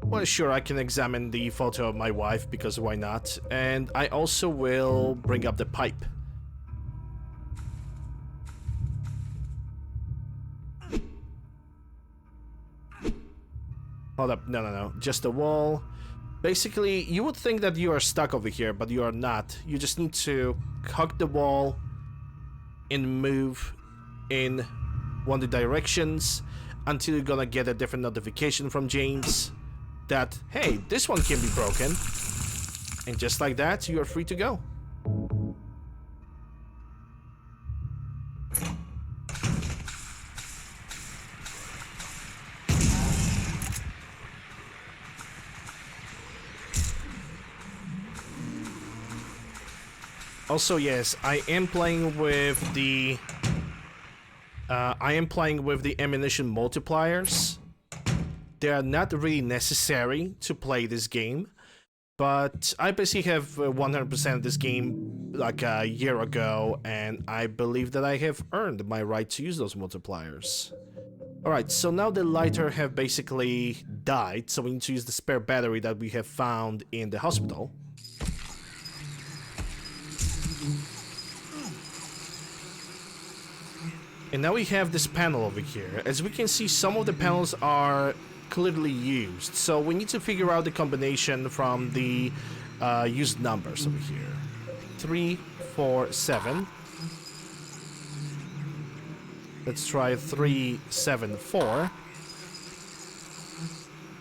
Well, sure, I can examine the photo of my wife, because why not? And I also will bring up the pipe. Hold up, no, just the wall. Basically, you would think that you are stuck over here, but you are not. You just need to hug the wall and move in one of the directions until you're gonna get a different notification from James that, hey, this one can be broken. And just like that, you are free to go. Also, yes, I am playing with the ammunition multipliers. They are not really necessary to play this game, but I basically have 100% of this game like a year ago, and I believe that I have earned my right to use those multipliers. Alright, so now the lighter have basically died, so we need to use the spare battery that we have found in the hospital. And now we have this panel over here. As we can see, some of the panels are clearly used. So we need to figure out the combination from the used numbers over here. 3, 4, 7. Let's try 3, 7, 4.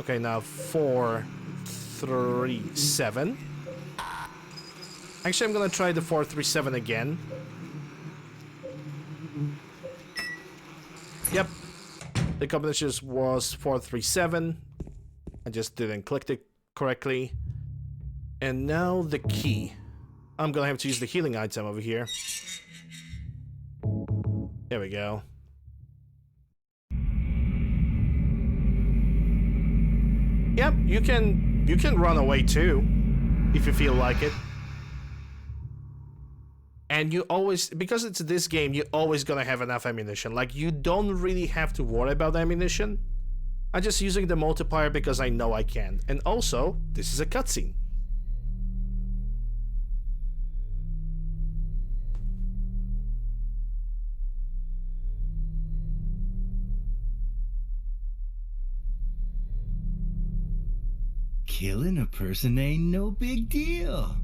Okay, now 4, 3, 7. Actually, I'm gonna try the 4, 3, 7 again. Yep, the combination was 4, 3, 7. I just didn't click it correctly. And now the key. I'm gonna have to use the healing item over here. There we go. Yep, you can run away too, if you feel like it. And you always, because it's this game, you're always gonna have enough ammunition. Like, you don't really have to worry about ammunition. I'm just using the multiplier because I know I can. And also, this is a cutscene. Killing a person ain't no big deal.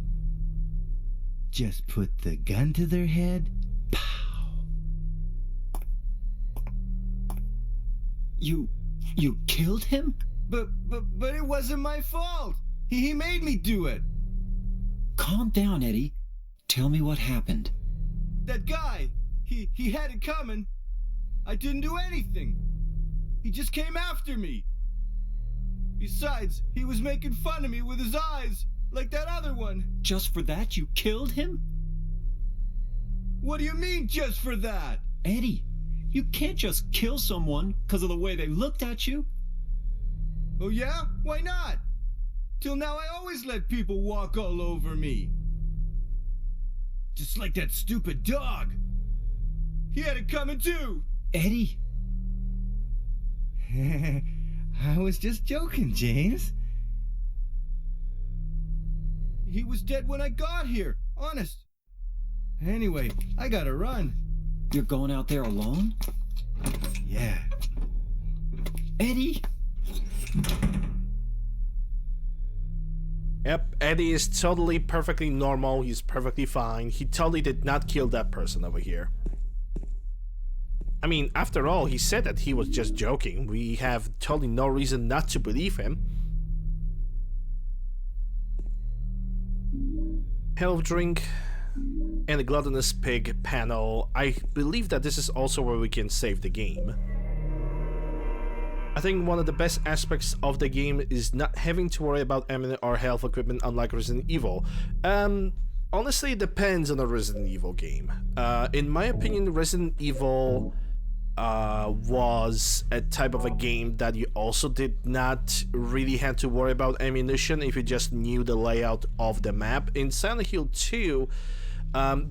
Just put the gun to their head. Pow. You killed him? But it wasn't my fault. He made me do it. Calm down, Eddie. Tell me what happened. That guy, he had it coming. I didn't do anything. He just came after me. Besides, he was making fun of me with his eyes, like that other one. Just for that, you killed him? What do you mean, just for that? Eddie, you can't just kill someone because of the way they looked at you. Oh yeah? Why not? Till now I always let people walk all over me. Just like that stupid dog. He had it coming too. Eddie. I was just joking, James. He was dead when I got here, honest. Anyway, I gotta run. You're going out there alone? Yeah. Eddie? Yep, Eddie is totally perfectly normal. He's perfectly fine. He totally did not kill that person over here. I mean, after all, he said that he was just joking. We have totally no reason not to believe him. Health drink and the gluttonous pig panel. I believe that this is also where we can save the game. I think one of the best aspects of the game is not having to worry about ammo or health equipment, unlike Resident Evil. Honestly, it depends on a Resident Evil game. In my opinion, Resident Evil was a type of a game that you also did not really have to worry about ammunition if you just knew the layout of the map. In Silent Hill 2,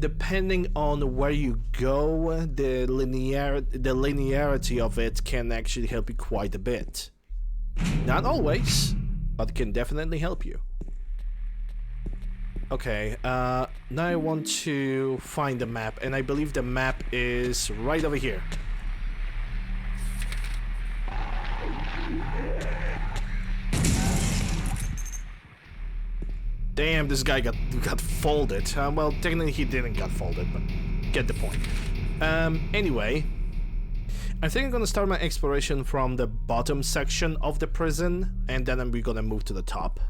depending on where you go, the linearity of it can actually help you quite a bit. Not always, but can definitely help you. Okay, now I want to find the map, and I believe the map is right over here. Damn, this guy got folded. Well, technically he didn't get folded, but get the point. Anyway, I think I'm gonna start my exploration from the bottom section of the prison, and then we're gonna move to the top.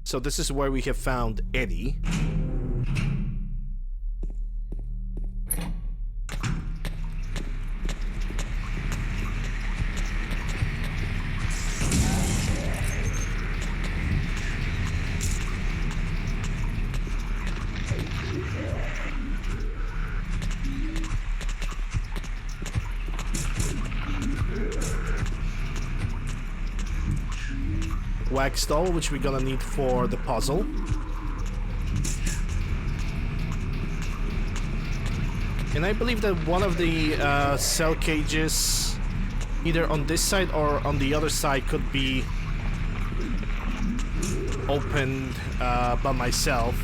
So this is where we have found Eddie. Wax doll, which we're gonna need for the puzzle. And I believe that one of the cell cages, either on this side or on the other side, could be opened by myself.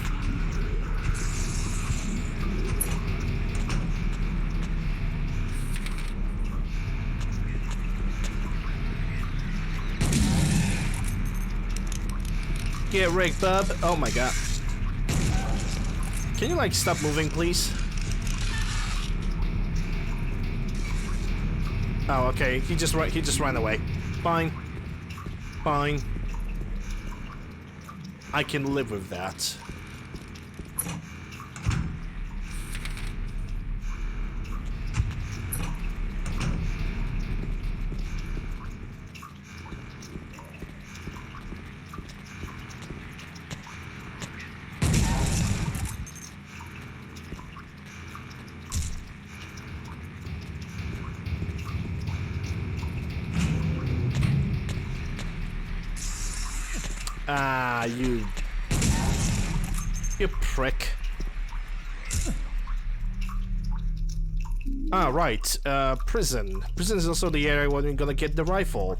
Get rigged, bub. Oh my god. Can you like stop moving, please? Oh, okay. He just ran away. Fine. Fine. I can live with that. Ah, you prick. Ah, right. Prison. Prison is also the area where we're gonna get the rifle.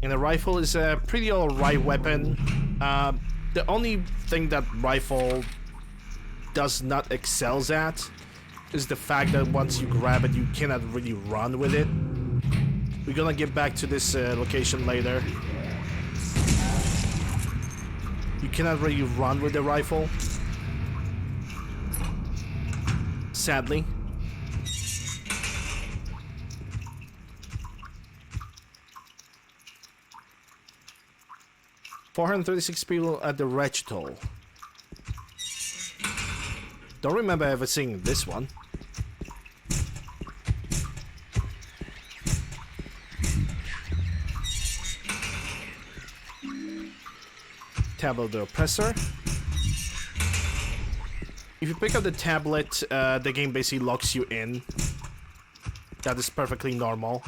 And a rifle is a pretty alright weapon. The only thing that rifle does not excels at is the fact that once you grab it, you cannot really run with it. We're gonna get back to this location later. You cannot really run with the rifle. Sadly. $436 people at the Wretch Toll. Don't remember ever seeing this one. Tablet the oppressor. If you pick up the tablet, the game basically locks you in. That is perfectly normal.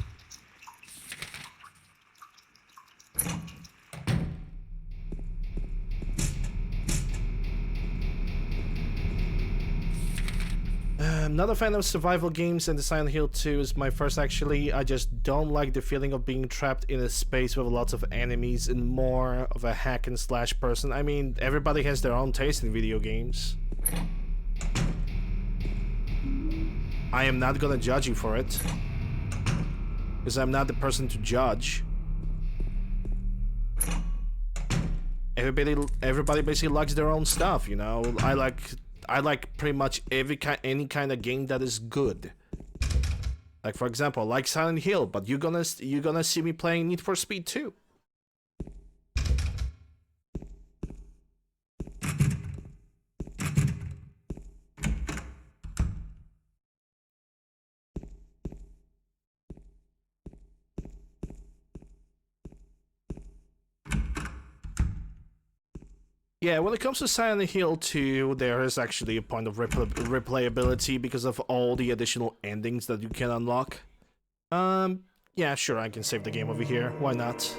Not a fan of survival games, and the Silent Hill 2 is my first actually. I just don't like the feeling of being trapped in a space with lots of enemies and more of a hack and slash person. I mean, everybody has their own taste in video games. I am not gonna judge you for it, because I'm not the person to judge. Everybody basically likes their own stuff, you know. I like pretty much any kind of game that is good. Like for example, I like Silent Hill, but you're gonna see me playing Need for Speed 2. Yeah, when it comes to Silent Hill 2, there is actually a point of replayability because of all the additional endings that you can unlock. Yeah, sure, I can save the game over here. Why not?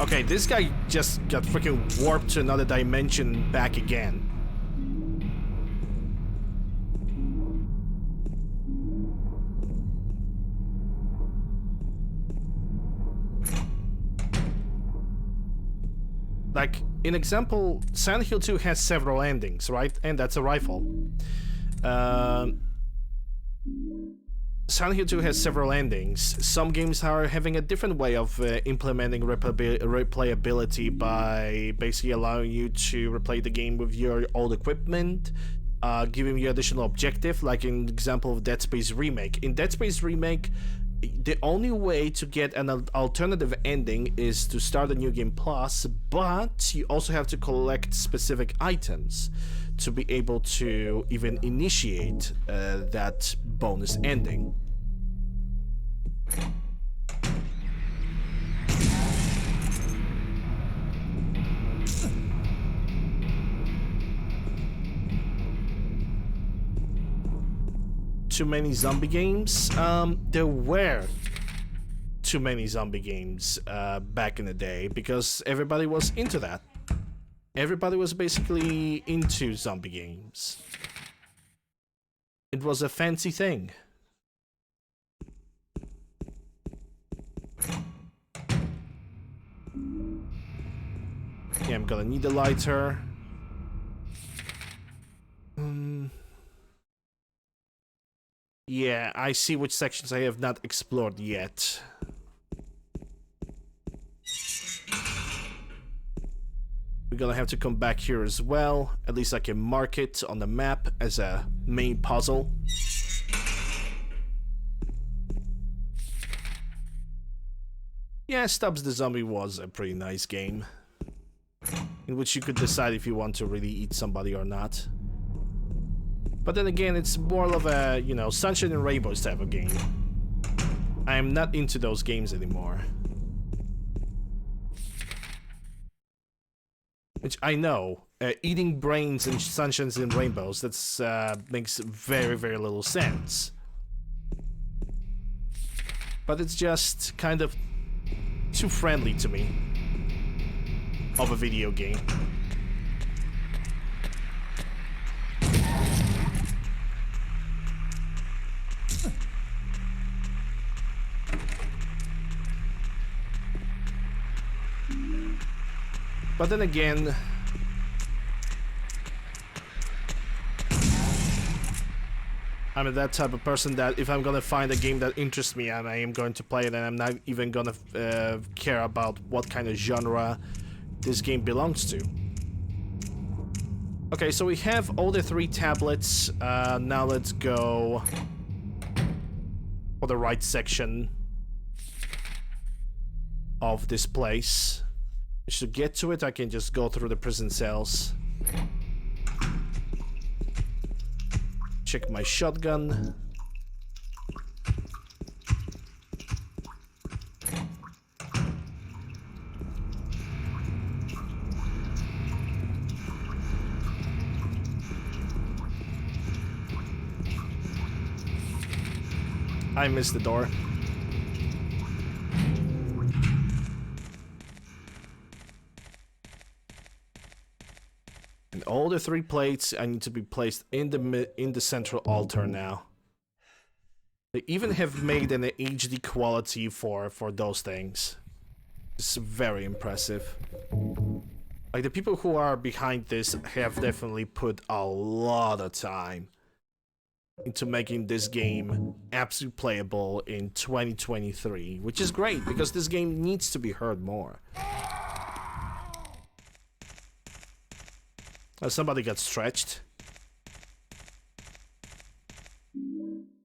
Okay, this guy just got freaking warped to another dimension back again. Like, in example, Silent Hill 2 has several endings, right? And that's a rifle. Silent Hill 2 has several endings. Some games are having a different way of implementing replayability by basically allowing you to replay the game with your old equipment, giving you additional objective, like in example of Dead Space Remake. In Dead Space Remake, the only way to get an alternative ending is to start a New Game Plus, but you also have to collect specific items to be able to even initiate that bonus ending. too many zombie games. There were too many zombie games back in the day because everybody was into that. Everybody was basically into zombie games. It was a fancy thing. Yeah, I'm gonna need a lighter. Yeah, I see which sections I have not explored yet. We're gonna have to come back here as well. At least I can mark it on the map as a main puzzle. Yeah, Stubbs the Zombie was a pretty nice game, in which you could decide if you want to really eat somebody or not. But then again, it's more of a, you know, Sunshine and Rainbows type of game. I am not into those games anymore. Which I know, eating brains and Sunshines and Rainbows, that's makes very, very little sense. But it's just kind of too friendly to me of a video game. But then again, I'm that type of person that if I'm gonna find a game that interests me and I am going to play it, and I'm not even gonna care about what kind of genre this game belongs to. Okay, so we have all the 3 tablets. Now let's go for the right section of this place. To get to it, I can just go through the prison cells. Check my shotgun. I missed the door. And all the 3 plates I need to be placed in the central altar now. They even have made an HD quality for those things. It's very impressive. Like, the people who are behind this have definitely put a lot of time into making this game absolutely playable in 2023, which is great because this game needs to be heard more. Somebody got stretched.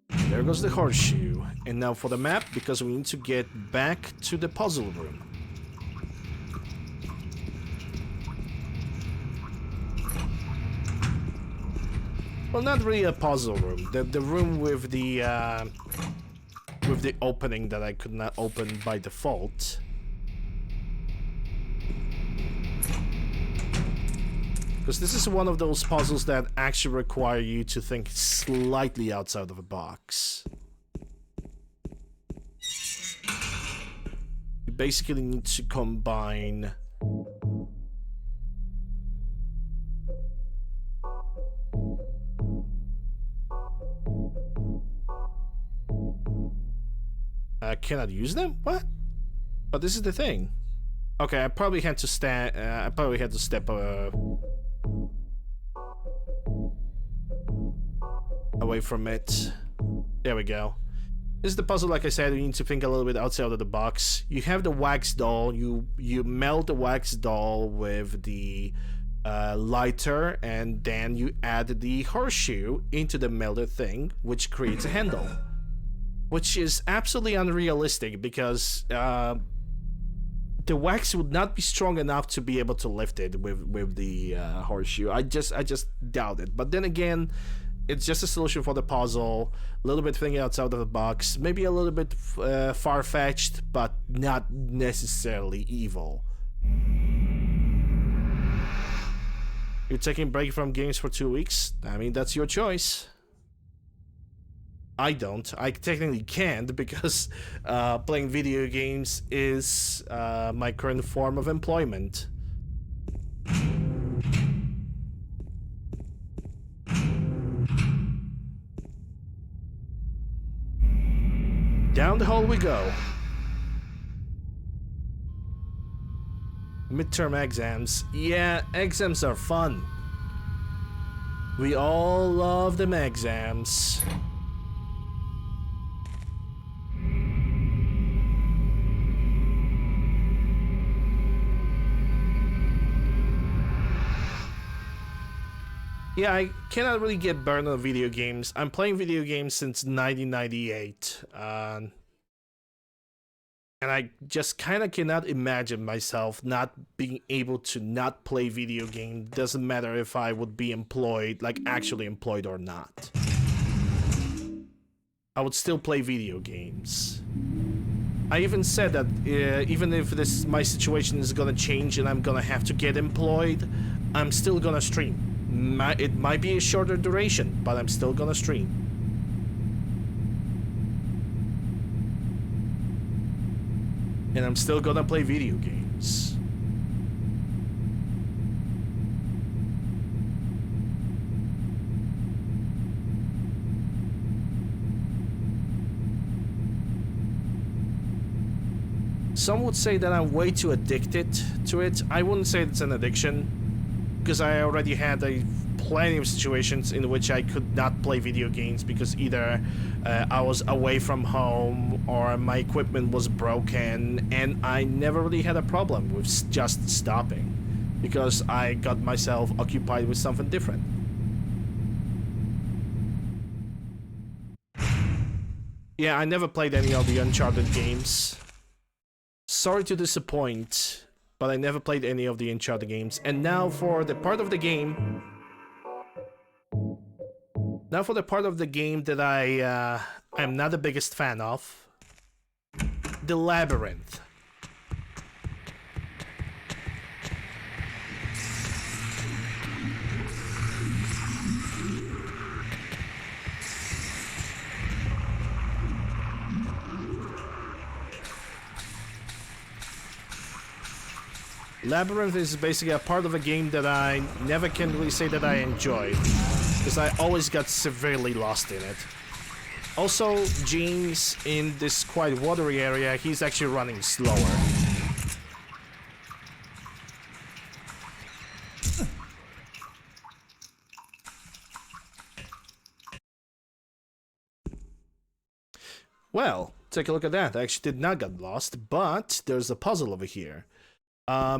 There goes the horseshoe. And now for the map, because we need to get back to the puzzle room. Well, not really a puzzle room. The room with the opening that I could not open by default. Because this is one of those puzzles that actually require you to think slightly outside of the box. You basically need to combine I cannot use them? What? But this is the thing. Okay, I probably had to stand. I probably had to step away from it. There we go. This is the puzzle. Like I said, you need to think a little bit outside of the box. You have the wax doll. You melt the wax doll with the lighter, and then you add the horseshoe into the melted thing, which creates a handle. Which is absolutely unrealistic because the wax would not be strong enough to be able to lift it with the horseshoe. I just doubt it. But then again, it's just a solution for the puzzle. A little bit thinking outside of the box, maybe a little bit far-fetched, but not necessarily evil. You're taking a break from games for 2 weeks? I mean, that's your choice. I don't. I technically can't because playing video games is my current form of employment. Down the hall we go. Midterm exams. Yeah, exams are fun. We all love them exams. Yeah, I cannot really get burned on video games. I'm playing video games since 1998. And I just kind of cannot imagine myself not being able to not play video games. Doesn't matter if I would be employed, like actually employed or not. I would still play video games. I even said that even if my situation is gonna change and I'm gonna have to get employed, I'm still gonna stream. It might be a shorter duration, but I'm still gonna stream. And I'm still gonna play video games. Some would say that I'm way too addicted to it. I wouldn't say it's an addiction, because I already had plenty of situations in which I could not play video games because either I was away from home or my equipment was broken, and I never really had a problem with just stopping because I got myself occupied with something different. Yeah, I never played any of the Uncharted games. Sorry to disappoint, but I never played any of the Uncharted games. And now for the part of the game... that I'm not the biggest fan of. The Labyrinth. Labyrinth is basically a part of a game that I never can really say that I enjoyed, because I always got severely lost in it. Also, James, in this quite watery area, he's actually running slower. Well, take a look at that. I actually did not get lost, but there's a puzzle over here.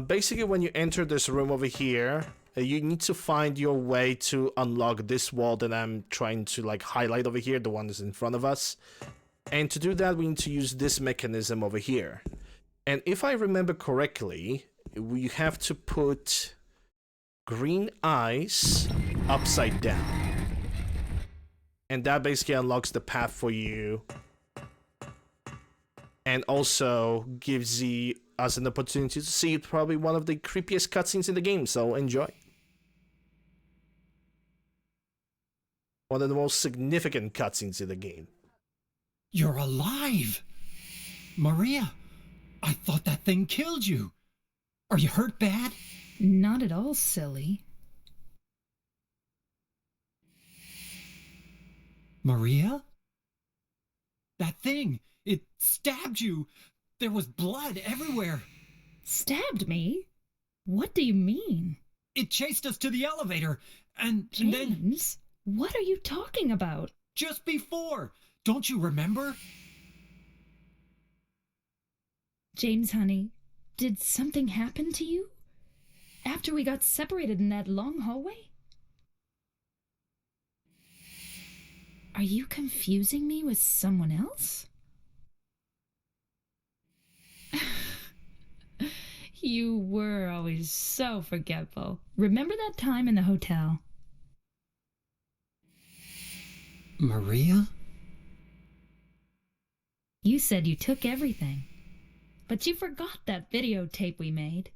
Basically, when you enter this room over here, you need to find your way to unlock this wall that I'm trying to like highlight over here, the one that's in front of us. And to do that, we need to use this mechanism over here. And if I remember correctly, we have to put green eyes upside down. And that basically unlocks the path for you. And also gives us an opportunity to see probably one of the creepiest cutscenes in the game, so enjoy. One of the most significant cutscenes in the game. You're alive! Maria, I thought that thing killed you. Are you hurt bad? Not at all, silly. Maria? That thing, it stabbed you. There was blood everywhere. Stabbed me? What do you mean? It chased us to the elevator, and then... James, what are you talking about? Just before. Don't you remember? James, honey, did something happen to you? After we got separated in that long hallway? Are you confusing me with someone else? You were always so forgetful. Remember that time in the hotel? Maria? You said you took everything, but you forgot that videotape we made.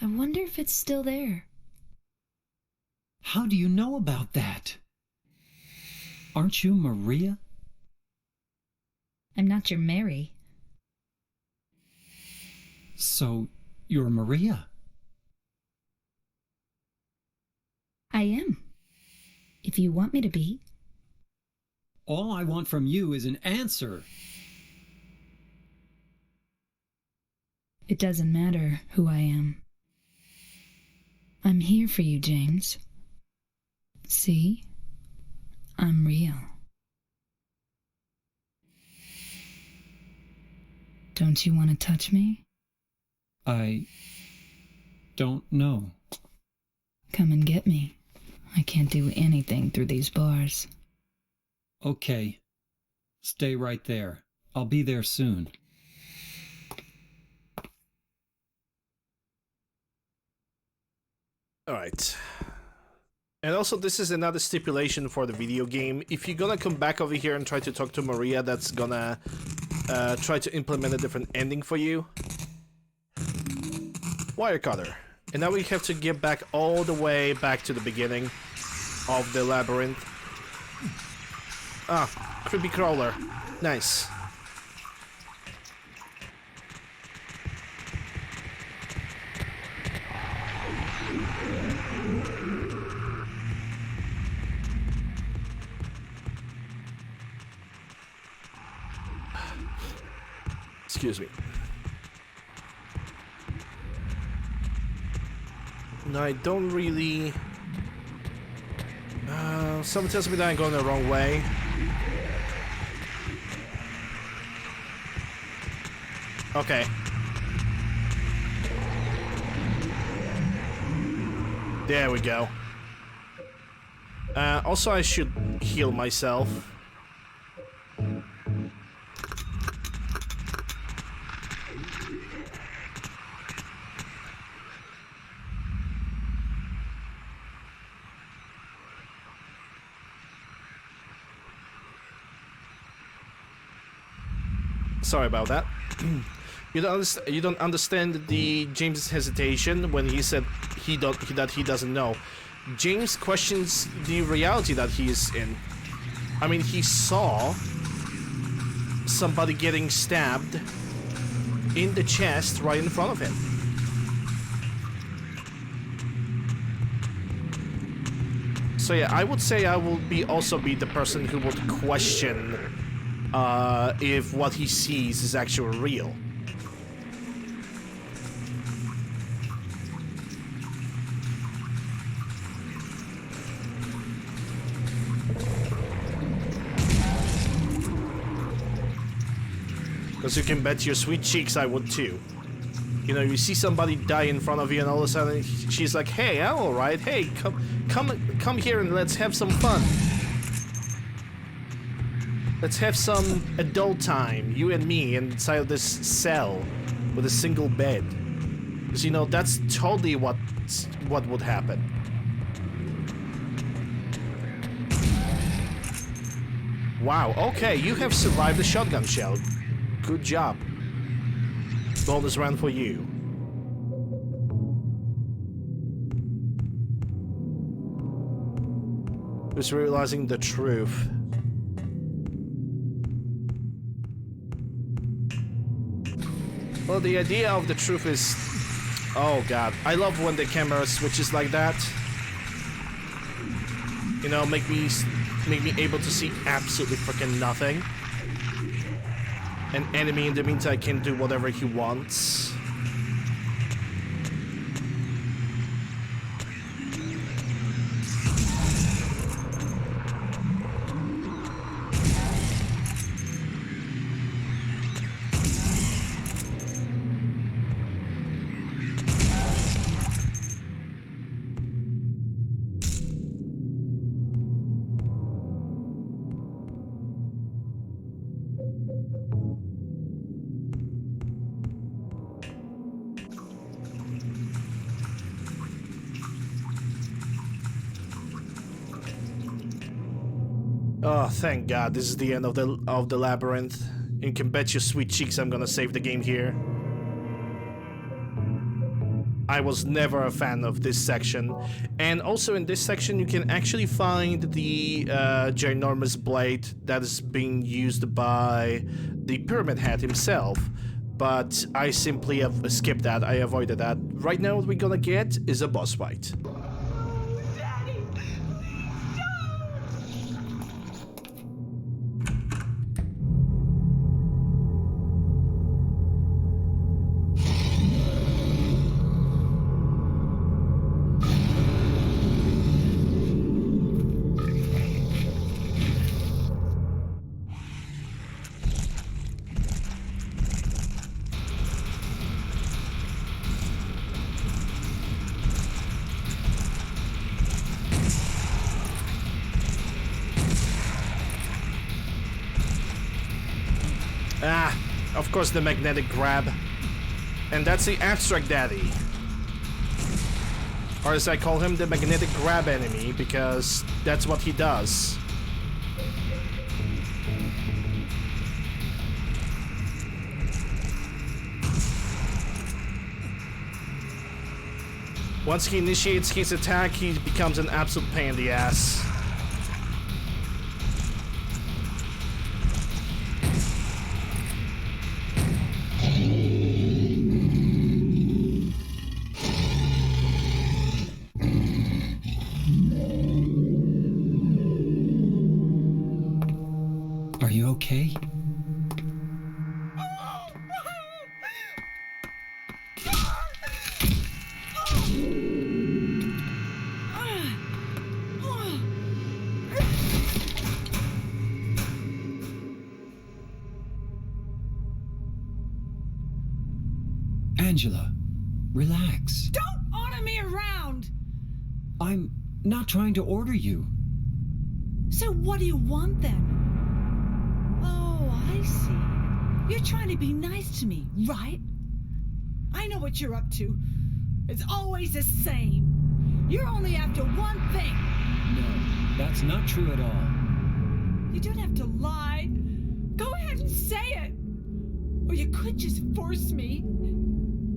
I wonder if it's still there. How do you know about that? Aren't you Maria? I'm not your Mary. So, you're Maria? I am. If you want me to be. All I want from you is an answer. It doesn't matter who I am. I'm here for you, James. See? I'm real. Don't you want to touch me? I don't know. Come and get me. I can't do anything through these bars. Okay. Stay right there. I'll be there soon. Alright. And also, this is another stipulation for the video game. If you're gonna come back over here and try to talk to Maria, that's gonna try to implement a different ending for you. Wire cutter. And now we have to get back all the way back to the beginning of the labyrinth. Ah, creepy crawler. Nice. Excuse me. No, I don't really... Someone tells me that I'm going the wrong way. Okay. There we go. Also, I should heal myself. Sorry about that. You don't understand the James' hesitation when he said that he doesn't know. James questions the reality that he is in. I mean, he saw somebody getting stabbed in the chest right in front of him. So yeah, I would say I will also be the person who would question if what he sees is actually real. Because you can bet your sweet cheeks I would too. You know, you see somebody die in front of you and all of a sudden she's like, hey, I'm alright, hey, come here and let's have some fun. Let's have some adult time, you and me, inside of this cell with a single bed. Because, you know, that's totally what would happen. Wow, okay, you have survived the shotgun shell. Good job. Bonus round for you. Just realizing the truth. Well, the idea of the truth is... Oh god, I love when the camera switches like that. You know, make me able to see absolutely freaking nothing. An enemy in the meantime can do whatever he wants. Oh, thank God, this is the end of the labyrinth. You can bet your sweet cheeks I'm gonna save the game here. I was never a fan of this section. And also in this section you can actually find the ginormous blade that is being used by the Pyramid Head himself. But I simply have skipped that, I avoided that. Right now what we're gonna get is a boss fight. Ah, of course the magnetic grab. And that's the abstract daddy. Or as I call him, the magnetic grab enemy, because that's what he does. Once he initiates his attack, he becomes an absolute pain in the ass. Are you okay? Angela, relax. Don't order me around! I'm not trying to order you. So what do you want then? Oh, I see. You're trying to be nice to me, right? I know what you're up to. It's always the same. You're only after one thing. No, that's not true at all. You don't have to lie. Go ahead and say it. Or you could just force me.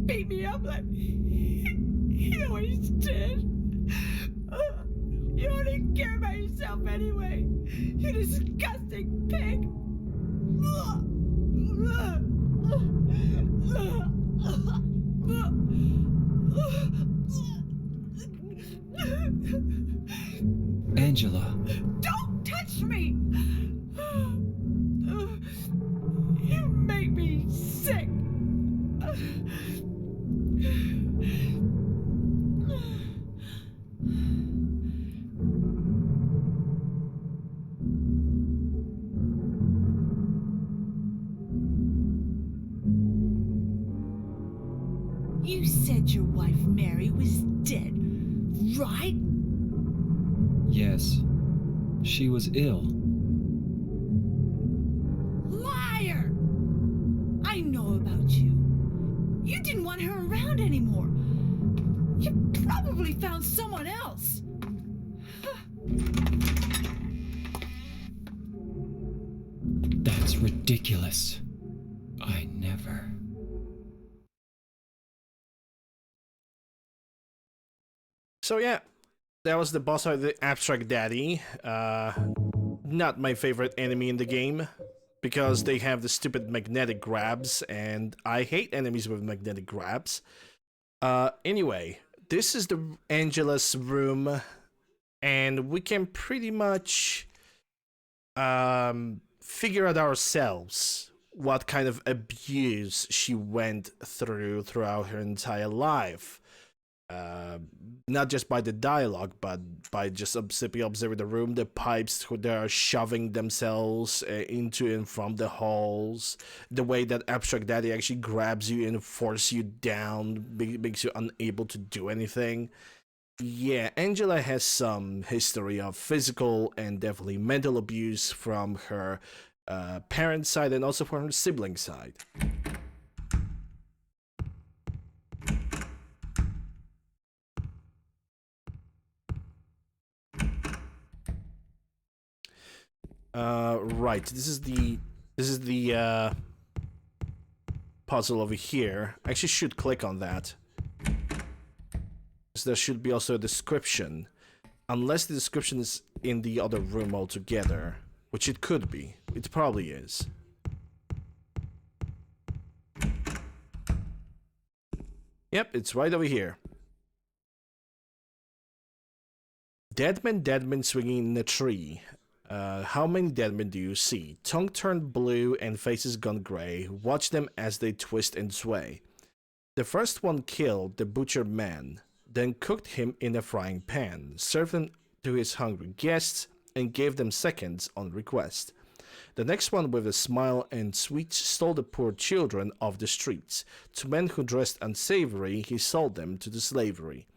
Beat me up like you always did. You only care about yourself anyway. You disgusting pig. Angela. Don't touch me! You make me sick. You said your wife Mary was dead, right? Yes. She was ill. Liar! I know about you. You didn't want her around anymore. You probably found someone else. That's ridiculous. I never. So yeah, that was the boss of the Abstract Daddy. Not my favorite enemy in the game, because they have the stupid magnetic grabs, and I hate enemies with magnetic grabs. Anyway, this is the Angela's room, and we can pretty much figure out ourselves what kind of abuse she went through throughout her entire life. Not just by the dialogue, but by just simply observing the room, the pipes they are shoving themselves into and from the halls, the way that Abstract Daddy actually grabs you and forces you down, makes you unable to do anything. Yeah, Angela has some history of physical and definitely mental abuse from her parents' side and also from her sibling side. Right. This is the puzzle over here. I actually should click on that. So there should be also a description. Unless the description is in the other room altogether. Which it could be. It probably is. Yep, it's right over here. Dead men swinging in a tree. How many dead men do you see? Tongue turned blue and faces gone gray. Watch them as they twist and sway. The first one killed the butcher man, then cooked him in a frying pan, served him to his hungry guests, and gave them seconds on request. The next one, with a smile and sweet, stole the poor children off the streets. To men who dressed unsavory, he sold them to the slavery.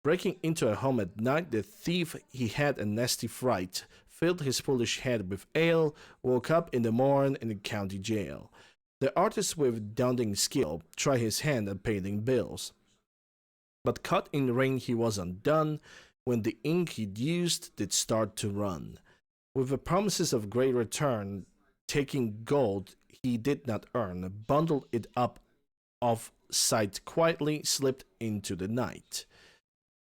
Breaking into a home at night, the thief, he had a nasty fright, filled his foolish head with ale, woke up in the morn in the county jail. The artist with daunting skill tried his hand at painting bills. But caught in rain he was undone, when the ink he'd used did start to run. With the promises of great return, taking gold he did not earn, bundled it up off sight quietly, slipped into the night.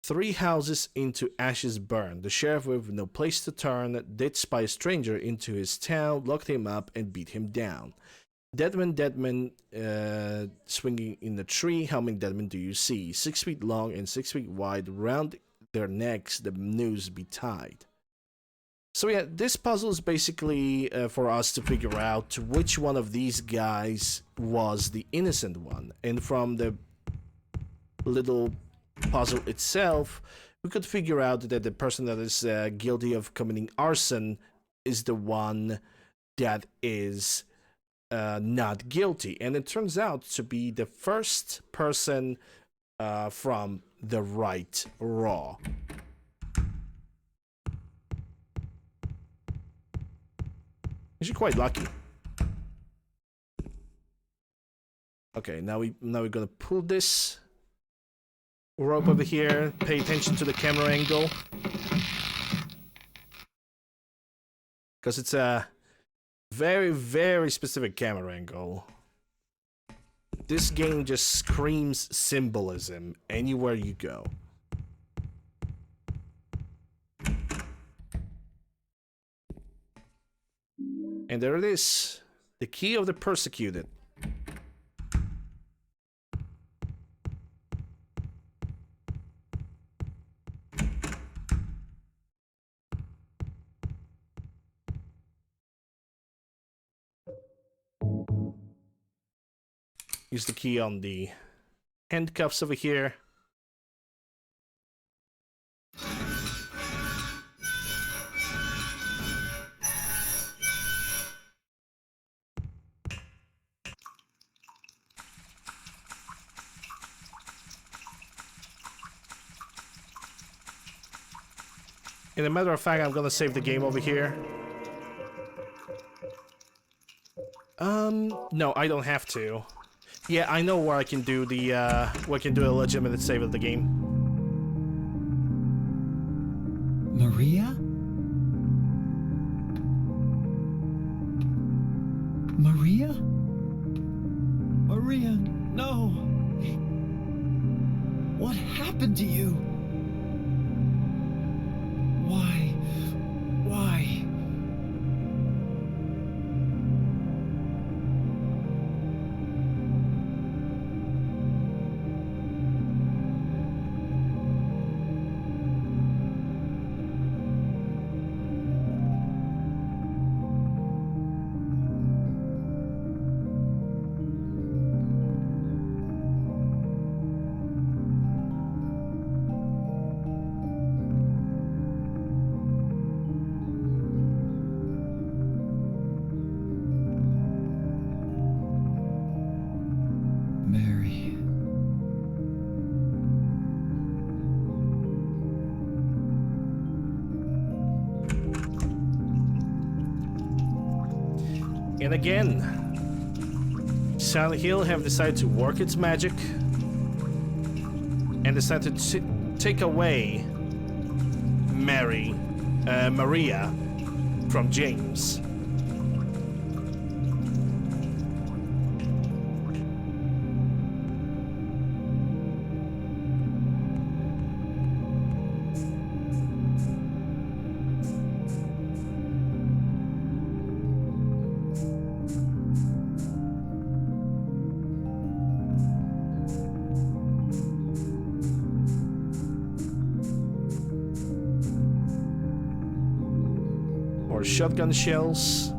3 houses into ashes burned. The sheriff, with no place to turn, did spy a stranger into his town, locked him up and beat him down. Dead men, swinging in a tree. How many dead men do you see? 6 feet long and 6 feet wide. Round their necks the noose be tied. So yeah, this puzzle is basically for us to figure out which one of these guys was the innocent one. And from the little puzzle itself, we could figure out that the person that is guilty of committing arson is the one that is not guilty. And it turns out to be the first person from the right row. Actually quite lucky. Okay, now we're gonna pull this rope over here. Pay attention to the camera angle, because it's a very, very specific camera angle. This game just screams symbolism anywhere you go. And there it is, the key of the persecuted. Use the key on the handcuffs over here. In a matter of fact, I'm gonna save the game over here. No, I don't have to. Yeah, I know where I can do the, where I can do a legitimate save of the game. Maria? Maria? Maria, no. What happened to you? Why? Mary. And again, Silent Hill have decided to work its magic and decided to take away Maria from James. more shotgun shells.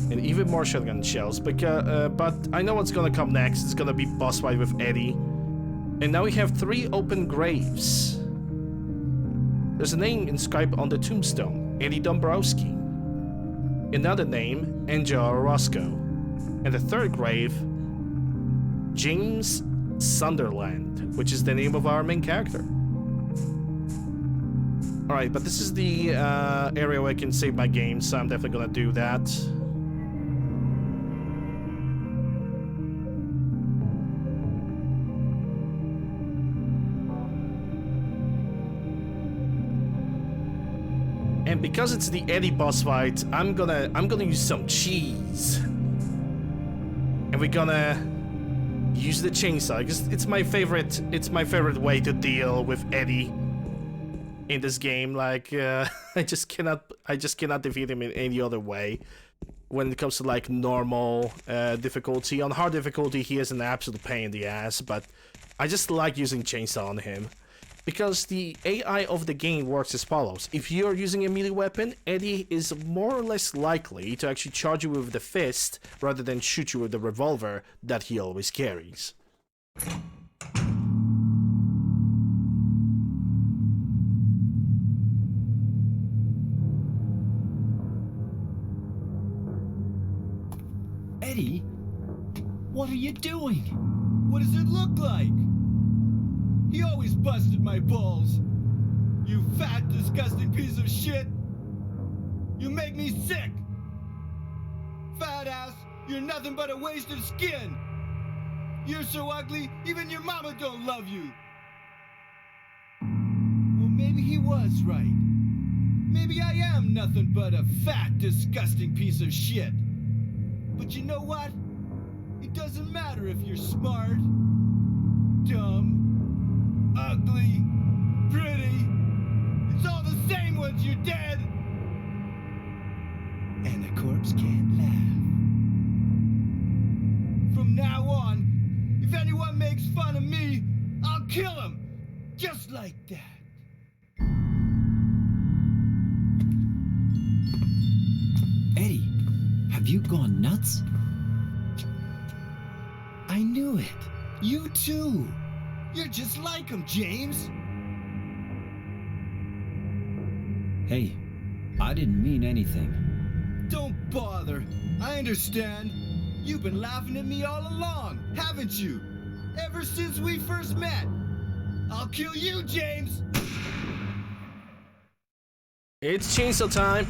And even more shotgun shells, but I know what's gonna come next. It's gonna be boss fight with Eddie. And now we have 3 open graves. There's a name inscribed on the tombstone, Eddie Dombrowski. Another name, Angela Roscoe. And the 3rd grave, James Sunderland, which is the name of our main character. Alright, but this is the area where I can save my game, so I'm definitely gonna do that. And because it's the Eddie boss fight, I'm gonna use some cheese. And we're gonna use the chainsaw, because it's my favorite way to deal with Eddie in this game. Like I just cannot defeat him in any other way. When it comes to like normal difficulty, on hard difficulty he is an absolute pain in the ass, but I just like using chainsaw on him. Because the AI of the game works as follows. If you're using a melee weapon, Eddie is more or less likely to actually charge you with the fist rather than shoot you with the revolver that he always carries. Eddie, what are you doing? What does it look like? He always busted my balls. You fat, disgusting piece of shit. You make me sick. Fat ass, you're nothing but a waste of skin. You're so ugly, even your mama don't love you. Well, maybe he was right. Maybe I am nothing but a fat, disgusting piece of shit. But you know what? It doesn't matter if you're smart, dumb, ugly, pretty. It's all the same once you're dead. And a corpse can't laugh. From now on, if anyone makes fun of me, I'll kill him. Just like that. Eddie, have you gone nuts? I knew it. You too. You're just like him, James. Hey, I didn't mean anything. Don't bother. I understand. You've been laughing at me all along, haven't you? Ever since we first met. I'll kill you, James. It's chainsaw time.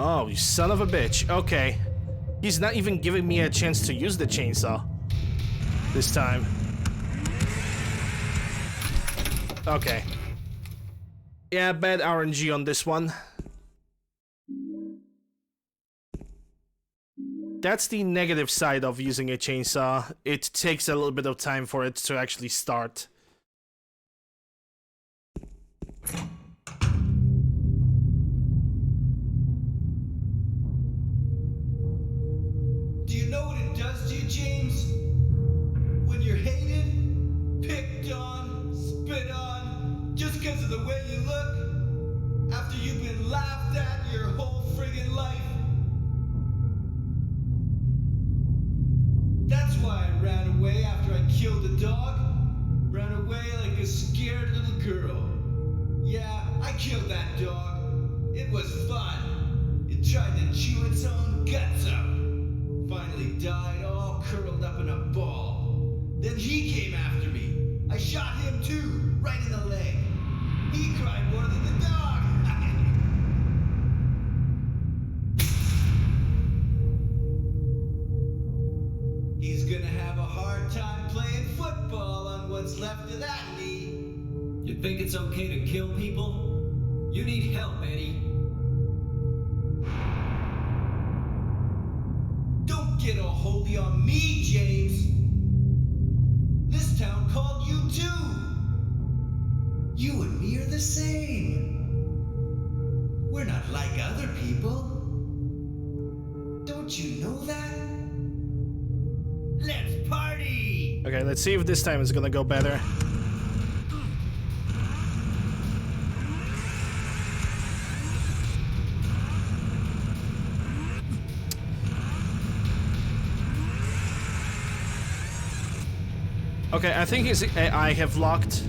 Oh, you son of a bitch. Okay. He's not even giving me a chance to use the chainsaw this time. Okay. Yeah, bad RNG on this one. That's the negative side of using a chainsaw. It takes a little bit of time for it to actually start. Do you know what it does to you, James? When you're hated, picked on, spit on, just because of the way you look, after you've been laughed at your whole friggin' life. That's why I ran away after I killed the dog. Ran away like a scared little girl. Yeah, I killed that dog. It was fun. It tried to chew its own guts out. Finally died all curled up in a ball. Then he came after me. I shot him too, right in the leg. He cried more than the dog. He's gonna have a hard time playing football on what's left of that knee. You think it's okay to kill people? You need help, Eddie. Don't get a hold wholly on me, James. This town called you too. You and me are the same. We're not like other people. Don't you know that? Let's party! Okay, let's see if this time it's gonna go better. Okay, I think I have locked.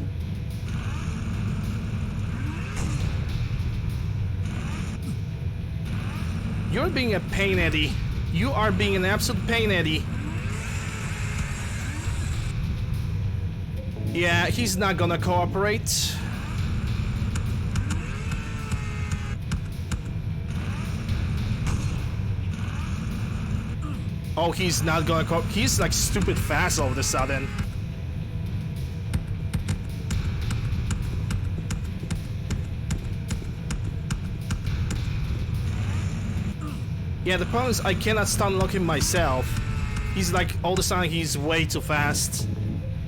You're being a pain, Eddie. You are being an absolute pain, Eddie. Yeah, he's not gonna cooperate. Oh, he's not gonna cooperate. He's like stupid fast all of a sudden. Yeah, the problem is I cannot stun lock him myself. He's like, all the time he's way too fast.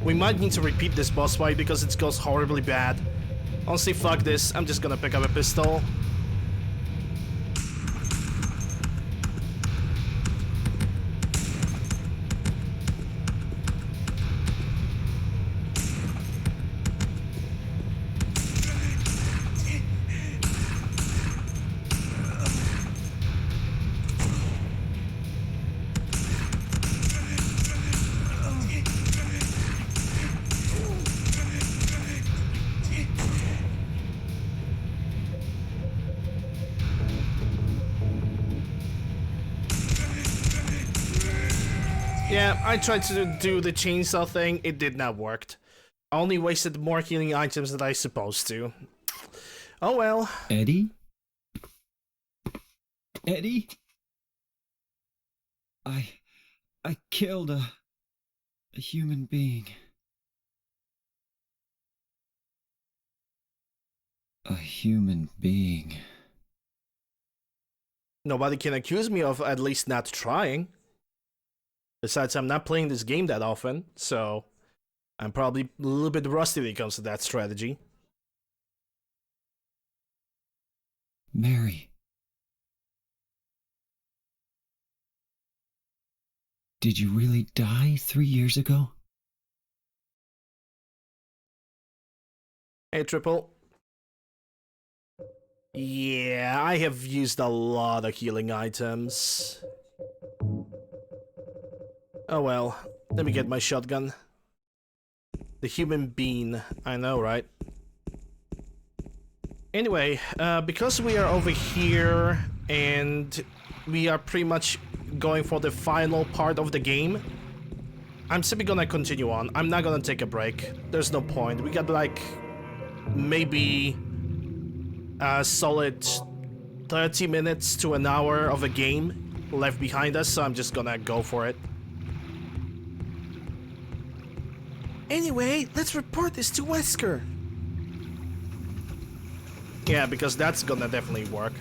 We might need to repeat this boss fight because it goes horribly bad. Honestly, fuck this. I'm just gonna pick up a pistol. Yeah, I tried to do the chainsaw thing, it did not work. I only wasted more healing items than I supposed to. Oh well. Eddie? Eddie? I killed a human being. A human being. Nobody can accuse me of at least not trying. Besides, I'm not playing this game that often, so I'm probably a little bit rusty when it comes to that strategy. Mary. Did you really die 3 years ago? Hey, Triple. Yeah, I have used a lot of healing items. Oh well, let me get my shotgun. The human being, I know, right? Anyway, because we are over here and we are pretty much going for the final part of the game, I'm simply gonna continue on. I'm not gonna take a break. There's no point. We got like maybe a solid 30 minutes to an hour of a game left behind us, so I'm just gonna go for it. Anyway, let's report this to Wesker. Yeah, because that's gonna definitely work.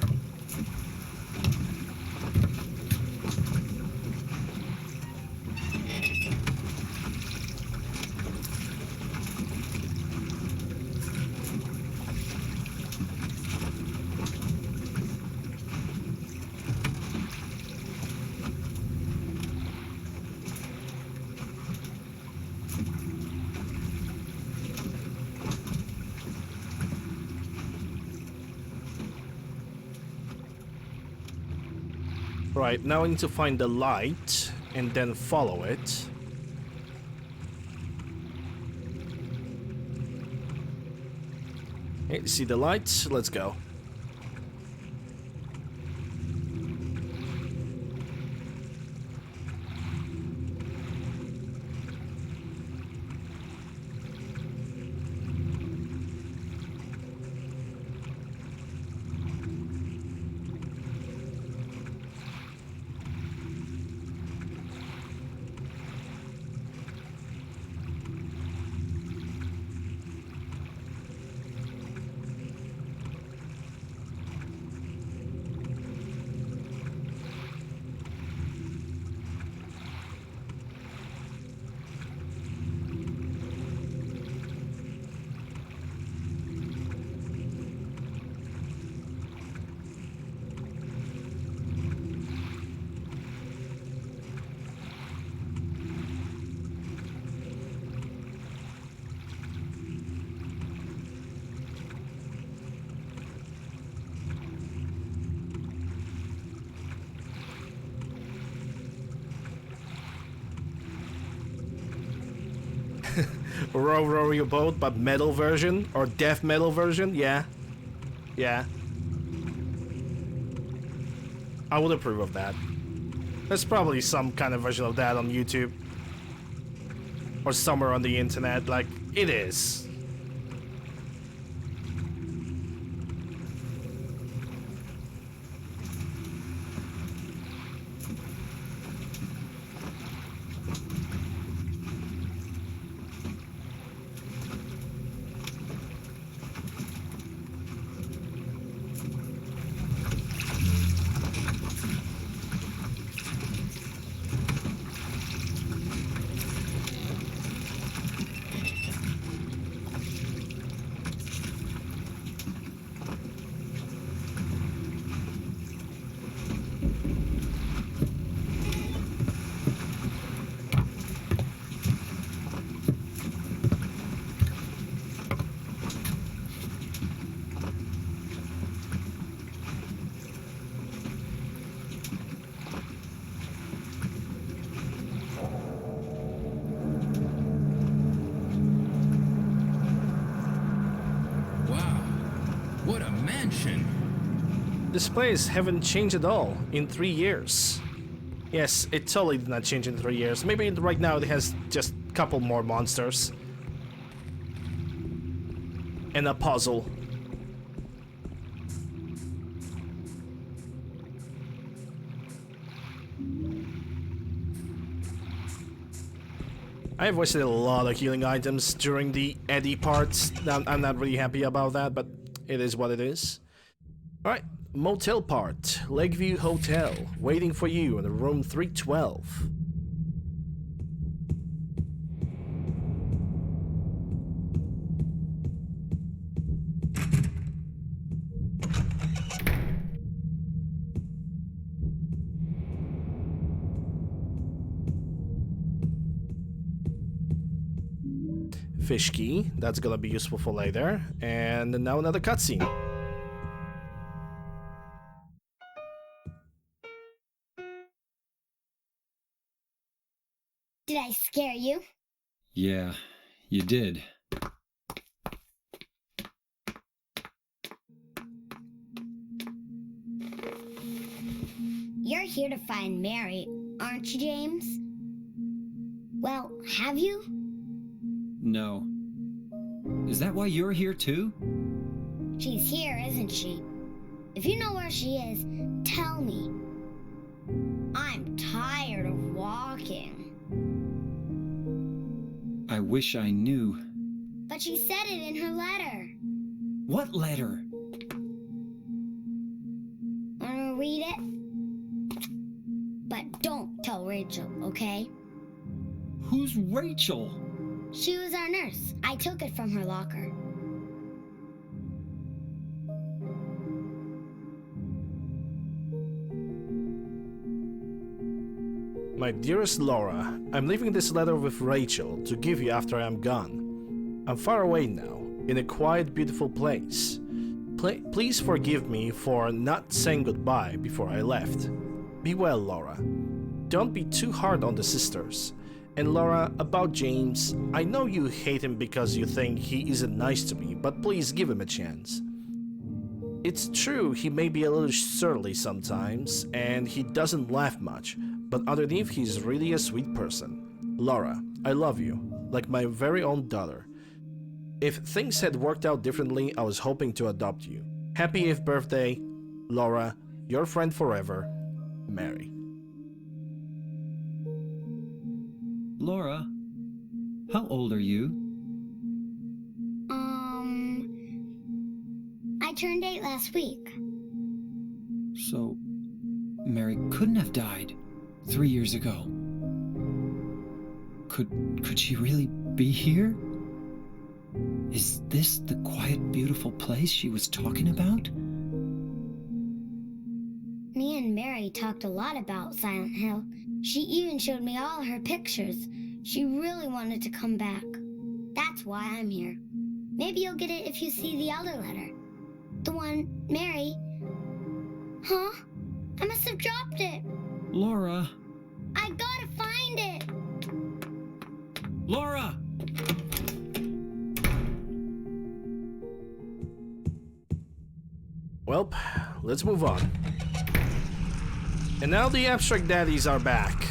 Right, now I need to find the light and then follow it. Okay, see the light? Let's go. Row your boat, but metal version or death metal version? Yeah. Yeah. I would approve of that. There's probably some kind of version of that on YouTube. Or somewhere on the internet, like, it is. This place haven't changed at all in 3 years. Yes, it totally did not change in 3 years. Maybe right now it has just a couple more monsters. And a puzzle. I've wasted a lot of healing items during the Eddie parts. I'm not really happy about that, but it is what it is. Alright. Motel part, Lakeview Hotel, waiting for you in room 312. Fish key, that's gonna be useful for later. And now another cutscene. Did I scare you? Yeah, you did. You're here to find Mary, aren't you, James? Well, have you? No. Is that why you're here too? She's here, isn't she? If you know where she is, tell me. I'm tired of walking. I wish I knew. But she said it in her letter. What letter? Wanna read it? But don't tell Rachel, okay? Who's Rachel? She was our nurse. I took it from her locker. My dearest Laura, I'm leaving this letter with Rachel to give you after I am gone. I'm far away now, in a quiet, beautiful place. Please forgive me for not saying goodbye before I left. Be well, Laura. Don't be too hard on the sisters. And Laura, about James, I know you hate him because you think he isn't nice to me, but please give him a chance. It's true he may be a little surly sometimes, and he doesn't laugh much, but underneath he's really a sweet person. Laura, I love you, like my very own daughter. If things had worked out differently, I was hoping to adopt you. Happy 8th birthday, Laura, your friend forever, Mary. Laura, how old are you? I turned 8 last week. So, Mary couldn't have died 3 years ago. Could she really be here? Is this the quiet, beautiful place she was talking about? Me and Mary talked a lot about Silent Hill. She even showed me all her pictures. She really wanted to come back. That's why I'm here. Maybe you'll get it if you see the other letter. The one, Mary. Huh? I must have dropped it. Laura. I gotta find it. Laura! Well, let's move on. And now the abstract daddies are back.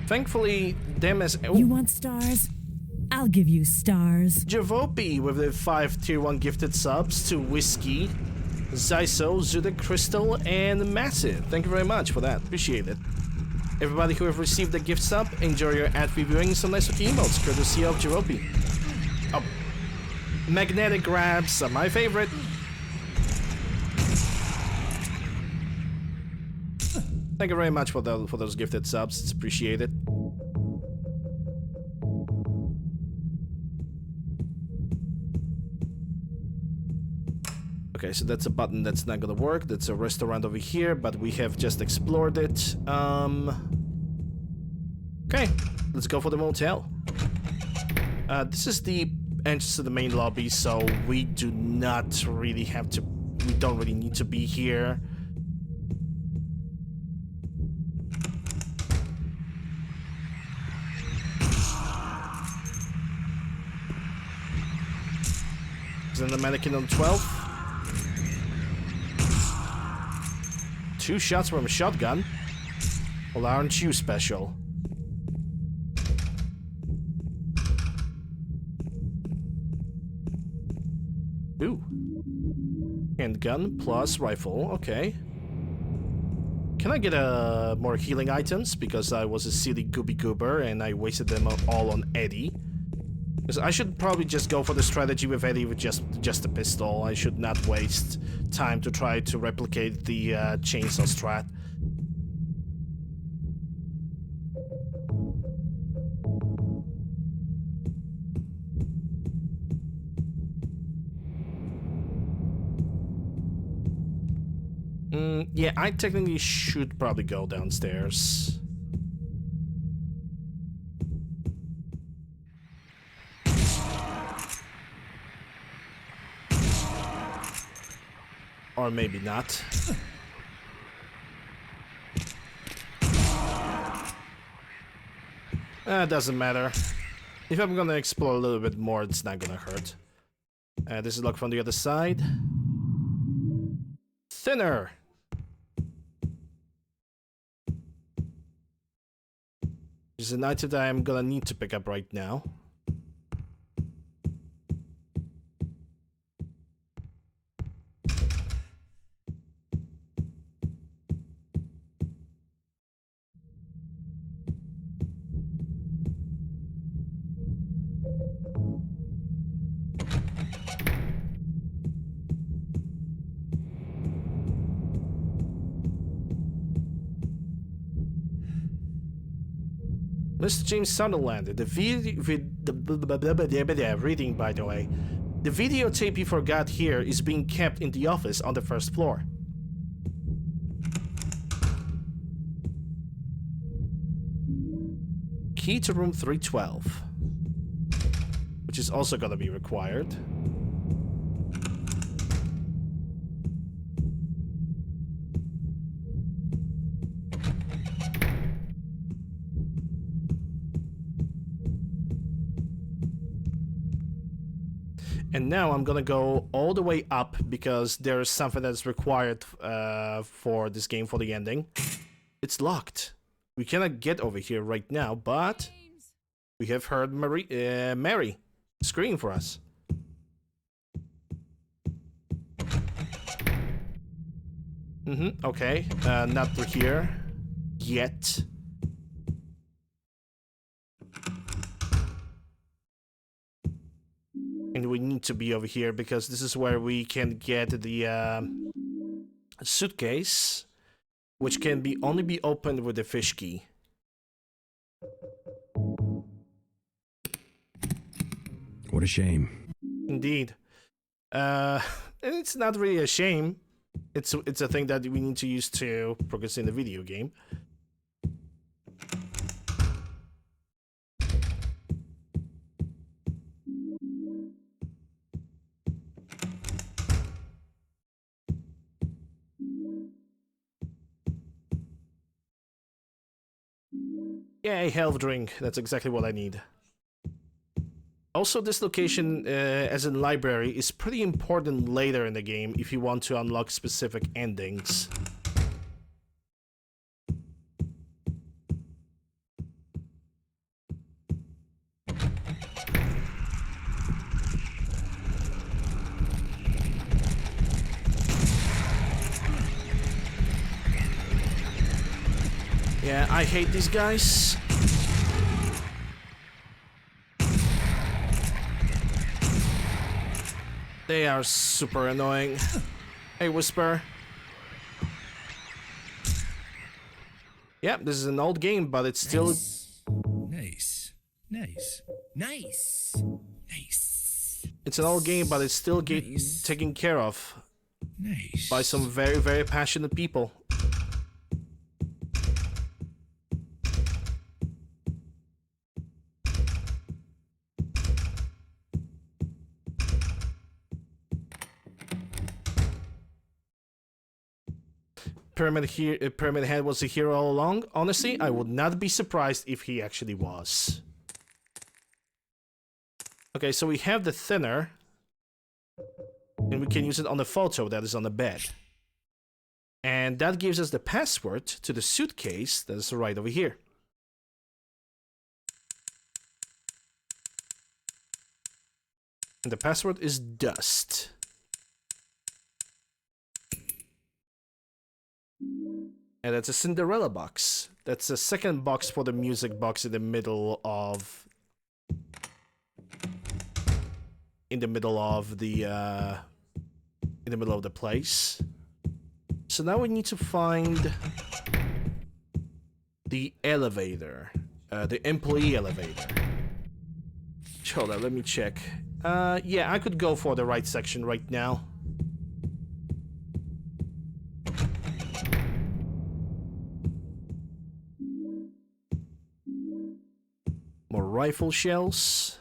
Thankfully, them as... You want stars? I'll give you stars. Javopi with the 5 tier 1 gifted subs to Whiskey, Zyso, Zuda Crystal, and Massive. Thank you very much for that. Appreciate it. Everybody who have received a gift sub, enjoy your ad reviewing some nice emotes courtesy of Javopi. Oh, magnetic grabs are my favorite. Thank you very much for those gifted subs. It's appreciated. Okay, so that's a button that's not gonna work. That's a restaurant over here, but we have just explored it. Okay, let's go for the motel. This is the entrance to the main lobby, so we do not really have to... We don't really need to be here. Is in the mannequin on 12? 2 shots from a shotgun? Well, aren't you special? Ooh. Handgun plus rifle, okay. Can I get more healing items? Because I was a silly gooby goober and I wasted them all on Eddie. Because I should probably just go for the strategy with Eddie with just a pistol. I should not waste time to try to replicate the chainsaw strat. Yeah, I technically should probably go downstairs. Or maybe not. Doesn't matter. If I'm gonna explore a little bit more, it's not gonna hurt. This is locked from the other side. Thinner! This is an item that I'm gonna need to pick up right now. Mr. James UncleLander, reading by the way. The videotape you forgot here is being kept in the office on the 1st floor. Key to room 312, which is also gonna be required. And now I'm gonna go all the way up because there is something that's required for this game for the ending. It's locked. We cannot get over here right now, but we have heard Mary scream for us. Okay. Not through here yet. And we need to be over here because this is where we can get the suitcase, which can only be opened with the fish key. What a shame. Indeed. It's not really a shame. It's a thing that we need to use to progress in the video game. Yay, health drink. That's exactly what I need. Also, this location, as in library, is pretty important later in the game if you want to unlock specific endings. Yeah, I hate these guys. They are super annoying. Hey, Whisper. Yep, this is an old game, but it's still... Nice. Nice. Nice. Nice. It's an old game, but it's still taken care of. Nice. By some very, very passionate people. Pyramid Head was a hero all along. Honestly, I would not be surprised if he actually was. Okay, so we have the thinner. And we can use it on the photo that is on the bed. And that gives us the password to the suitcase that is right over here. And the password is dust. And that's a Cinderella box. That's a second box for the music box in the middle of... In the middle of the place. So now we need to find the elevator. The employee elevator. Hold on, let me check. Yeah, I could go for the right section right now. More rifle shells.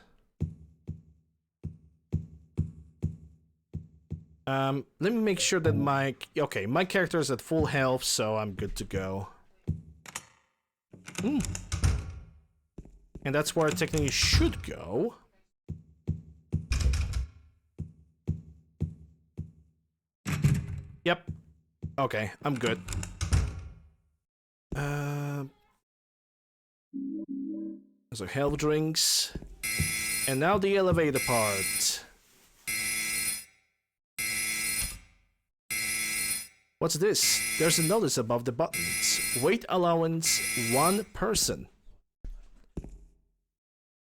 Let me make sure that my character is at full health, so I'm good to go. And that's where I technically should go. Yep. Okay, I'm good. So health drinks. And now the elevator part. What's this? There's a notice above the buttons. Weight allowance 1 person.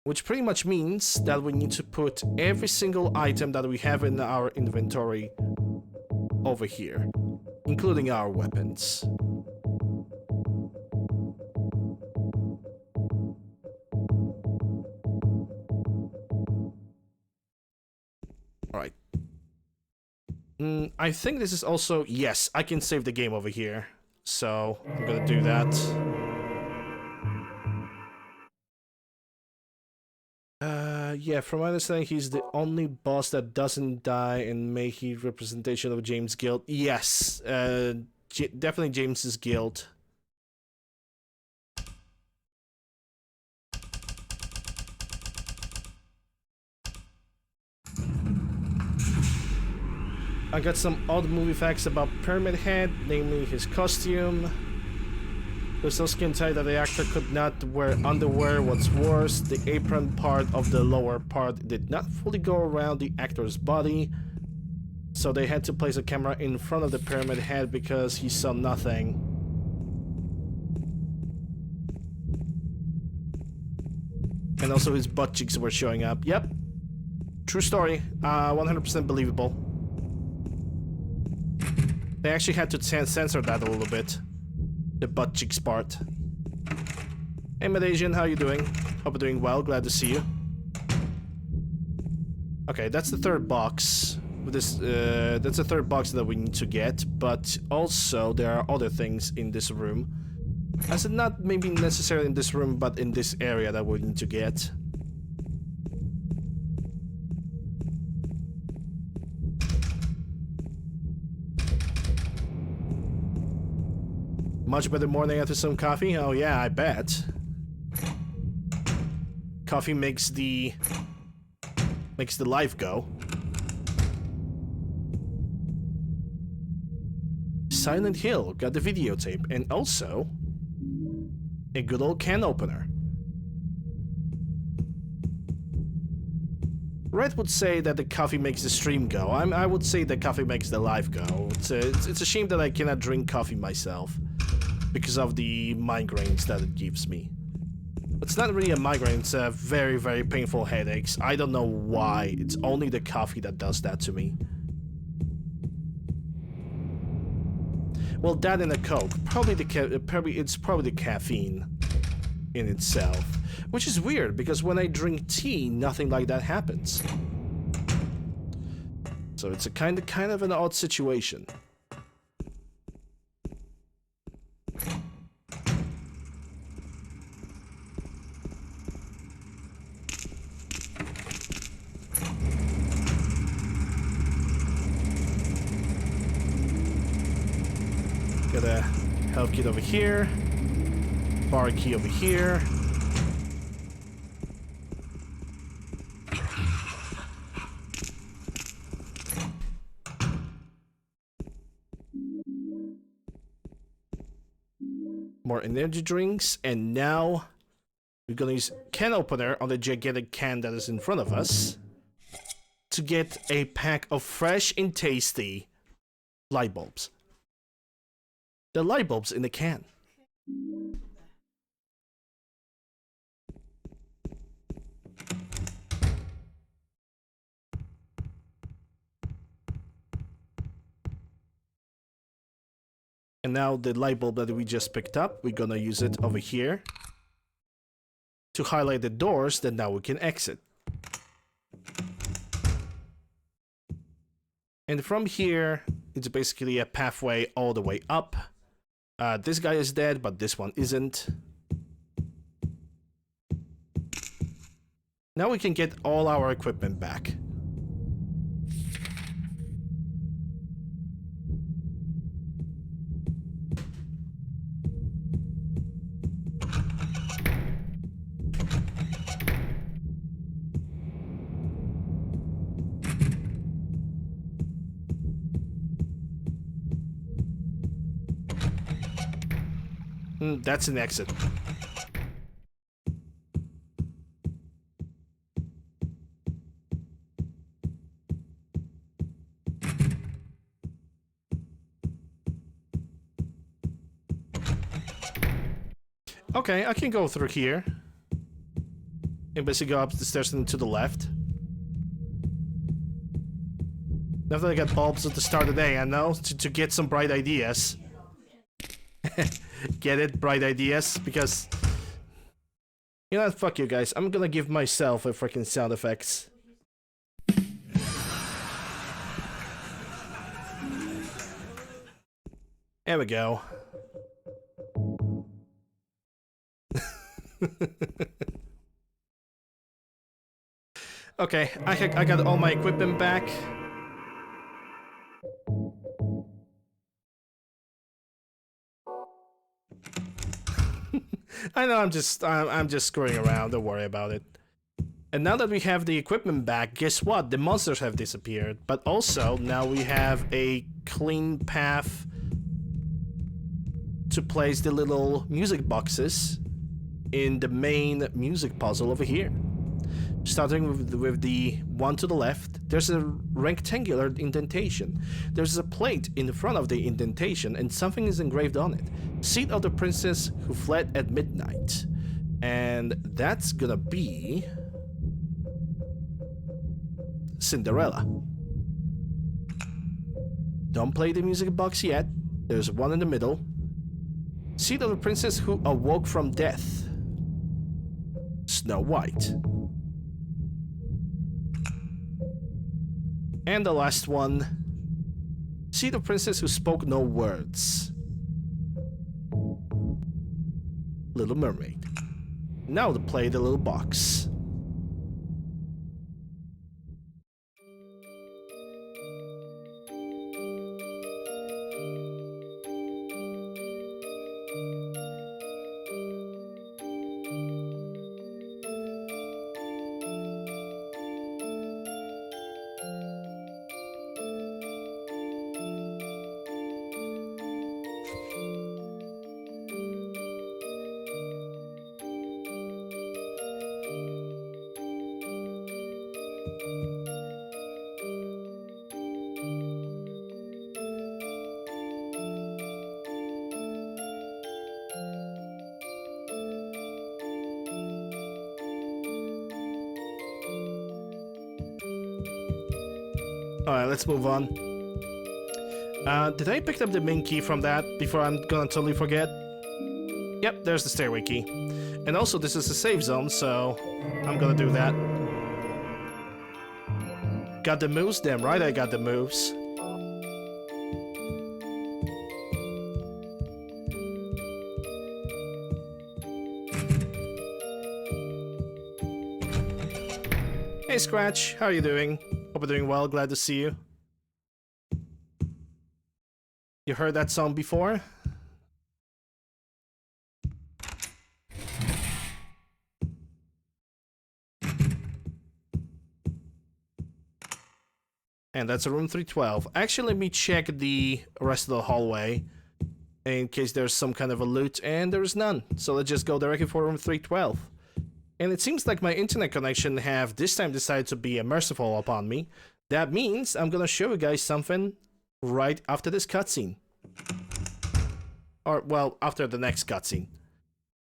Which pretty much means that we need to put every single item that we have in our inventory over here, including our weapons. Alright. I think this is also... Yes, I can save the game over here. So, I'm gonna do that. Yeah, from my understanding, he's the only boss that doesn't die in Mayhe representation of James' guild. Yes, definitely James's guild. I got some odd movie facts about Pyramid Head, namely his costume. It was so skin tight that the actor could not wear underwear. What's worse, the apron part of the lower part did not fully go around the actor's body, so they had to place a camera in front of the Pyramid Head because he saw nothing. And also his butt cheeks were showing up. Yep, true story. 100% believable. They actually had to censor that a little bit. The butt cheeks part. Hey Medasian, how you doing? Hope you're doing well, glad to see you. Okay, that's the third box. That's the third box that we need to get, but also there are other things in this room. I said not maybe necessarily in this room, but in this area that we need to get. Much better morning after some coffee? Oh yeah, I bet. Coffee makes the makes the life go. Silent Hill got the videotape, and also a good old can opener. Red would say that the coffee makes the stream go. I would say that coffee makes the life go. It's a shame that I cannot drink coffee myself because of the migraines that it gives me. It's not really a migraine, it's a very, very painful headaches. I don't know why. It's only the coffee that does that to me. Well, that and a Coke. It's probably the caffeine in itself. Which is weird, because when I drink tea, nothing like that happens. So it's a kind of an odd situation. Got a health kit over here. Bar key over here. More energy drinks, and now we're gonna use can opener on the gigantic can that is in front of us to get a pack of fresh and tasty light bulbs. The light bulbs in the can. And now the light bulb that we just picked up, we're gonna use it over here to highlight the doors that now we can exit. And from here, it's basically a pathway all the way up. This guy is dead, but this one isn't. Now we can get all our equipment back. That's an exit. Okay, I can go through here. And basically go up the stairs and to the left. Now that I got bulbs at the start of the day, I know, to get some bright ideas. Get it? Bright ideas? Because... You know what? Fuck you guys. I'm gonna give myself a freaking sound effects. There we go. Okay, I got all my equipment back. I know I'm just screwing around, don't worry about it. And now that we have the equipment back, guess what? The monsters have disappeared, but also now we have a clean path to place the little music boxes in the main music puzzle over here. Starting with the one to the left, there's a rectangular indentation. There's a plate in front of the indentation and something is engraved on it. Seat of the princess who fled at midnight. And that's gonna be... Cinderella. Don't play the music box yet. There's one in the middle. Seat of the princess who awoke from death. Snow White. And the last one. See the princess who spoke no words. Little Mermaid. Now to play the little box. Alright, let's move on. Did I pick up the main key from that before I'm gonna totally forget? Yep, there's the stairway key. And also, this is a save zone, so I'm gonna do that. Got the moves? Damn right I got the moves. Hey Scratch, how are you doing? Hope you're doing well, glad to see you. You heard that song before? And that's a room 312. Actually, let me check the rest of the hallway in case there's some kind of a loot, and there is none. So let's just go directly for room 312. And it seems like my internet connection have this time decided to be merciful upon me. That means I'm gonna show you guys something right after this cutscene. Or, well, after the next cutscene.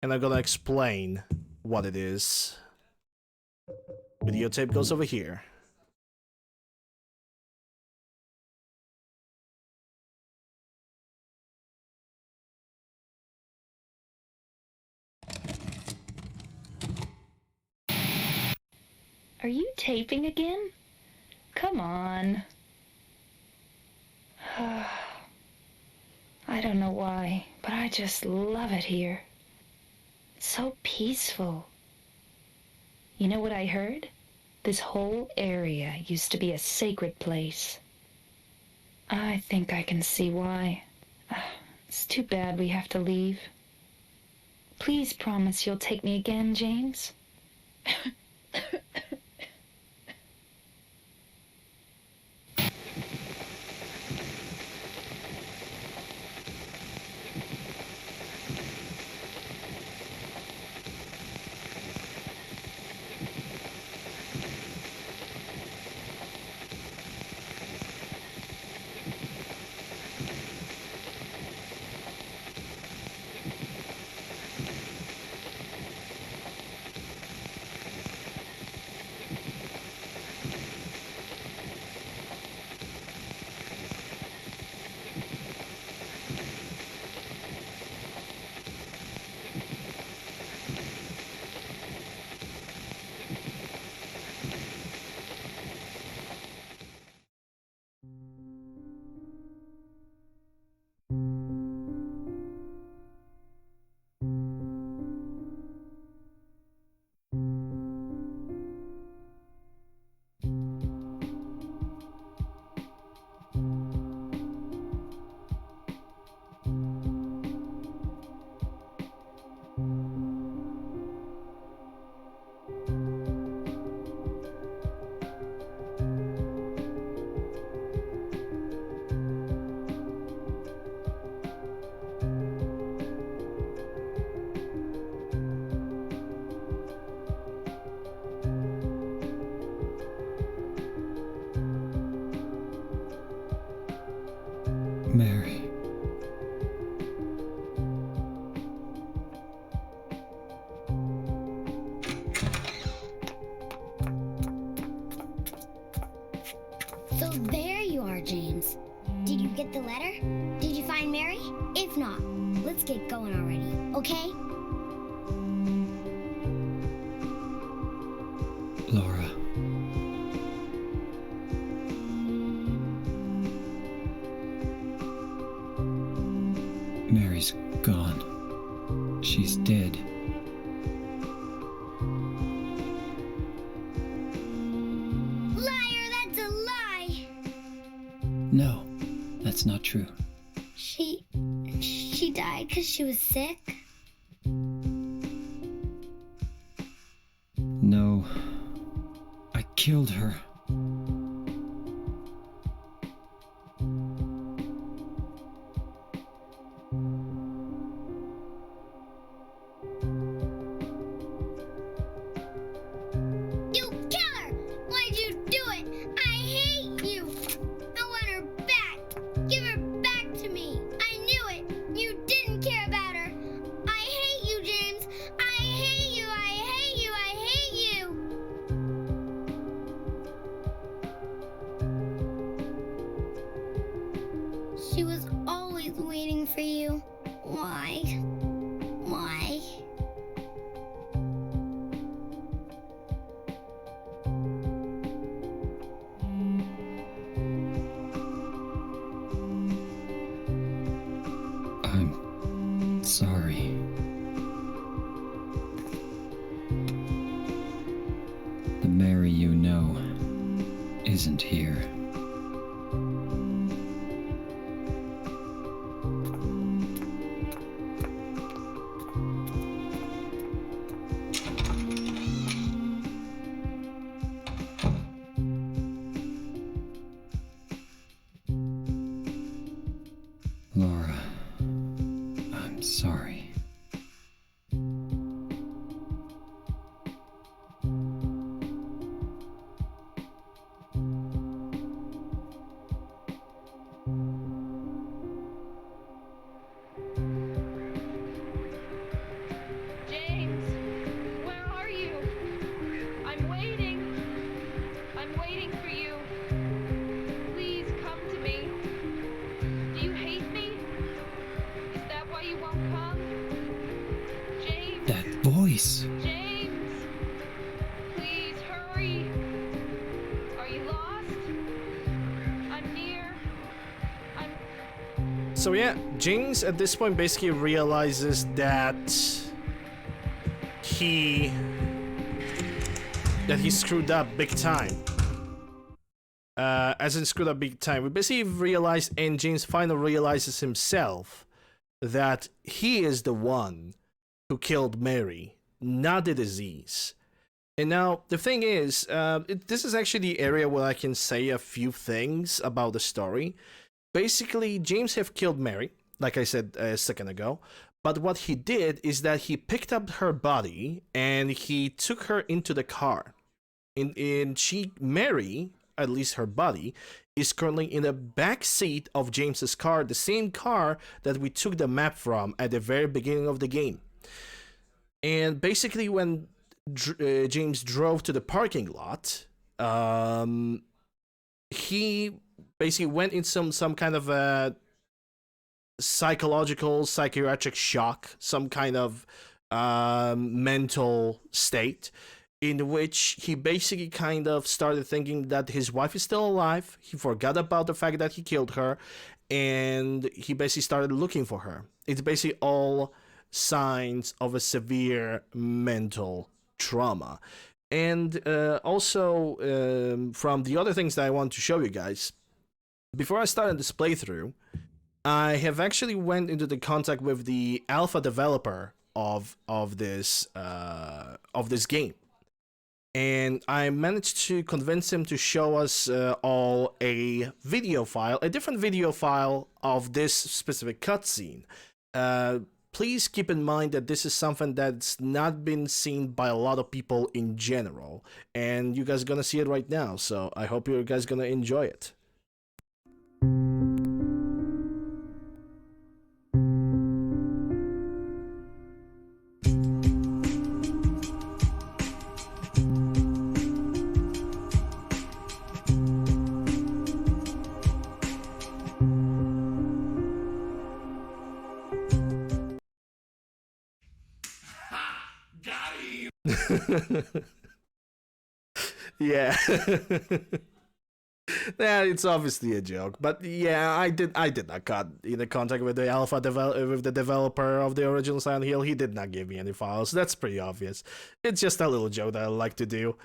And I'm gonna explain what it is. Videotape goes over here. Are you taping again? Come on. I don't know why, but I just love it here. It's so peaceful. You know what I heard? This whole area used to be a sacred place. I think I can see why. It's too bad we have to leave. Please promise you'll take me again, James. Mary. So there you are, James. Did you get the letter? Did you find Mary? If not, let's get going already, okay? Laura. Mary's gone. She's dead. Liar, that's a lie! No, that's not true. She died because she was sick? No, I killed her. sorry. The Mary you know isn't here. Laura, I'm sorry. James, where are you? I'm waiting. I'm waiting for you. Please come to me. Do you hate me? Is that why you won't come? James. That voice. James. Please hurry. Are you lost? I'm near. So yeah, James at this point basically realizes that he screwed up big time. As in screwed up big time. We basically realized, and James finally realizes himself, that he is the one who killed Mary, not the disease. And now, the thing is, this is actually the area where I can say a few things about the story. Basically, James have killed Mary, like I said a second ago, but what he did is that he picked up her body and he took her into the car. Mary, at least her body, is currently in the back seat of James's car, the same car that we took the map from at the very beginning of the game. And basically, when James drove to the parking lot, he basically went in some kind of a psychiatric shock, some kind of mental state, in which he basically kind of started thinking that his wife is still alive. He forgot about the fact that he killed her, and he basically started looking for her. It's basically all signs of a severe mental trauma. And also, from the other things that I want to show you guys, before I started this playthrough, I have actually went into the contact with the alpha developer of this game, and I managed to convince him to show us all a different video file of this specific cutscene. Please keep in mind that this is something that's not been seen by a lot of people in general, and you guys are gonna see it right now, so I hope you guys gonna enjoy it. Yeah. Yeah, it's obviously a joke, but yeah, I did not cut in contact with the with the developer of the original Silent Hill. He did not give me any files. That's pretty obvious. It's just a little joke that I like to do,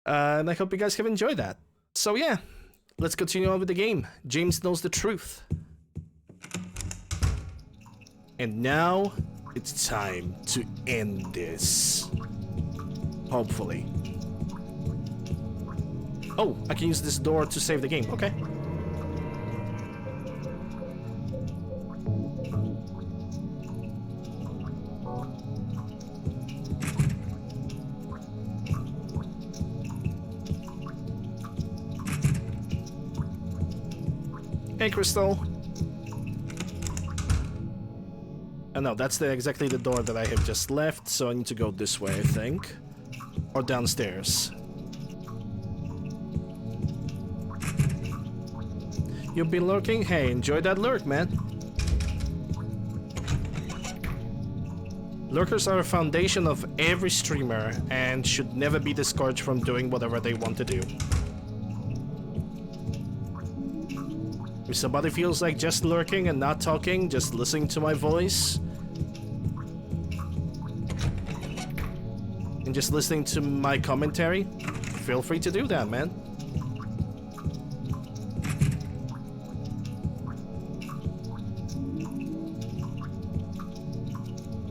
and I hope you guys have enjoyed that. So yeah, let's continue on with the game. James knows the truth, and now it's time to end this. Hopefully. Oh, I can use this door to save the game. Okay. Hey, Crystal. Oh no, that's exactly the door that I have just left, so I need to go this way, I think. Or downstairs. You've been lurking? Hey, enjoy that lurk, man. Lurkers are a foundation of every streamer and should never be discouraged from doing whatever they want to do. If somebody feels like just lurking and not talking, just listening to my voice, and just listening to my commentary, feel free to do that, man.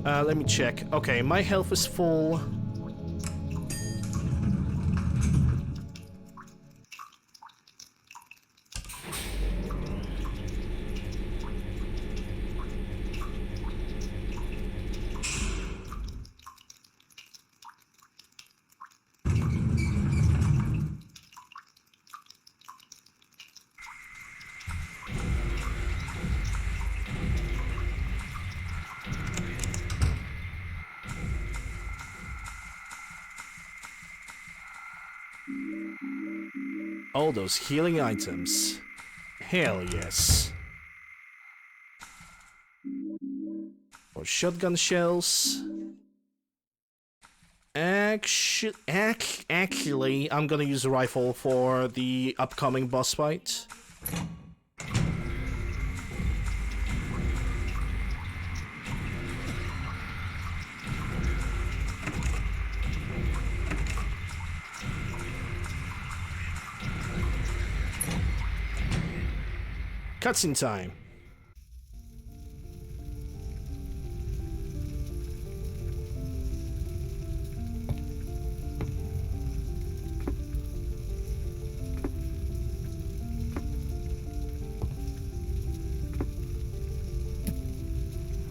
Let me check. Okay, my health is full. All those healing items. Hell yes. Or shotgun shells. Actually, I'm gonna use a rifle for the upcoming boss fight. Cutscene time.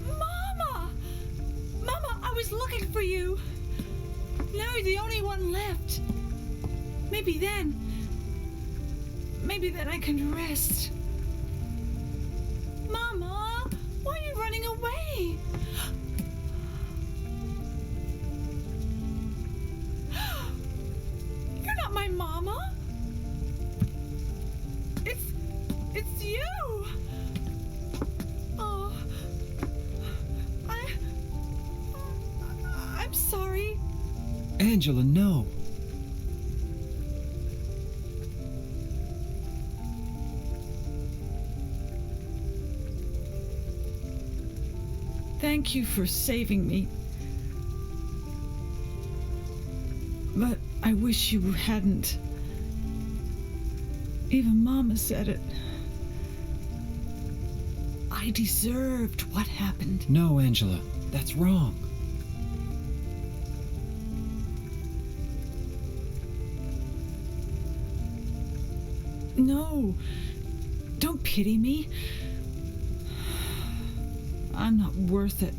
Mama! Mama, I was looking for you. Now you're the only one left. Maybe then I can rest. Mama, why are you running away? You're not my mama. It's you. Oh, I'm sorry. Angela, no. Thank you for saving me. But I wish you hadn't. Even Mama said it. I deserved what happened. No, Angela, that's wrong. No, don't pity me. I'm not worth it.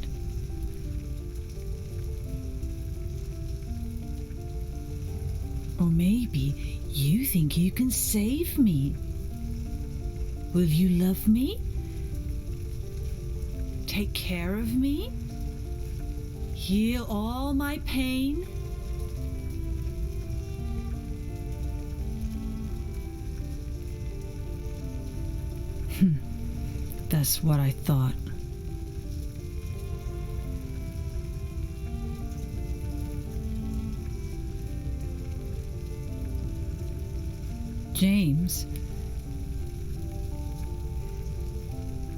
Or maybe you think you can save me. Will you love me? Take care of me? Heal all my pain? That's what I thought. James,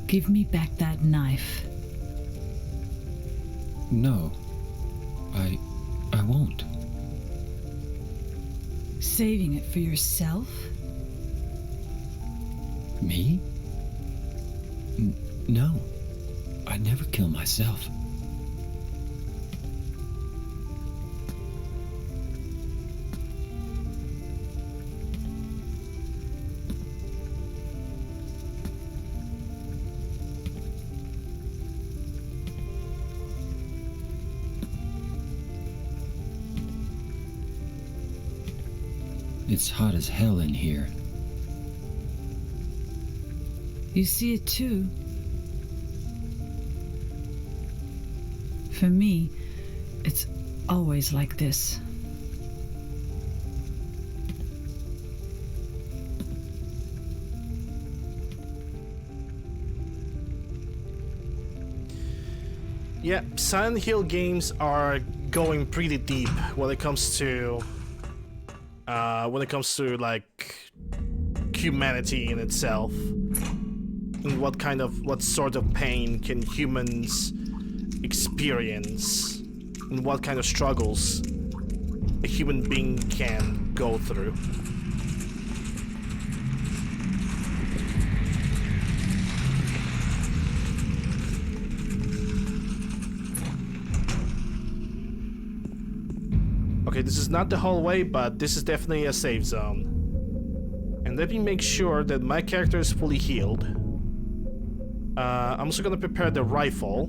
give me back that knife. No, I won't. Saving it for yourself? Me? No, I'd never kill myself. It's hot as hell in here. You see it too? For me, it's always like this. Yeah, Silent Hill games are going pretty deep when it comes to like humanity in itself, and what sort of pain can humans experience, and what kind of struggles a human being can go through. Okay, this is not the hallway, but this is definitely a safe zone. And let me make sure that my character is fully healed. I'm also gonna prepare the rifle.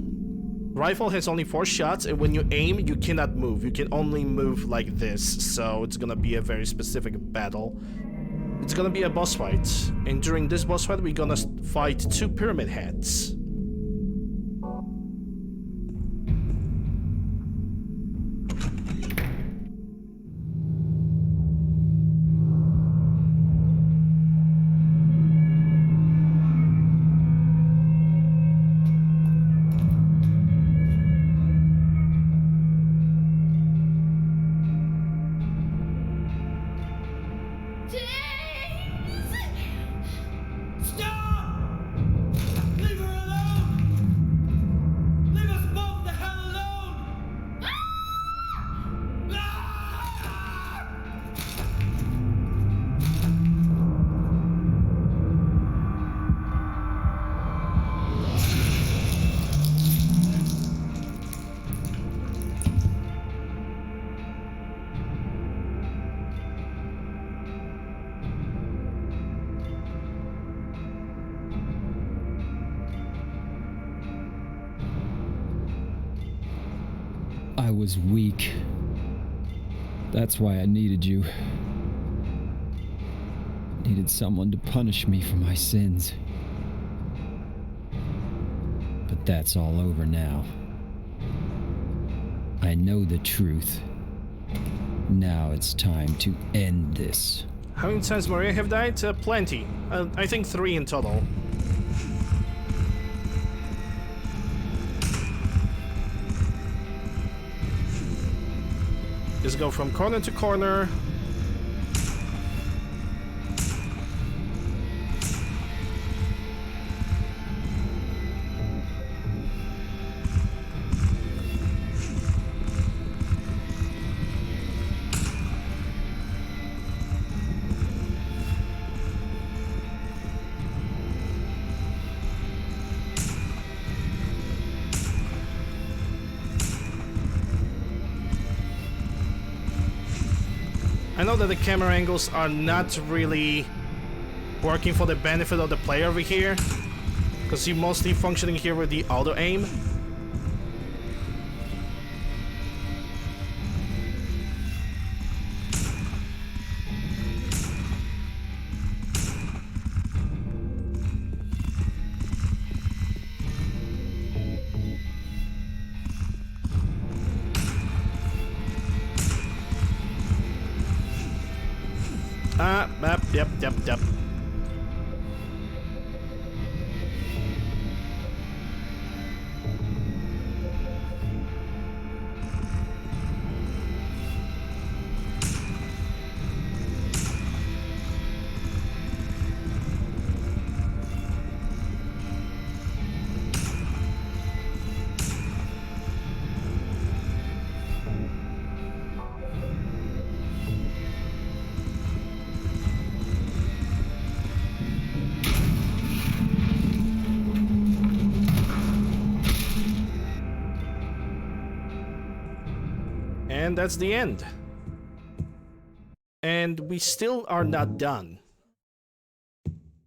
Rifle has only 4 shots, and when you aim, you cannot move. You can only move like this, so it's gonna be a very specific battle. It's gonna be a boss fight, and during this boss fight, we're gonna fight 2 pyramid heads. I was weak. That's why I needed you. Needed someone to punish me for my sins. But that's all over now. I know the truth. Now it's time to end this. How many times Maria have died? Plenty. I think 3 in total. Just go from corner to corner. I know that the camera angles are not really working for the benefit of the player over here, because you're mostly functioning here with the auto aim. Yep. And that's the end. And we still are not done.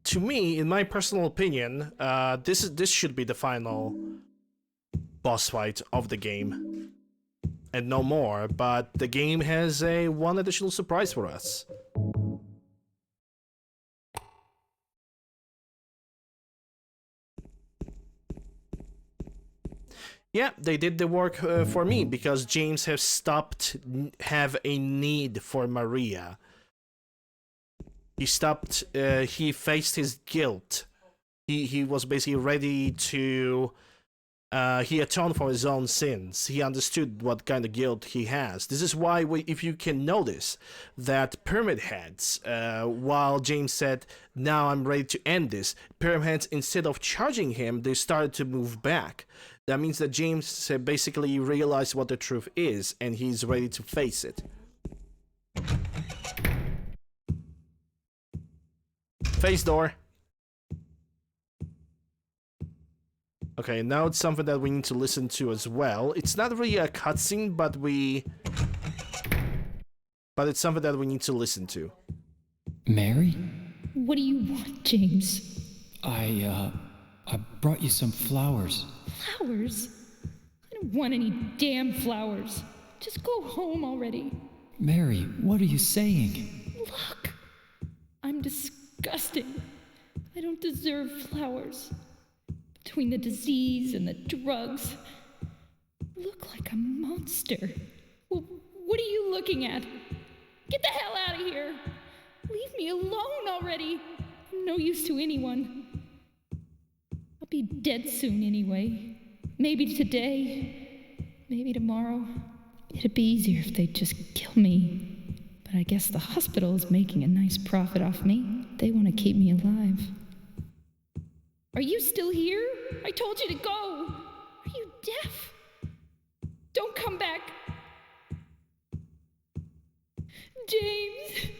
To me, in my personal opinion, this should be the final boss fight of the game. And no more, but the game has one additional surprise for us. Yeah, they did the work for me, because James has stopped have a need for Maria. He stopped, he faced his guilt. He was basically ready to, he atoned for his own sins. He understood what kind of guilt he has. This is why, if you can notice, that Pyramid Heads, while James said, now I'm ready to end this, Pyramid Heads, instead of charging him, they started to move back. That means that James basically realized what the truth is, and he's ready to face it. Face door. Okay, now it's something that we need to listen to as well. It's not really a cutscene, but it's something that we need to listen to. Mary? What do you want, James? I brought you some flowers. Flowers? I don't want any damn flowers. Just go home already. Mary, what are you saying? Look! I'm disgusting. I don't deserve flowers. Between the disease and the drugs, I look like a monster. Well, what are you looking at? Get the hell out of here! Leave me alone already! I'm no use to anyone. I'll be dead soon anyway. Maybe today, maybe tomorrow. It'd be easier if they'd just kill me. But I guess the hospital is making a nice profit off me. They want to keep me alive. Are you still here? I told you to go. Are you deaf? Don't come back. James,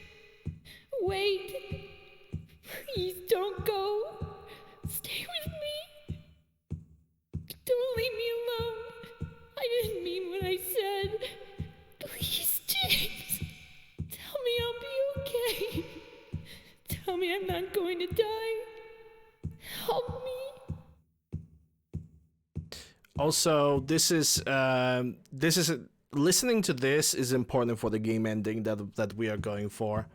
wait. Please don't go. Stay with me. Don't leave me alone. I didn't mean what I said. Please, James. Tell me I'll be okay. Tell me I'm not going to die. Help me. Also, this is listening to this is important for the game ending that we are going for.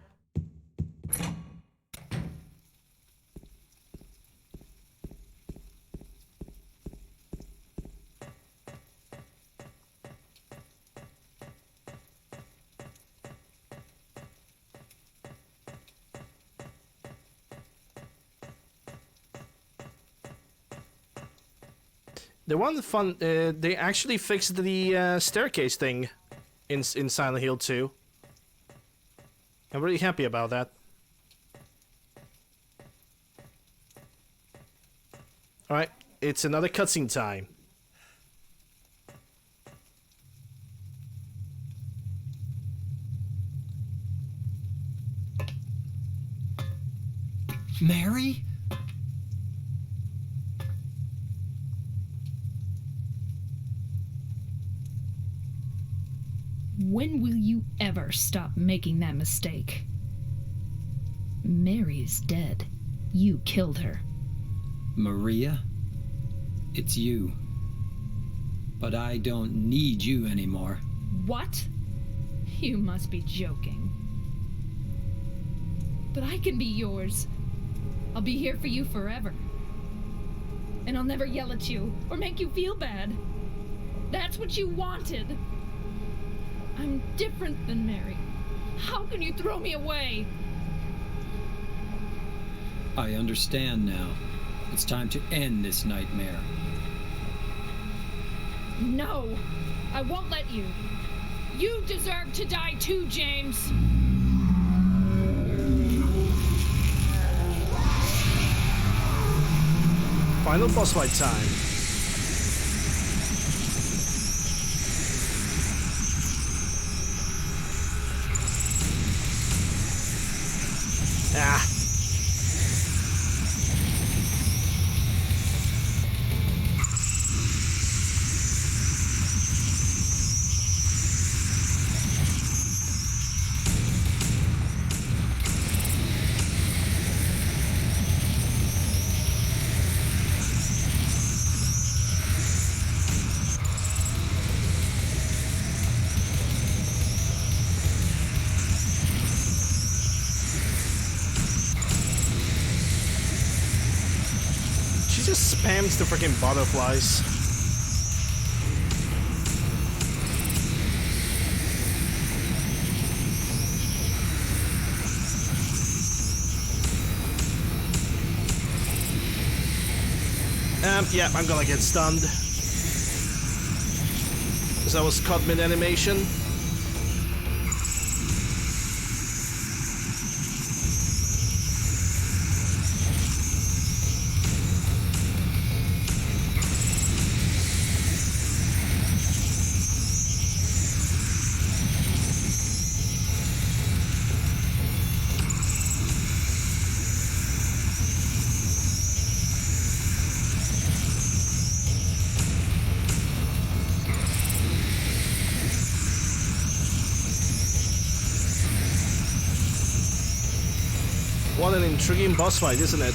The one fun, they actually fixed the staircase thing in Silent Hill 2. I'm really happy about that. Alright, it's another cutscene time. Mary? When will you ever stop making that mistake? Mary is dead. You killed her. Maria? It's you. But I don't need you anymore. What? You must be joking. But I can be yours. I'll be here for you forever. And I'll never yell at you or make you feel bad. That's what you wanted. I'm different than Mary. How can you throw me away? I understand now. It's time to end this nightmare. No, I won't let you. You deserve to die too, James. Final boss fight time. Ah. She just spams the freaking butterflies. Yeah, I'm gonna get stunned. Because I was caught mid-animation. intriguing boss fight, isn't it?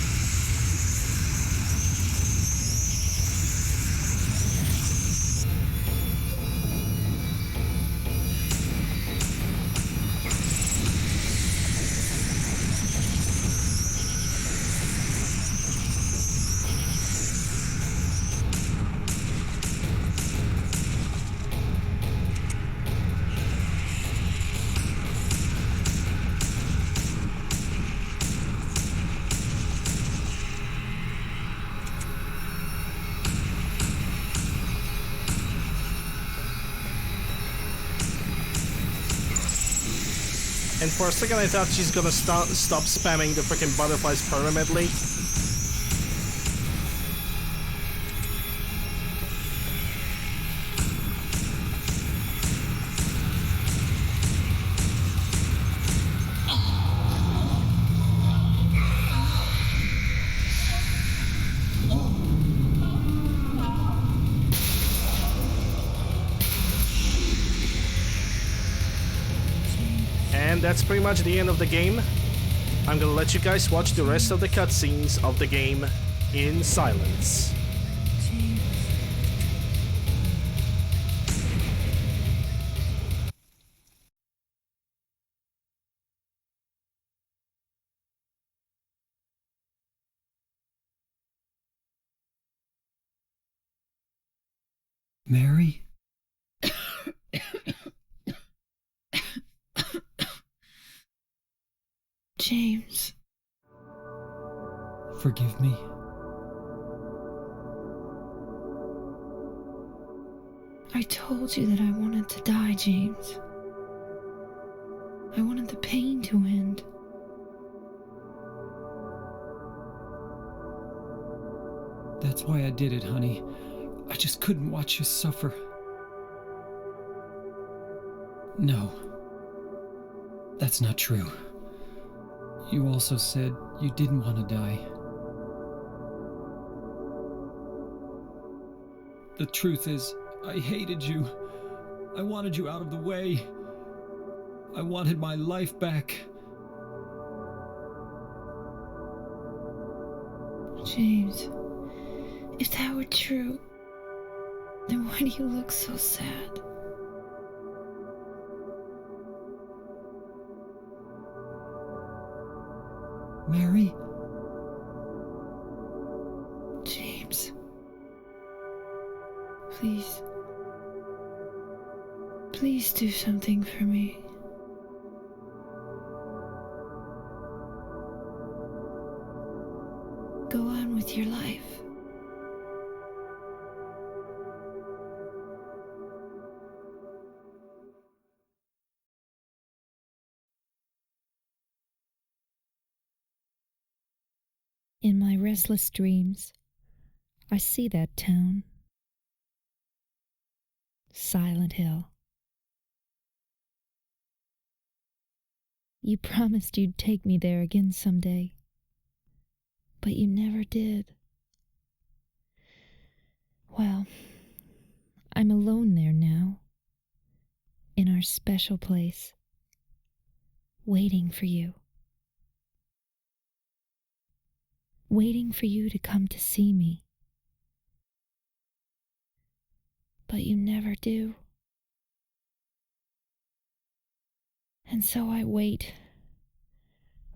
And for a second I thought she's gonna stop spamming the freaking butterflies permanently. And that's pretty much the end of the game. I'm gonna let you guys watch the rest of the cutscenes of the game in silence. Mary? James. Forgive me. I told you that I wanted to die, James. I wanted the pain to end. That's why I did it, honey. I just couldn't watch you suffer. No. That's not true. You also said you didn't want to die. The truth is, I hated you. I wanted you out of the way. I wanted my life back. James, if that were true, then why do you look so sad? Mary? James. Please. Please do something for me. Go on with your life. In my restless dreams, I see that town. Silent Hill. You promised you'd take me there again someday, but you never did. Well, I'm alone there now, in our special place, waiting for you. Waiting for you to come to see me. But you never do. And so I wait,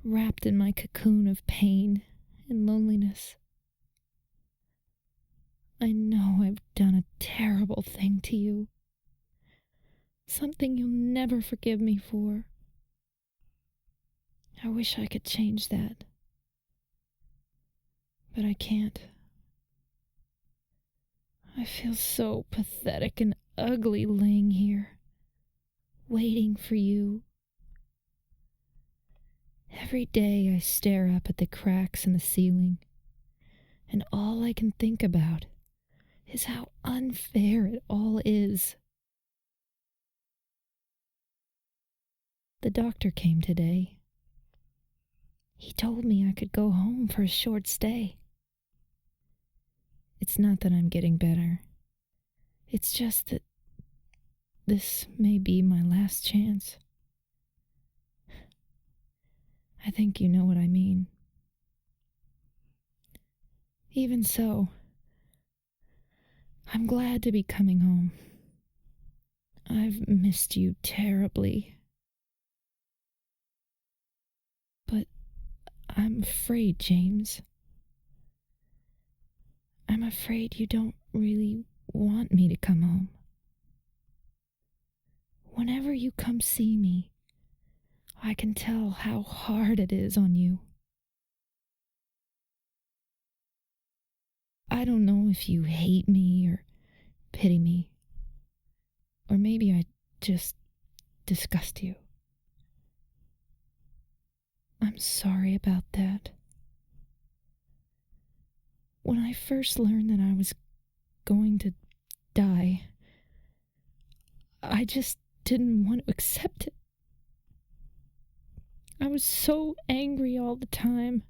wrapped in my cocoon of pain and loneliness. I know I've done a terrible thing to you. Something you'll never forgive me for. I wish I could change that. But I can't. I feel so pathetic and ugly laying here, waiting for you. Every day I stare up at the cracks in the ceiling, and all I can think about is how unfair it all is. The doctor came today. He told me I could go home for a short stay. It's not that I'm getting better. It's just that this may be my last chance. I think you know what I mean. Even so, I'm glad to be coming home. I've missed you terribly. But I'm afraid, James. I'm afraid you don't really want me to come home. Whenever you come see me, I can tell how hard it is on you. I don't know if you hate me or pity me, or maybe I just disgust you. I'm sorry about that. When I first learned that I was going to die, I just didn't want to accept it. I was so angry all the time,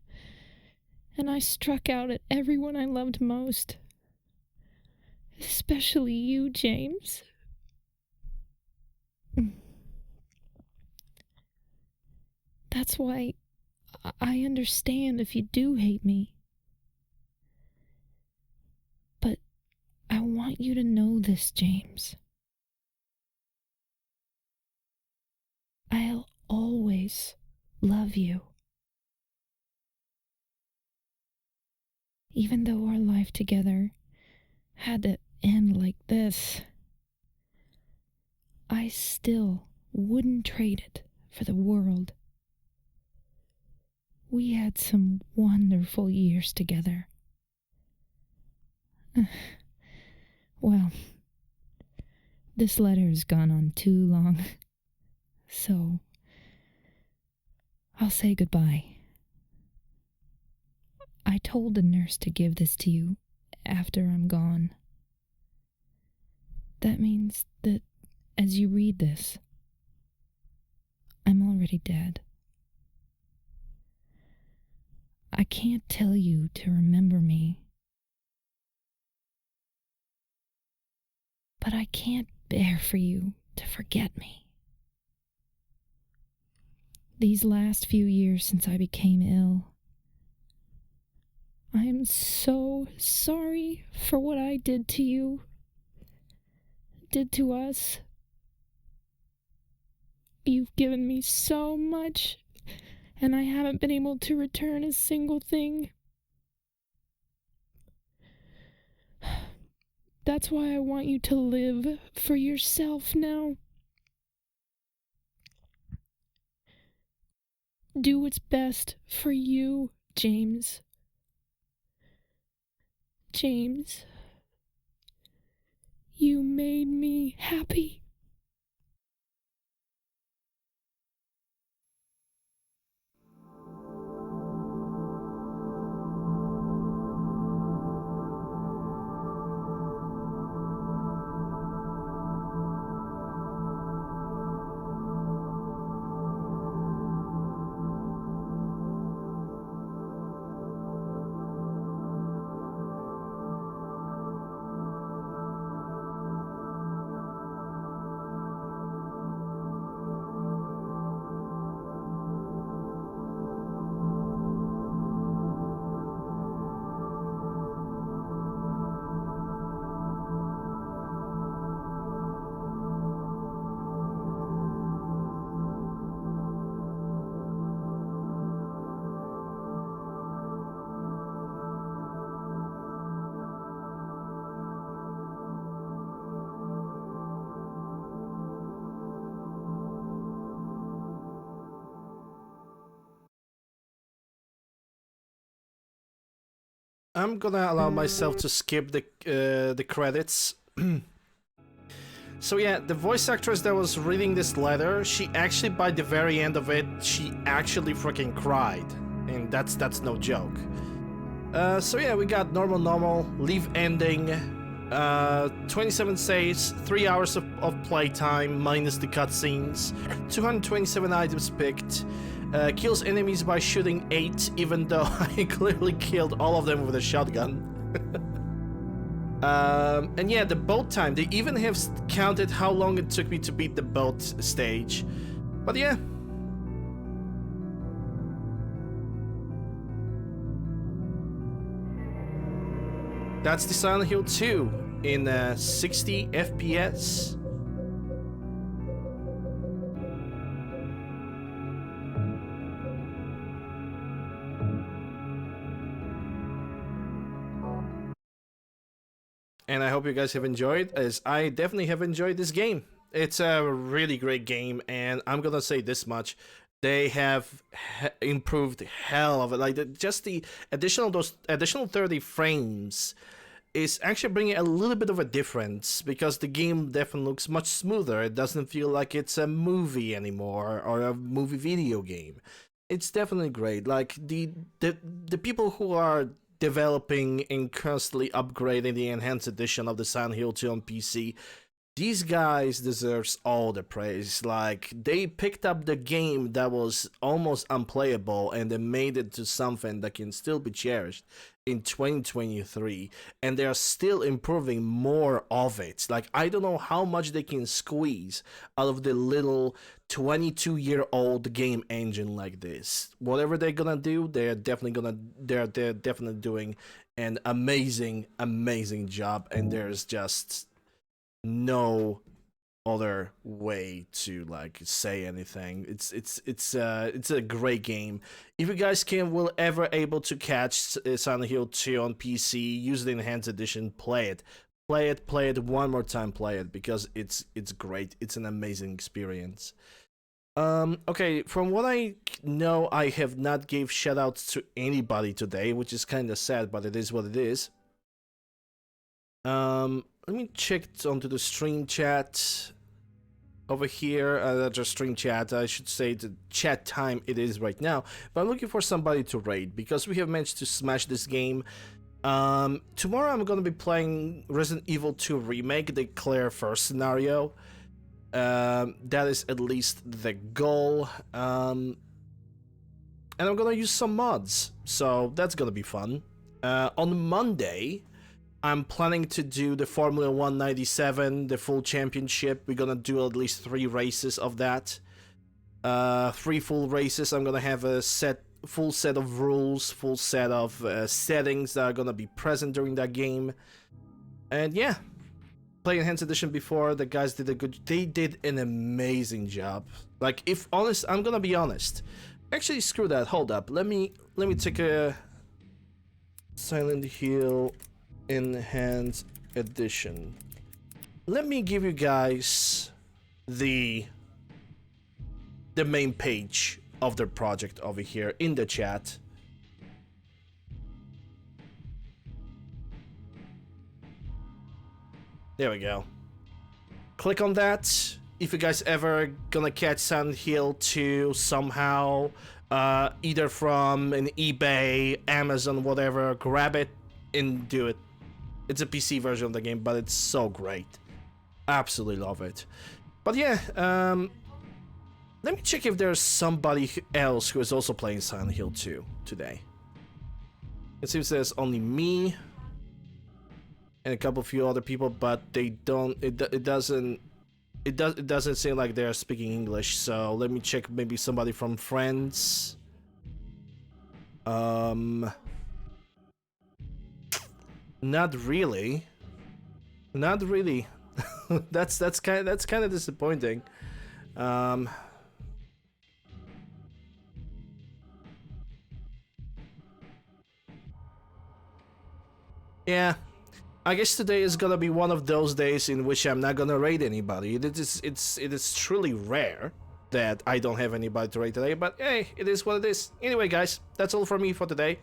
and I struck out at everyone I loved most. Especially you, James. That's why I understand if you do hate me. But I want you to know this, James. I'll always love you. Even though our life together had to end like this, I still wouldn't trade it for the world. We had some wonderful years together. Well, this letter has gone on too long, so I'll say goodbye. I told the nurse to give this to you after I'm gone. That means that as you read this, I'm already dead. I can't tell you to remember me, but I can't bear for you to forget me. These last few years since I became ill, I am so sorry for what I did to you, did to us. You've given me so much, and I haven't been able to return a single thing. That's why I want you to live for yourself now. Do what's best for you, James. James, you made me happy. I'm gonna allow myself to skip the credits. So yeah, the voice actress that was reading this letter, she actually, by the very end of it, she actually freaking cried, and that's no joke. So yeah, we got normal, leave ending, 27 saves, 3 hours of playtime minus the cutscenes, 227 items picked. Kills enemies by shooting 8, even though I clearly killed all of them with a shotgun. And yeah, the boat time, they even have counted how long it took me to beat the boat stage. But yeah. That's the Silent Hill 2 in 60 FPS. And I hope you guys have enjoyed, as I definitely have enjoyed this game. It's a really great game, and I'm gonna say this much. They have improved hell of it. Like, just the those additional 30 frames is actually bringing a little bit of a difference, because the game definitely looks much smoother. It doesn't feel like it's a movie anymore, or a movie video game. It's definitely great. Like, the people who are developing and constantly upgrading the enhanced edition of the Silent Hill 2 on PC, these guys deserves all the praise. Like, they picked up the game that was almost unplayable and they made it to something that can still be cherished in 2023, and they are still improving more of it. Like, I don't know how much they can squeeze out of the little 22-year-old game engine like this. Whatever they're gonna do, they're definitely doing an amazing job, and there's just no other way to like say anything. It's a great game. If you guys will ever able to catch Silent Hill 2 on PC, use the enhanced edition, play it one more time, play it, because it's great. It's an amazing experience. Okay, from what I know, I have not gave shoutouts to anybody today, which is kind of sad, but it is what it is. Let me check onto the stream chat over here. That's a stream chat. I should say the chat time it is right now. But I'm looking for somebody to raid, because we have managed to smash this game. Tomorrow I'm gonna be playing Resident Evil 2 Remake, the Claire first scenario. That is at least the goal. And I'm gonna use some mods, so that's gonna be fun. On Monday, I'm planning to do the Formula 197, the full championship. We're gonna do at least 3 races of that. 3 full races. I'm gonna have a full set of rules, full set of settings that are gonna be present during that game. And yeah, playing Enhanced Edition before, the guys they did an amazing job. Like, if honest, I'm gonna be honest. Actually, screw that. Hold up. Let me take a Silent Hill Enhanced Edition. Let me give you guys the main page of the project over here in the chat. There we go. Click on that. If you guys ever gonna catch Silent Hill 2 somehow, either from an eBay, Amazon, whatever, grab it and do it. It's a PC version of the game, but it's so great. Absolutely love it. But yeah, let me check if there's somebody else who is also playing Silent Hill 2 today. It seems there's only me and a few other people, but they don't. It doesn't seem like they're speaking English. So let me check maybe somebody from Friends. Not really. Not really. that's kind of disappointing. Yeah, I guess today is gonna be one of those days in which I'm not gonna raid anybody. It is truly rare that I don't have anybody to raid today, but hey, it is what it is. Anyway, guys, that's all for me for today.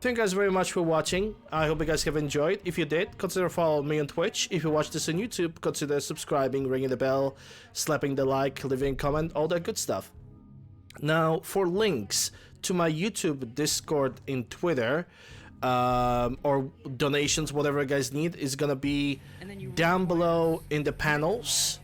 Thank you guys very much for watching. I hope you guys have enjoyed. If you did, consider following me on Twitch. If you watch this on YouTube, consider subscribing, ringing the bell, slapping the like, leaving a comment, all that good stuff. Now, for links to my YouTube, Discord, and Twitter, or donations, whatever you guys need, is gonna be down below in the panels.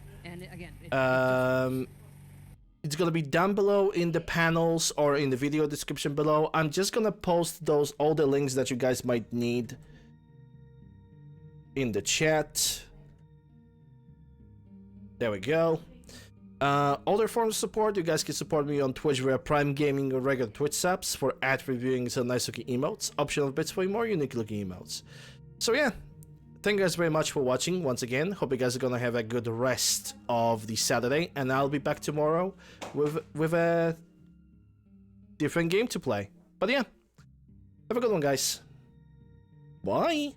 It's gonna be down below in the panels or in the video description below. I'm just gonna post all the links that you guys might need in the chat. There we go. Other forms of support, you guys can support me on Twitch via Prime Gaming or regular Twitch subs for ad reviewing some nice looking emotes, optional bits for more unique looking emotes. So yeah, thank you guys very much for watching once again. Hope you guys are gonna have a good rest of the Saturday, and I'll be back tomorrow with a different game to play. But yeah, have a good one, guys. Bye.